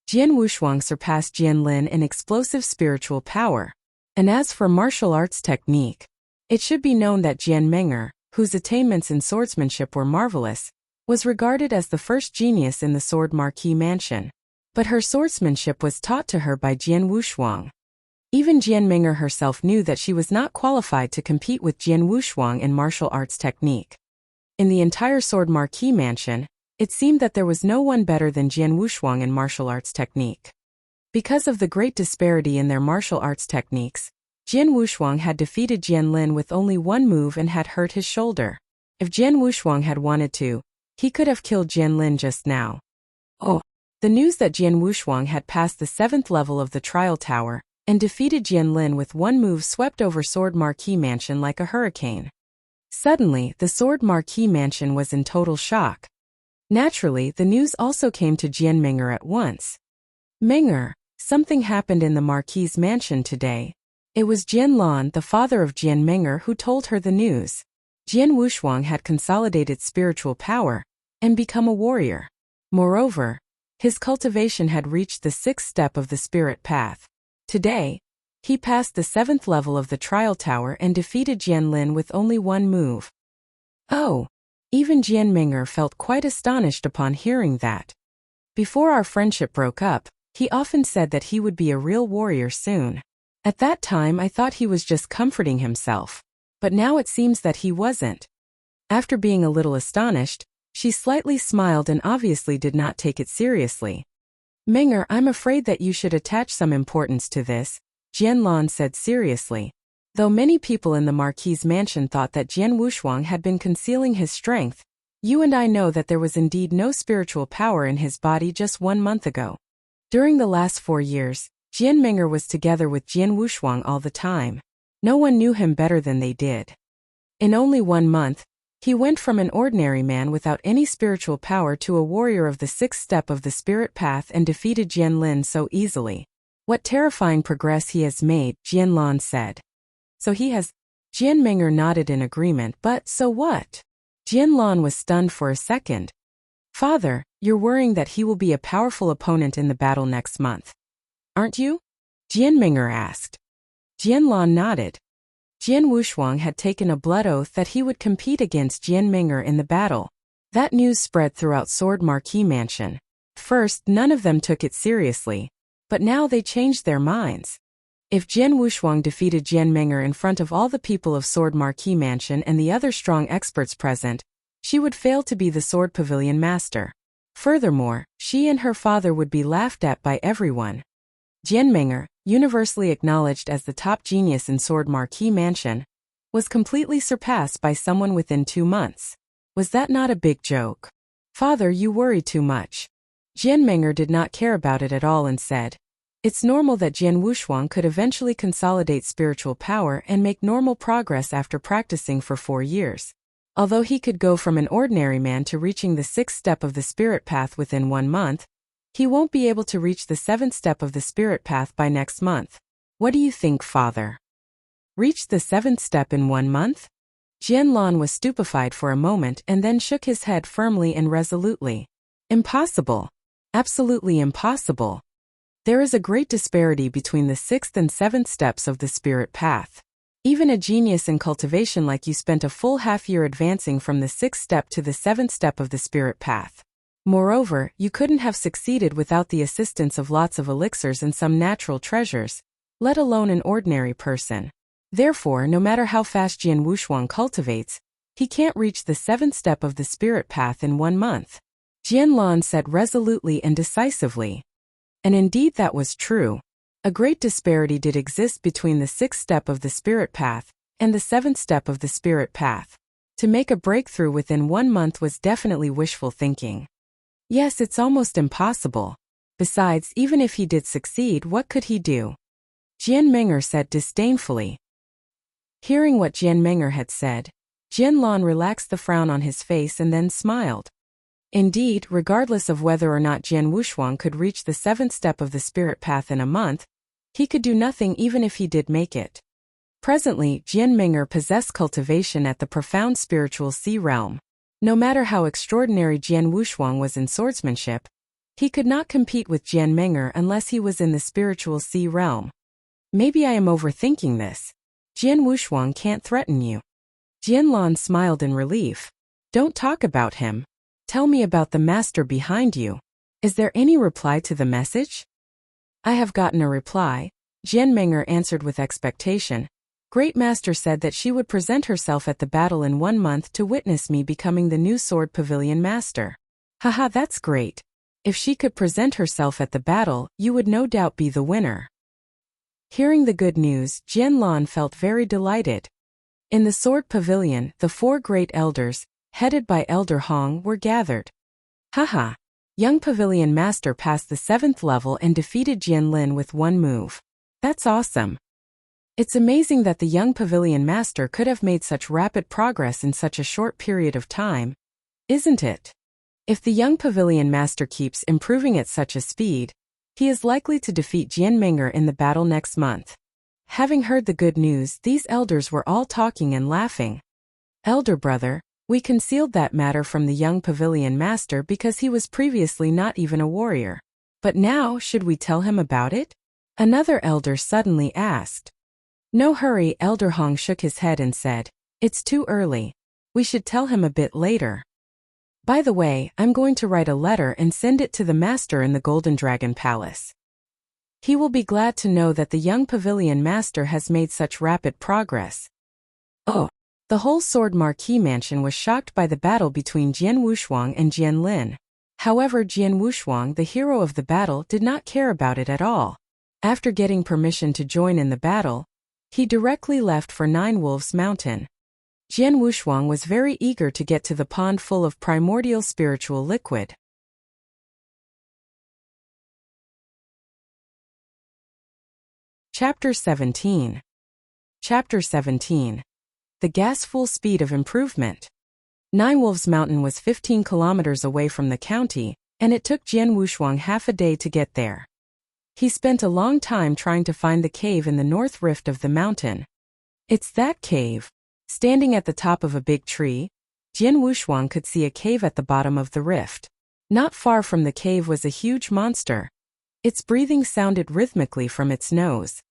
Jian Wushuang surpassed Jianlin in explosive spiritual power. And as for martial arts technique, it should be known that Jian Meng'er, whose attainments in swordsmanship were marvelous, was regarded as the first genius in the Sword Marquis Mansion. But her swordsmanship was taught to her by Jian Wushuang. Even Jian Meng'er herself knew that she was not qualified to compete with Jian Wushuang in martial arts technique. In the entire Sword Marquis Mansion, it seemed that there was no one better than Jian Wushuang in martial arts technique. Because of the great disparity in their martial arts techniques, Jian Wushuang had defeated Jianlin with only one move and had hurt his shoulder. If Jian Wushuang had wanted to, he could have killed Jianlin just now. Oh! The news that Jian Wushuang had passed the 7th level of the trial tower and defeated Jianlin with one move swept over Sword Marquis Mansion like a hurricane. Suddenly, the Sword Marquis Mansion was in total shock. Naturally, the news also came to Jian Meng'er at once. "Meng'er, something happened in the Marquis' mansion today." It was Jian Lan, the father of Jian Meng'er, who told her the news. Jian Wushuang had consolidated spiritual power and become a warrior. Moreover, his cultivation had reached the 6th step of the spirit path. Today, he passed the 7th level of the trial tower and defeated Jianlin with only one move. Oh! Even Jian Meng'er felt quite astonished upon hearing that. Before our friendship broke up, he often said that he would be a real warrior soon. At that time I thought he was just comforting himself, but now it seems that he wasn't. After being a little astonished, she slightly smiled and obviously did not take it seriously. "Meng'er, I'm afraid that you should attach some importance to this," Jian Lan said seriously. Though many people in the Marquis' mansion thought that Jian Wushuang had been concealing his strength, you and I know that there was indeed no spiritual power in his body just 1 month ago. During the last 4 years, Jian Meng'er was together with Jian Wushuang all the time. No one knew him better than they did. In only 1 month, he went from an ordinary man without any spiritual power to a warrior of the 6th step of the spirit path and defeated Jianlin so easily. What terrifying progress he has made, Jian Lan said. So he has. Jian Meng'er nodded in agreement, but so what? Jian Lan was stunned for a second. "Father, you're worrying that he will be a powerful opponent in the battle next month, aren't you?" Jian Meng'er asked. Jian Lan nodded. Jian Wushuang had taken a blood oath that he would compete against Jian Meng'er in the battle. That news spread throughout Sword Marquis Mansion. First, none of them took it seriously, but now they changed their minds. If Jian Wushuang defeated Jian Meng'er in front of all the people of Sword Marquis Mansion and the other strong experts present, she would fail to be the Sword Pavilion Master. Furthermore, she and her father would be laughed at by everyone. Jian Meng'er, universally acknowledged as the top genius in Sword Marquis Mansion, was completely surpassed by someone within 2 months. Was that not a big joke? Father, you worry too much. Jianmeng'er did not care about it at all and said, it's normal that Jian Wushuang could eventually consolidate spiritual power and make normal progress after practicing for 4 years. Although he could go from an ordinary man to reaching the 6th step of the spirit path within 1 month, he won't be able to reach the 7th step of the spirit path by next month. What do you think, Father? Reach the 7th step in 1 month? Jianlan was stupefied for a moment and then shook his head firmly and resolutely. Impossible. Absolutely impossible. There is a great disparity between the 6th and 7th steps of the spirit path. Even a genius in cultivation like you spent a full half-year advancing from the 6th step to the 7th step of the spirit path. Moreover, you couldn't have succeeded without the assistance of lots of elixirs and some natural treasures, let alone an ordinary person. Therefore, no matter how fast Jian Wushuang cultivates, he can't reach the 7th step of the spirit path in 1 month. Jianlan said resolutely and decisively. And indeed that was true. A great disparity did exist between the 6th step of the spirit path and the 7th step of the spirit path. To make a breakthrough within 1 month was definitely wishful thinking. Yes, it's almost impossible. Besides, even if he did succeed, what could he do? Jianmeng'er said disdainfully. Hearing what Jianmeng'er had said, Jianlan relaxed the frown on his face and then smiled. Indeed, regardless of whether or not Jian Wushuang could reach the 7th step of the spirit path in a month, he could do nothing even if he did make it. Presently, Jianmeng'er possessed cultivation at the profound spiritual sea realm. No matter how extraordinary Jian Wushuang was in swordsmanship, he could not compete with Jianmeng'er unless he was in the spiritual sea realm. Maybe I am overthinking this. Jian Wushuang can't threaten you. Jianlan smiled in relief. Don't talk about him. Tell me about the master behind you. Is there any reply to the message? I have gotten a reply, Jianmeng'er answered with expectation. Great Master said that she would present herself at the battle in 1 month to witness me becoming the new Sword Pavilion Master. Haha, that's great. If she could present herself at the battle, you would no doubt be the winner. Hearing the good news, Jianlan felt very delighted. In the Sword Pavilion, the 4 great elders, headed by Elder Hong, were gathered. Haha. Young Pavilion Master passed the 7th level and defeated Jianlin with 1 move. That's awesome. It's amazing that the young Pavilion Master could have made such rapid progress in such a short period of time, isn't it? If the young Pavilion Master keeps improving at such a speed, he is likely to defeat Jianmeng'er in the battle next month. Having heard the good news, these elders were all talking and laughing. Elder brother, we concealed that matter from the young Pavilion Master because he was previously not even a warrior. But now, should we tell him about it? Another elder suddenly asked. No hurry, Elder Hong shook his head and said, it's too early. We should tell him a bit later. By the way, I'm going to write a letter and send it to the Master in the Golden Dragon Palace. He will be glad to know that the young Pavilion Master has made such rapid progress. Oh. The whole Sword Marquis mansion was shocked by the battle between Jian Wushuang and Jianlin. However, Jian Wushuang, the hero of the battle, did not care about it at all. After getting permission to join in the battle, he directly left for 9 Wolves Mountain. Jian Wushuang was very eager to get to the pond full of primordial spiritual liquid. Chapter 17. Chapter 17. The gas full speed of improvement. 9 Wolves Mountain was 15 kilometers away from the county, and it took Jian Wushuang half a day to get there. He spent a long time trying to find the cave in the north rift of the mountain. It's that cave. Standing at the top of a big tree, Jian Wushuang could see a cave at the bottom of the rift. Not far from the cave was a huge monster. Its breathing sounded rhythmically from its nose.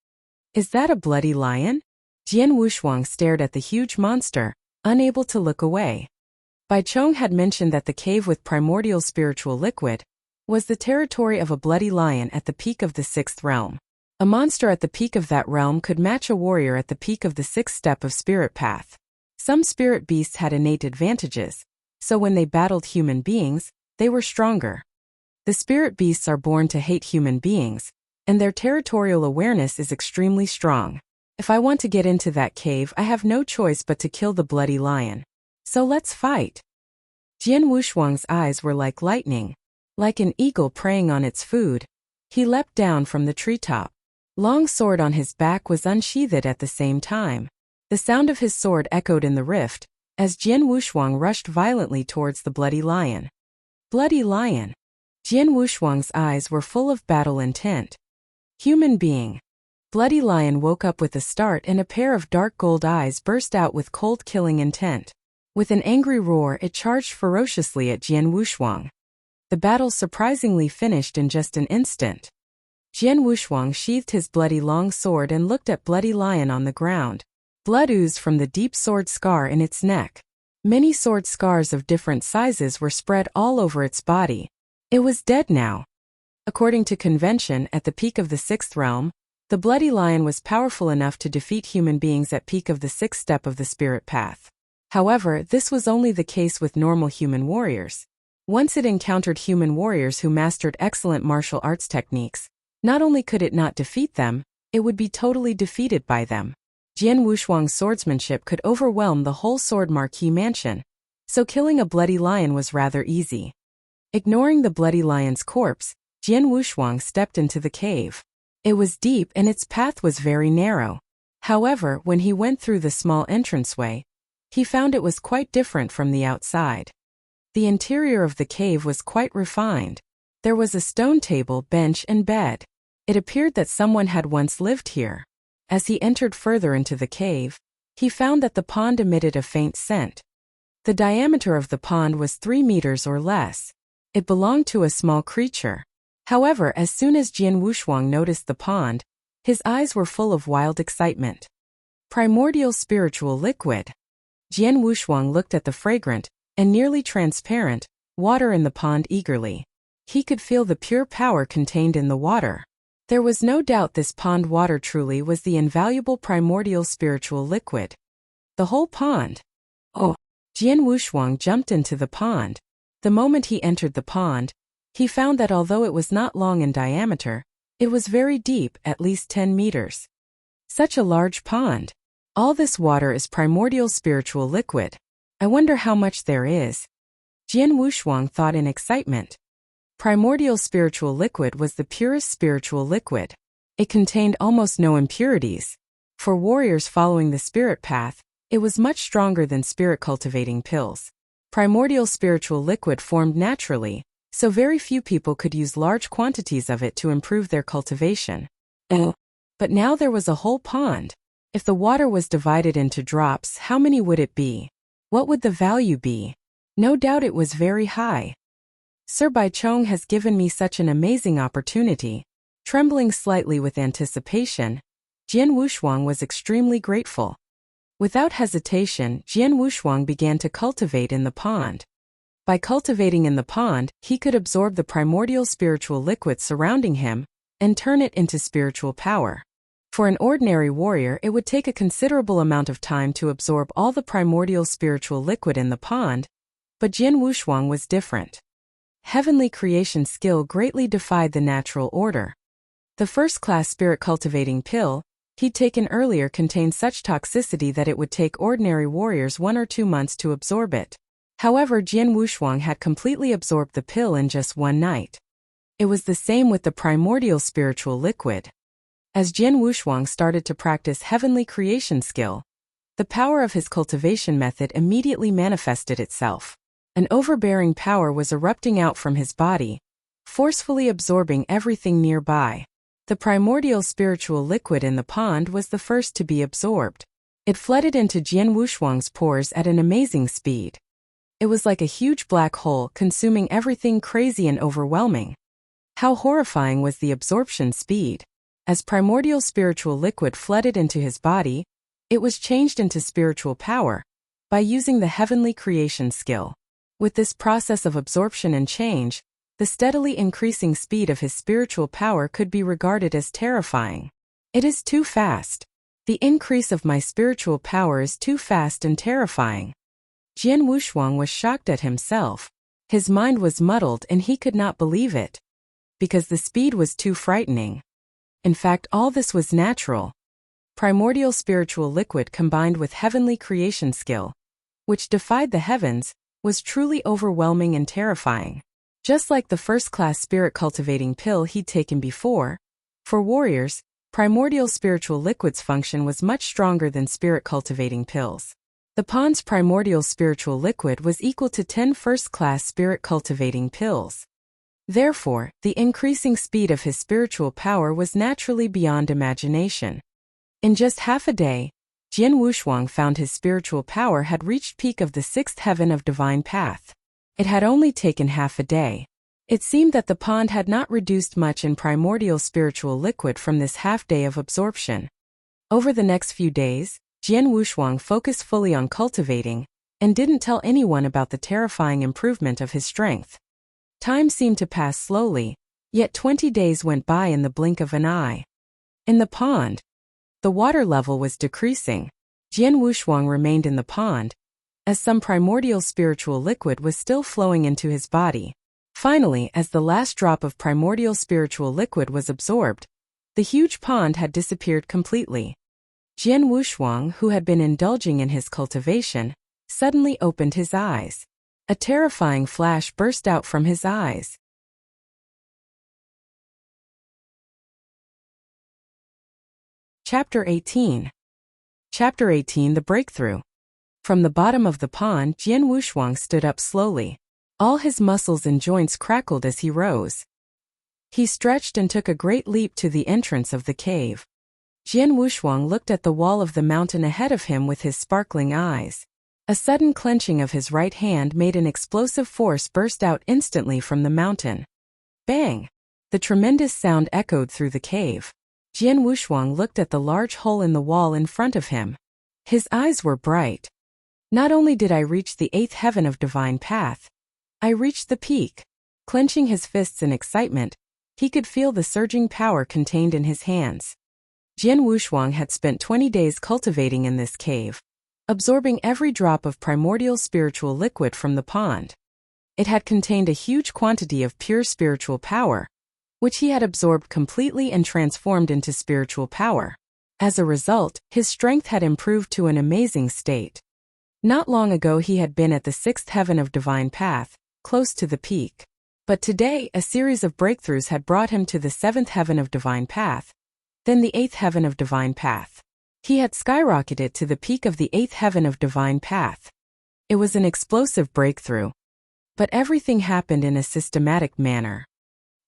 Is that a bloody lion? Jian Wushuang stared at the huge monster, unable to look away. Bai Chong had mentioned that the cave with primordial spiritual liquid was the territory of a bloody lion at the peak of the 6th realm. A monster at the peak of that realm could match a warrior at the peak of the 6th step of spirit path. Some spirit beasts had innate advantages, so when they battled human beings, they were stronger. The spirit beasts are born to hate human beings, and their territorial awareness is extremely strong. If I want to get into that cave, I have no choice but to kill the bloody lion. So let's fight. Jian Wushuang's eyes were like lightning. Like an eagle preying on its food, he leapt down from the treetop. Long sword on his back was unsheathed at the same time. The sound of his sword echoed in the rift, as Jian Wushuang rushed violently towards the bloody lion. Bloody lion! Jian Wushuang's eyes were full of battle intent. Human being! Bloody lion woke up with a start and a pair of dark gold eyes burst out with cold killing intent. With an angry roar it charged ferociously at Jian Wushuang. The battle surprisingly finished in just an instant. Jian Wushuang sheathed his bloody long sword and looked at bloody lion on the ground. Blood oozed from the deep sword scar in its neck. Many sword scars of different sizes were spread all over its body. It was dead now. According to convention, at the peak of the sixth realm, the bloody lion was powerful enough to defeat human beings at peak of the sixth step of the spirit path. However, this was only the case with normal human warriors. Once it encountered human warriors who mastered excellent martial arts techniques, not only could it not defeat them, it would be totally defeated by them. Jian Wushuang's swordsmanship could overwhelm the whole Sword Marquee mansion, so killing a bloody lion was rather easy. Ignoring the bloody lion's corpse, Jian Wushuang stepped into the cave. It was deep and its path was very narrow. However, when he went through the small entranceway, he found it was quite different from the outside. The interior of the cave was quite refined. There was a stone table, bench, and bed. It appeared that someone had once lived here. As he entered further into the cave, he found that the pond emitted a faint scent. The diameter of the pond was 3 meters or less. It belonged to a small creature. However, as soon as Jian Wushuang noticed the pond, his eyes were full of wild excitement. Primordial spiritual liquid. Jian Wushuang looked at the fragrant and nearly transparent water in the pond eagerly. He could feel the pure power contained in the water. There was no doubt this pond water truly was the invaluable primordial spiritual liquid. The whole pond. Oh! Jian Wushuang jumped into the pond. The moment he entered the pond, he found that although it was not long in diameter, it was very deep, at least 10 meters. Such a large pond. All this water is primordial spiritual liquid. I wonder how much there is. Jian Wushuang thought in excitement. Primordial spiritual liquid was the purest spiritual liquid. It contained almost no impurities. For warriors following the spirit path, it was much stronger than spirit cultivating pills. Primordial spiritual liquid formed naturally, so very few people could use large quantities of it to improve their cultivation. But now there was a whole pond. If the water was divided into drops, how many would it be? What would the value be? No doubt it was very high. Sir Baichong has given me such an amazing opportunity. Trembling slightly with anticipation, Jian Wushuang was extremely grateful. Without hesitation, Jian Wushuang began to cultivate in the pond. By cultivating in the pond, he could absorb the primordial spiritual liquid surrounding him and turn it into spiritual power. For an ordinary warrior, it would take a considerable amount of time to absorb all the primordial spiritual liquid in the pond, but Jian Wushuang was different. Heavenly creation skill greatly defied the natural order. The first-class spirit cultivating pill he'd taken earlier contained such toxicity that it would take ordinary warriors 1 or 2 months to absorb it. However, Jian Wushuang had completely absorbed the pill in just 1 night. It was the same with the primordial spiritual liquid. As Jian Wushuang started to practice heavenly creation skill, the power of his cultivation method immediately manifested itself. An overbearing power was erupting out from his body, forcefully absorbing everything nearby. The primordial spiritual liquid in the pond was the first to be absorbed. It flooded into Jian Wushuang's pores at an amazing speed. It was like a huge black hole consuming everything crazy and overwhelming. How horrifying was the absorption speed! As primordial spiritual liquid flooded into his body, it was changed into spiritual power by using the heavenly creation skill. With this process of absorption and change, the steadily increasing speed of his spiritual power could be regarded as terrifying. It is too fast. The increase of my spiritual power is too fast and terrifying. Jian Wushuang was shocked at himself. His mind was muddled and he could not believe it. Because the speed was too frightening. In fact, all this was natural. Primordial spiritual liquid combined with heavenly creation skill, which defied the heavens, was truly overwhelming and terrifying. Just like the first-class spirit-cultivating pill he'd taken before, for warriors, primordial spiritual liquid's function was much stronger than spirit-cultivating pills. The pond's primordial spiritual liquid was equal to 10 first-class spirit-cultivating pills. Therefore, the increasing speed of his spiritual power was naturally beyond imagination. In just half a day, Jian Wushuang found his spiritual power had reached peak of the 6th heaven of divine path. It had only taken half a day. It seemed that the pond had not reduced much in primordial spiritual liquid from this half-day of absorption. Over the next few days, Jian Wushuang focused fully on cultivating, and didn't tell anyone about the terrifying improvement of his strength. Time seemed to pass slowly, yet 20 days went by in the blink of an eye. In the pond, the water level was decreasing. Jian Wushuang remained in the pond, as some primordial spiritual liquid was still flowing into his body. Finally, as the last drop of primordial spiritual liquid was absorbed, the huge pond had disappeared completely. Jian Wushuang, who had been indulging in his cultivation, suddenly opened his eyes. A terrifying flash burst out from his eyes. Chapter 18. Chapter 18: The Breakthrough. From the bottom of the pond, Jian Wushuang stood up slowly. All his muscles and joints crackled as he rose. He stretched and took a great leap to the entrance of the cave. Jian Wushuang looked at the wall of the mountain ahead of him with his sparkling eyes. A sudden clenching of his right hand made an explosive force burst out instantly from the mountain. Bang! The tremendous sound echoed through the cave. Jian Wushuang looked at the large hole in the wall in front of him. His eyes were bright. Not only did I reach the 8th heaven of divine path, I reached the peak. Clenching his fists in excitement, he could feel the surging power contained in his hands. Jian Wushuang had spent 20 days cultivating in this cave, absorbing every drop of primordial spiritual liquid from the pond. It had contained a huge quantity of pure spiritual power, which he had absorbed completely and transformed into spiritual power. As a result, his strength had improved to an amazing state. Not long ago he had been at the 6th heaven of divine path, close to the peak. But today a series of breakthroughs had brought him to the 7th heaven of divine path, then the 8th heaven of divine path. He had skyrocketed to the peak of the 8th heaven of divine path. It was an explosive breakthrough. But everything happened in a systematic manner.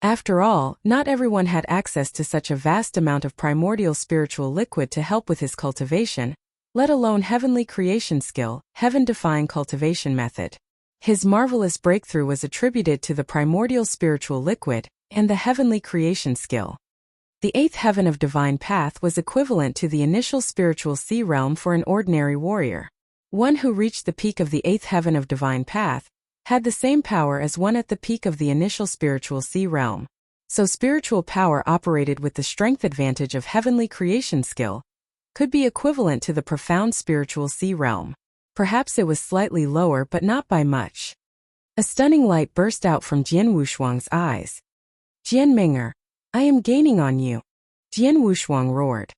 After all, not everyone had access to such a vast amount of primordial spiritual liquid to help with his cultivation, let alone heavenly creation skill, heaven-defying cultivation method. His marvelous breakthrough was attributed to the primordial spiritual liquid and the heavenly creation skill. The 8th heaven of divine path was equivalent to the initial spiritual sea realm for an ordinary warrior. One who reached the peak of the 8th heaven of divine path had the same power as one at the peak of the initial spiritual sea realm. So spiritual power operated with the strength advantage of heavenly creation skill could be equivalent to the profound spiritual sea realm. Perhaps it was slightly lower but not by much. A stunning light burst out from Jian Wushuang's eyes. Jian Menger, I am gaining on you. Jian Wushuang roared.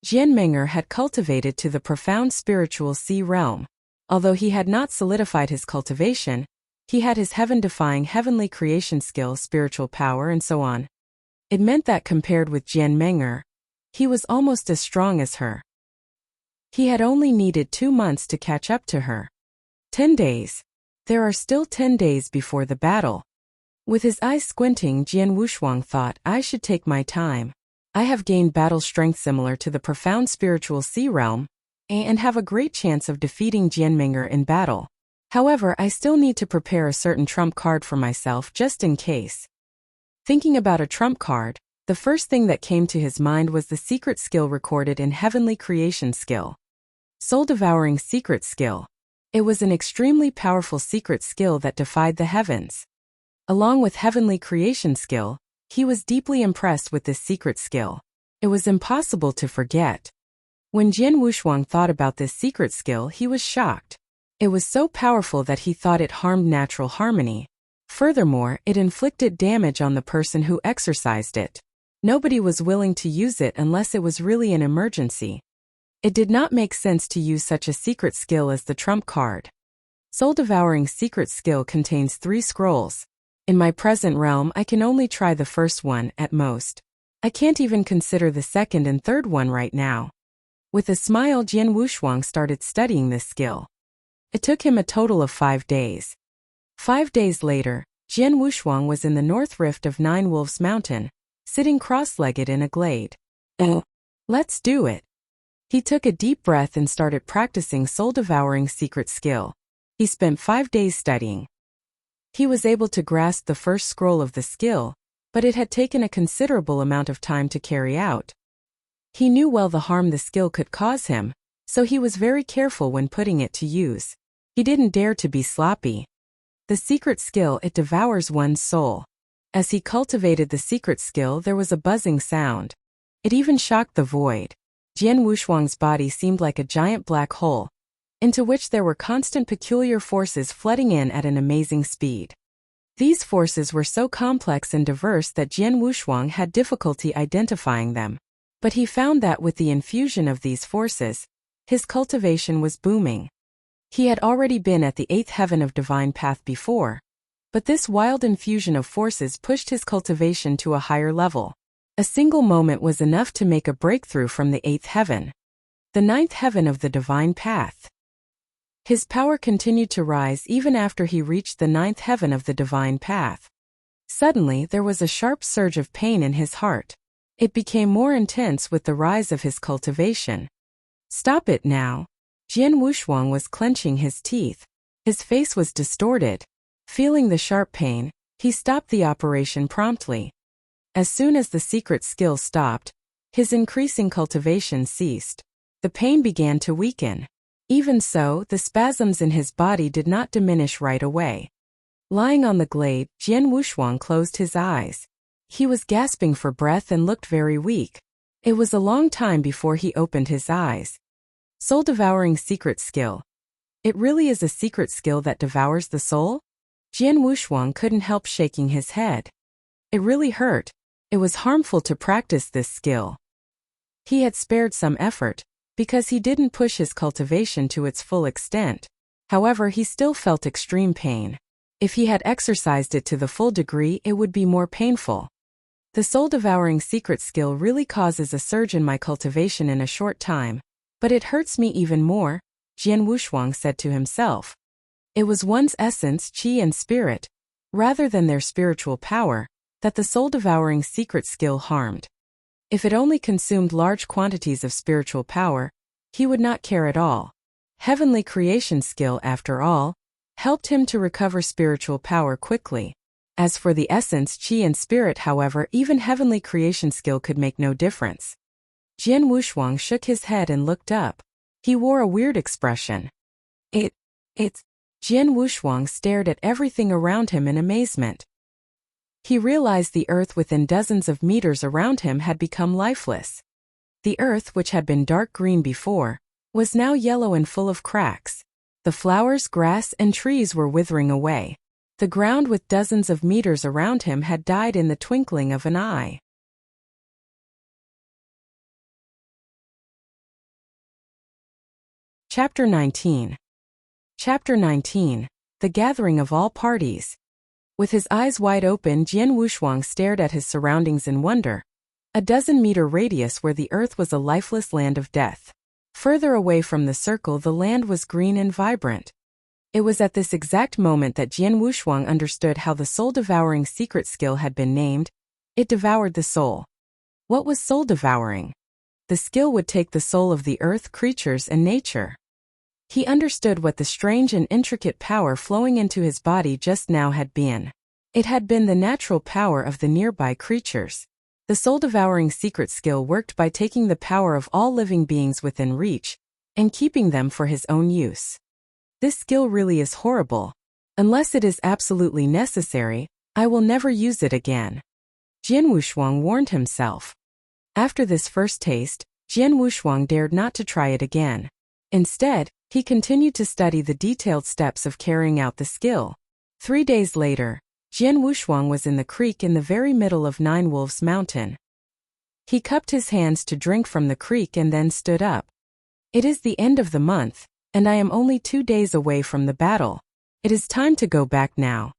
Jian Menger had cultivated to the profound spiritual sea realm. Although he had not solidified his cultivation, he had his heaven-defying heavenly creation skill, spiritual power, and so on. It meant that compared with Jian Menger, he was almost as strong as her. He had only needed 2 months to catch up to her. 10 days. There are still 10 days before the battle. With his eyes squinting, Jian Wushuang thought, I should take my time. I have gained battle strength similar to the profound spiritual sea realm, and have a great chance of defeating Jian Menger in battle. However, I still need to prepare a certain trump card for myself just in case. Thinking about a trump card, the first thing that came to his mind was the secret skill recorded in Heavenly Creation Skill. Soul-devouring secret skill. It was an extremely powerful secret skill that defied the heavens. Along with Heavenly Creation Skill, he was deeply impressed with this secret skill. It was impossible to forget. When Jian Wushuang thought about this secret skill, he was shocked. It was so powerful that he thought it harmed natural harmony. Furthermore, it inflicted damage on the person who exercised it. Nobody was willing to use it unless it was really an emergency. It did not make sense to use such a secret skill as the trump card. Soul-devouring secret skill contains 3 scrolls. In my present realm, I can only try the first one, at most. I can't even consider the second and third one right now. With a smile, Jian Wushuang started studying this skill. It took him a total of 5 days. 5 days later, Jian Wushuang was in the north rift of Nine Wolves Mountain, sitting cross-legged in a glade. Let's do it. He took a deep breath and started practicing soul-devouring secret skill. He spent 5 days studying. He was able to grasp the first scroll of the skill, but it had taken a considerable amount of time to carry out. He knew well the harm the skill could cause him, so he was very careful when putting it to use. He didn't dare to be sloppy. The secret skill, it devours one's soul. As he cultivated the secret skill, there was a buzzing sound. It even shocked the void. Jian Wushuang's body seemed like a giant black hole, into which there were constant peculiar forces flooding in at an amazing speed. These forces were so complex and diverse that Jian Wushuang had difficulty identifying them. But he found that with the infusion of these forces, his cultivation was booming. He had already been at the 8th heaven of divine path before, but this wild infusion of forces pushed his cultivation to a higher level. A single moment was enough to make a breakthrough from the 8th heaven, the 9th heaven of the divine path. His power continued to rise even after he reached the 9th heaven of the divine path. Suddenly, there was a sharp surge of pain in his heart. It became more intense with the rise of his cultivation. Stop it now. Jian Wushuang was clenching his teeth. His face was distorted. Feeling the sharp pain, he stopped the operation promptly. As soon as the secret skill stopped, his increasing cultivation ceased. The pain began to weaken. Even so, the spasms in his body did not diminish right away. Lying on the glade, Jian Wushuang closed his eyes. He was gasping for breath and looked very weak. It was a long time before he opened his eyes. Soul-devouring secret skill. It really is a secret skill that devours the soul? Jian Wushuang couldn't help shaking his head. It really hurt. It was harmful to practice this skill. He had spared some effort, because he didn't push his cultivation to its full extent. However, he still felt extreme pain. If he had exercised it to the full degree, it would be more painful. The soul-devouring secret skill really causes a surge in my cultivation in a short time, but it hurts me even more, Jian Wushuang said to himself. It was one's essence, qi and spirit, rather than their spiritual power, that the soul-devouring secret skill harmed. If it only consumed large quantities of spiritual power, he would not care at all. Heavenly creation skill, after all, helped him to recover spiritual power quickly. As for the essence, qi and spirit, however, even heavenly creation skill could make no difference. Jian Wushuang shook his head and looked up. He wore a weird expression. It's... Jian Wushuang stared at everything around him in amazement. He realized the earth within dozens of meters around him had become lifeless. The earth, which had been dark green before, was now yellow and full of cracks. The flowers, grass, and trees were withering away. The ground with dozens of meters around him had died in the twinkling of an eye. Chapter 19. Chapter 19. The Gathering of All Parties. With his eyes wide open, Jian Wushuang stared at his surroundings in wonder. A dozen-meter radius where the earth was a lifeless land of death. Further away from the circle, the land was green and vibrant. It was at this exact moment that Jian Wushuang understood how the soul-devouring secret skill had been named. It devoured the soul. What was soul-devouring? The skill would take the soul of the earth, creatures, and nature. He understood what the strange and intricate power flowing into his body just now had been. It had been the natural power of the nearby creatures. The soul-devouring secret skill worked by taking the power of all living beings within reach, and keeping them for his own use. This skill really is horrible. Unless it is absolutely necessary, I will never use it again. Jian Wushuang warned himself. After this first taste, Jian Wushuang dared not to try it again. Instead, he continued to study the detailed steps of carrying out the skill. 3 days later, Jian Wushuang was in the creek in the very middle of Nine Wolves Mountain. He cupped his hands to drink from the creek and then stood up. It is the end of the month. and I am only 2 days away from the battle. It is time to go back now.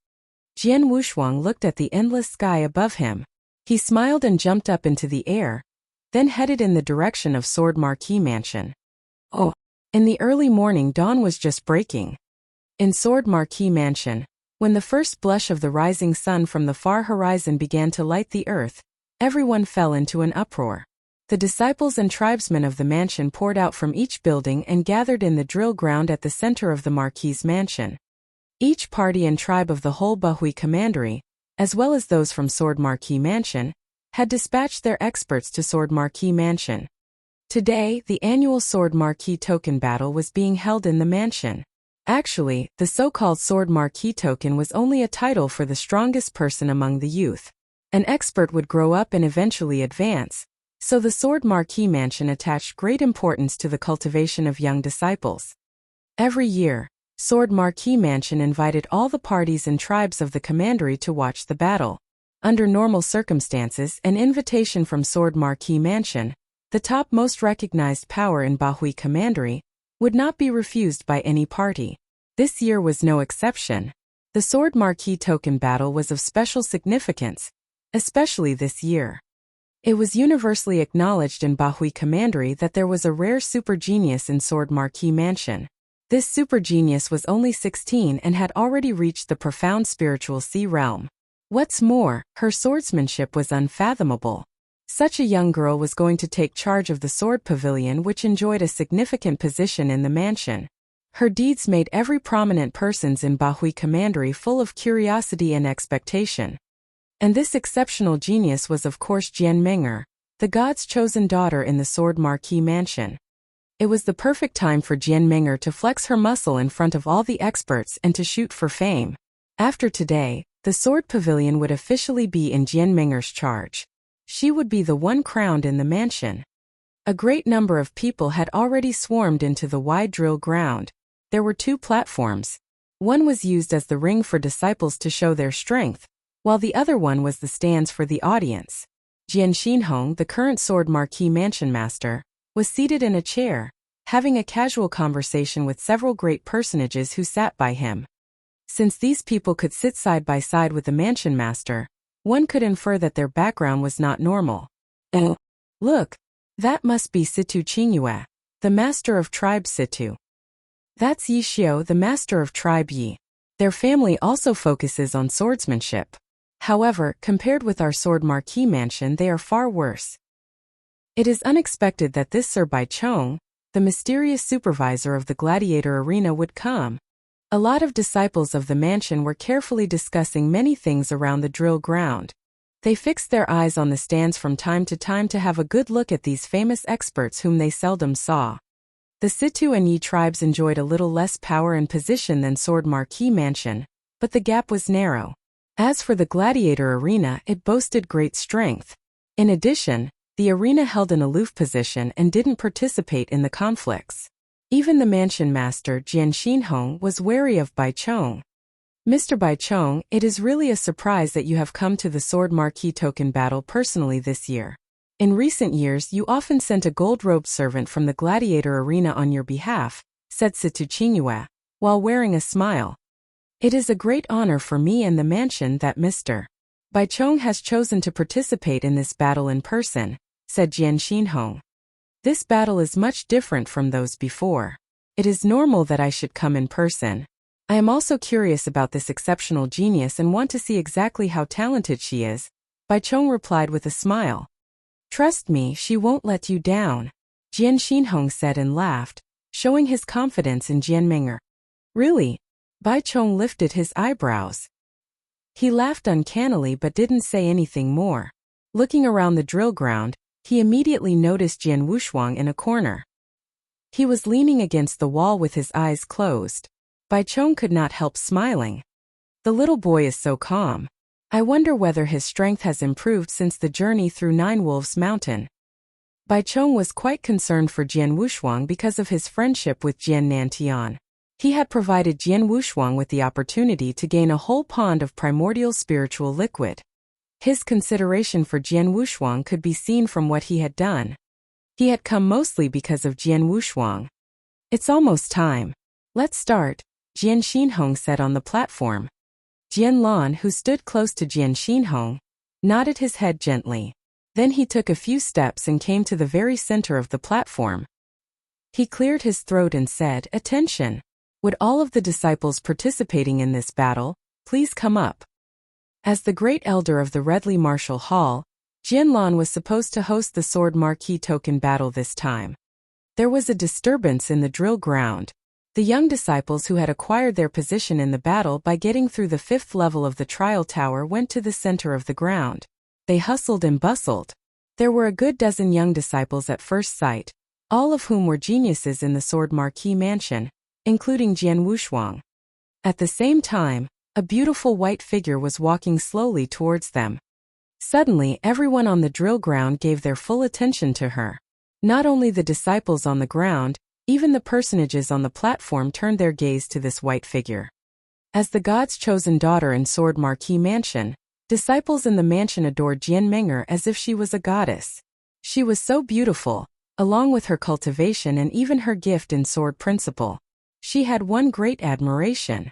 Jian Wushuang looked at the endless sky above him. He smiled and jumped up into the air, then headed in the direction of Sword Marquee Mansion. Oh! In the early morning, dawn was just breaking. In Sword Marquee Mansion, when the first blush of the rising sun from the far horizon began to light the earth, everyone fell into an uproar. The disciples and tribesmen of the mansion poured out from each building and gathered in the drill ground at the center of the Marquis's mansion. Each party and tribe of the whole Bahui Commandery, as well as those from Sword Marquee Mansion, had dispatched their experts to Sword Marquee Mansion. Today, the annual Sword Marquee Token battle was being held in the mansion. Actually, the so-called Sword Marquee Token was only a title for the strongest person among the youth. An expert would grow up and eventually advance, so the Sword Marquee Mansion attached great importance to the cultivation of young disciples. Every year, Sword Marquee Mansion invited all the parties and tribes of the commandery to watch the battle. Under normal circumstances, an invitation from Sword Marquee Mansion, the top most recognized power in Bahui Commandery, would not be refused by any party. This year was no exception. The Sword Marquee Token battle was of special significance, especially this year. It was universally acknowledged in Bahui Commandery that there was a rare super genius in Sword Marquee Mansion. This super genius was only 16 and had already reached the profound spiritual sea realm. What's more, her swordsmanship was unfathomable. Such a young girl was going to take charge of the sword pavilion, which enjoyed a significant position in the mansion. Her deeds made every prominent person in Bahui Commandery full of curiosity and expectation. And this exceptional genius was of course Jian Meng'er, the god's chosen daughter in the Sword Marquee Mansion. It was the perfect time for Jian Meng'er to flex her muscle in front of all the experts and to shoot for fame. After today, the sword pavilion would officially be in Jian Meng'er's charge. She would be the one crowned in the mansion. A great number of people had already swarmed into the wide drill ground. There were 2 platforms. One was used as the ring for disciples to show their strength, while the other one was the stands for the audience. Jian Xinhong, the current Sword Marquee Mansion master, was seated in a chair, having a casual conversation with several great personages who sat by him. Since these people could sit side by side with the mansion master, one could infer that their background was not normal. Oh, look, that must be Situ Qingyue, the master of tribe Situ. That's Yi Xiu, the master of tribe Yi. Their family also focuses on swordsmanship. However, compared with our Sword Marquee Mansion, they are far worse. It is unexpected that this Sir Baichong, the mysterious supervisor of the gladiator arena, would come. A lot of disciples of the mansion were carefully discussing many things around the drill ground. They fixed their eyes on the stands from time to time to have a good look at these famous experts whom they seldom saw. The Situ and Yi tribes enjoyed a little less power and position than Sword Marquee Mansion, but the gap was narrow. As for the gladiator arena, it boasted great strength. In addition, the arena held an aloof position and didn't participate in the conflicts. Even the mansion master Jian Xinhong was wary of Baichong. Mr. Baichong, it is really a surprise that you have come to the Sword Marquee Token battle personally this year. In recent years you often sent a gold-robed servant from the gladiator arena on your behalf, said Situ Qingyue, while wearing a smile. It is a great honor for me and the mansion that Mr. Baichong has chosen to participate in this battle in person, said Jian Xinhong. This battle is much different from those before. It is normal that I should come in person. I am also curious about this exceptional genius and want to see exactly how talented she is, Baichong replied with a smile. Trust me, she won't let you down, Jian Xinhong said and laughed, showing his confidence in Jian Meng'er. Really? Baichong lifted his eyebrows. He laughed uncannily but didn't say anything more. Looking around the drill ground, he immediately noticed Jian Wushuang in a corner. He was leaning against the wall with his eyes closed. Baichong could not help smiling. The little boy is so calm. I wonder whether his strength has improved since the journey through Nine Wolves Mountain. Baichong was quite concerned for Jian Wushuang because of his friendship with Jian Nantian. He had provided Jian Wushuang with the opportunity to gain a whole pond of primordial spiritual liquid. His consideration for Jian Wushuang could be seen from what he had done. He had come mostly because of Jian Wushuang. It's almost time. Let's start, Jian Xinhong said on the platform. Jian Lan, who stood close to Jian Xinhong, nodded his head gently. Then he took a few steps and came to the very center of the platform. He cleared his throat and said, "Attention! Would all of the disciples participating in this battle please come up?" As the great elder of the Redley Martial Hall, Jian Lan was supposed to host the Sword Marquee token battle this time. There was a disturbance in the drill ground. The young disciples who had acquired their position in the battle by getting through the 5th level of the trial tower went to the center of the ground. They hustled and bustled. There were a good dozen young disciples at first sight, all of whom were geniuses in the Sword Marquee mansion, including Jian Wushuang. At the same time, a beautiful white figure was walking slowly towards them. Suddenly, everyone on the drill ground gave their full attention to her. Not only the disciples on the ground, even the personages on the platform turned their gaze to this white figure. As the god's chosen daughter in Sword Marquee Mansion, disciples in the mansion adored Jian Menger as if she was a goddess. She was so beautiful, along with her cultivation and even her gift in sword principle. She had one great admiration.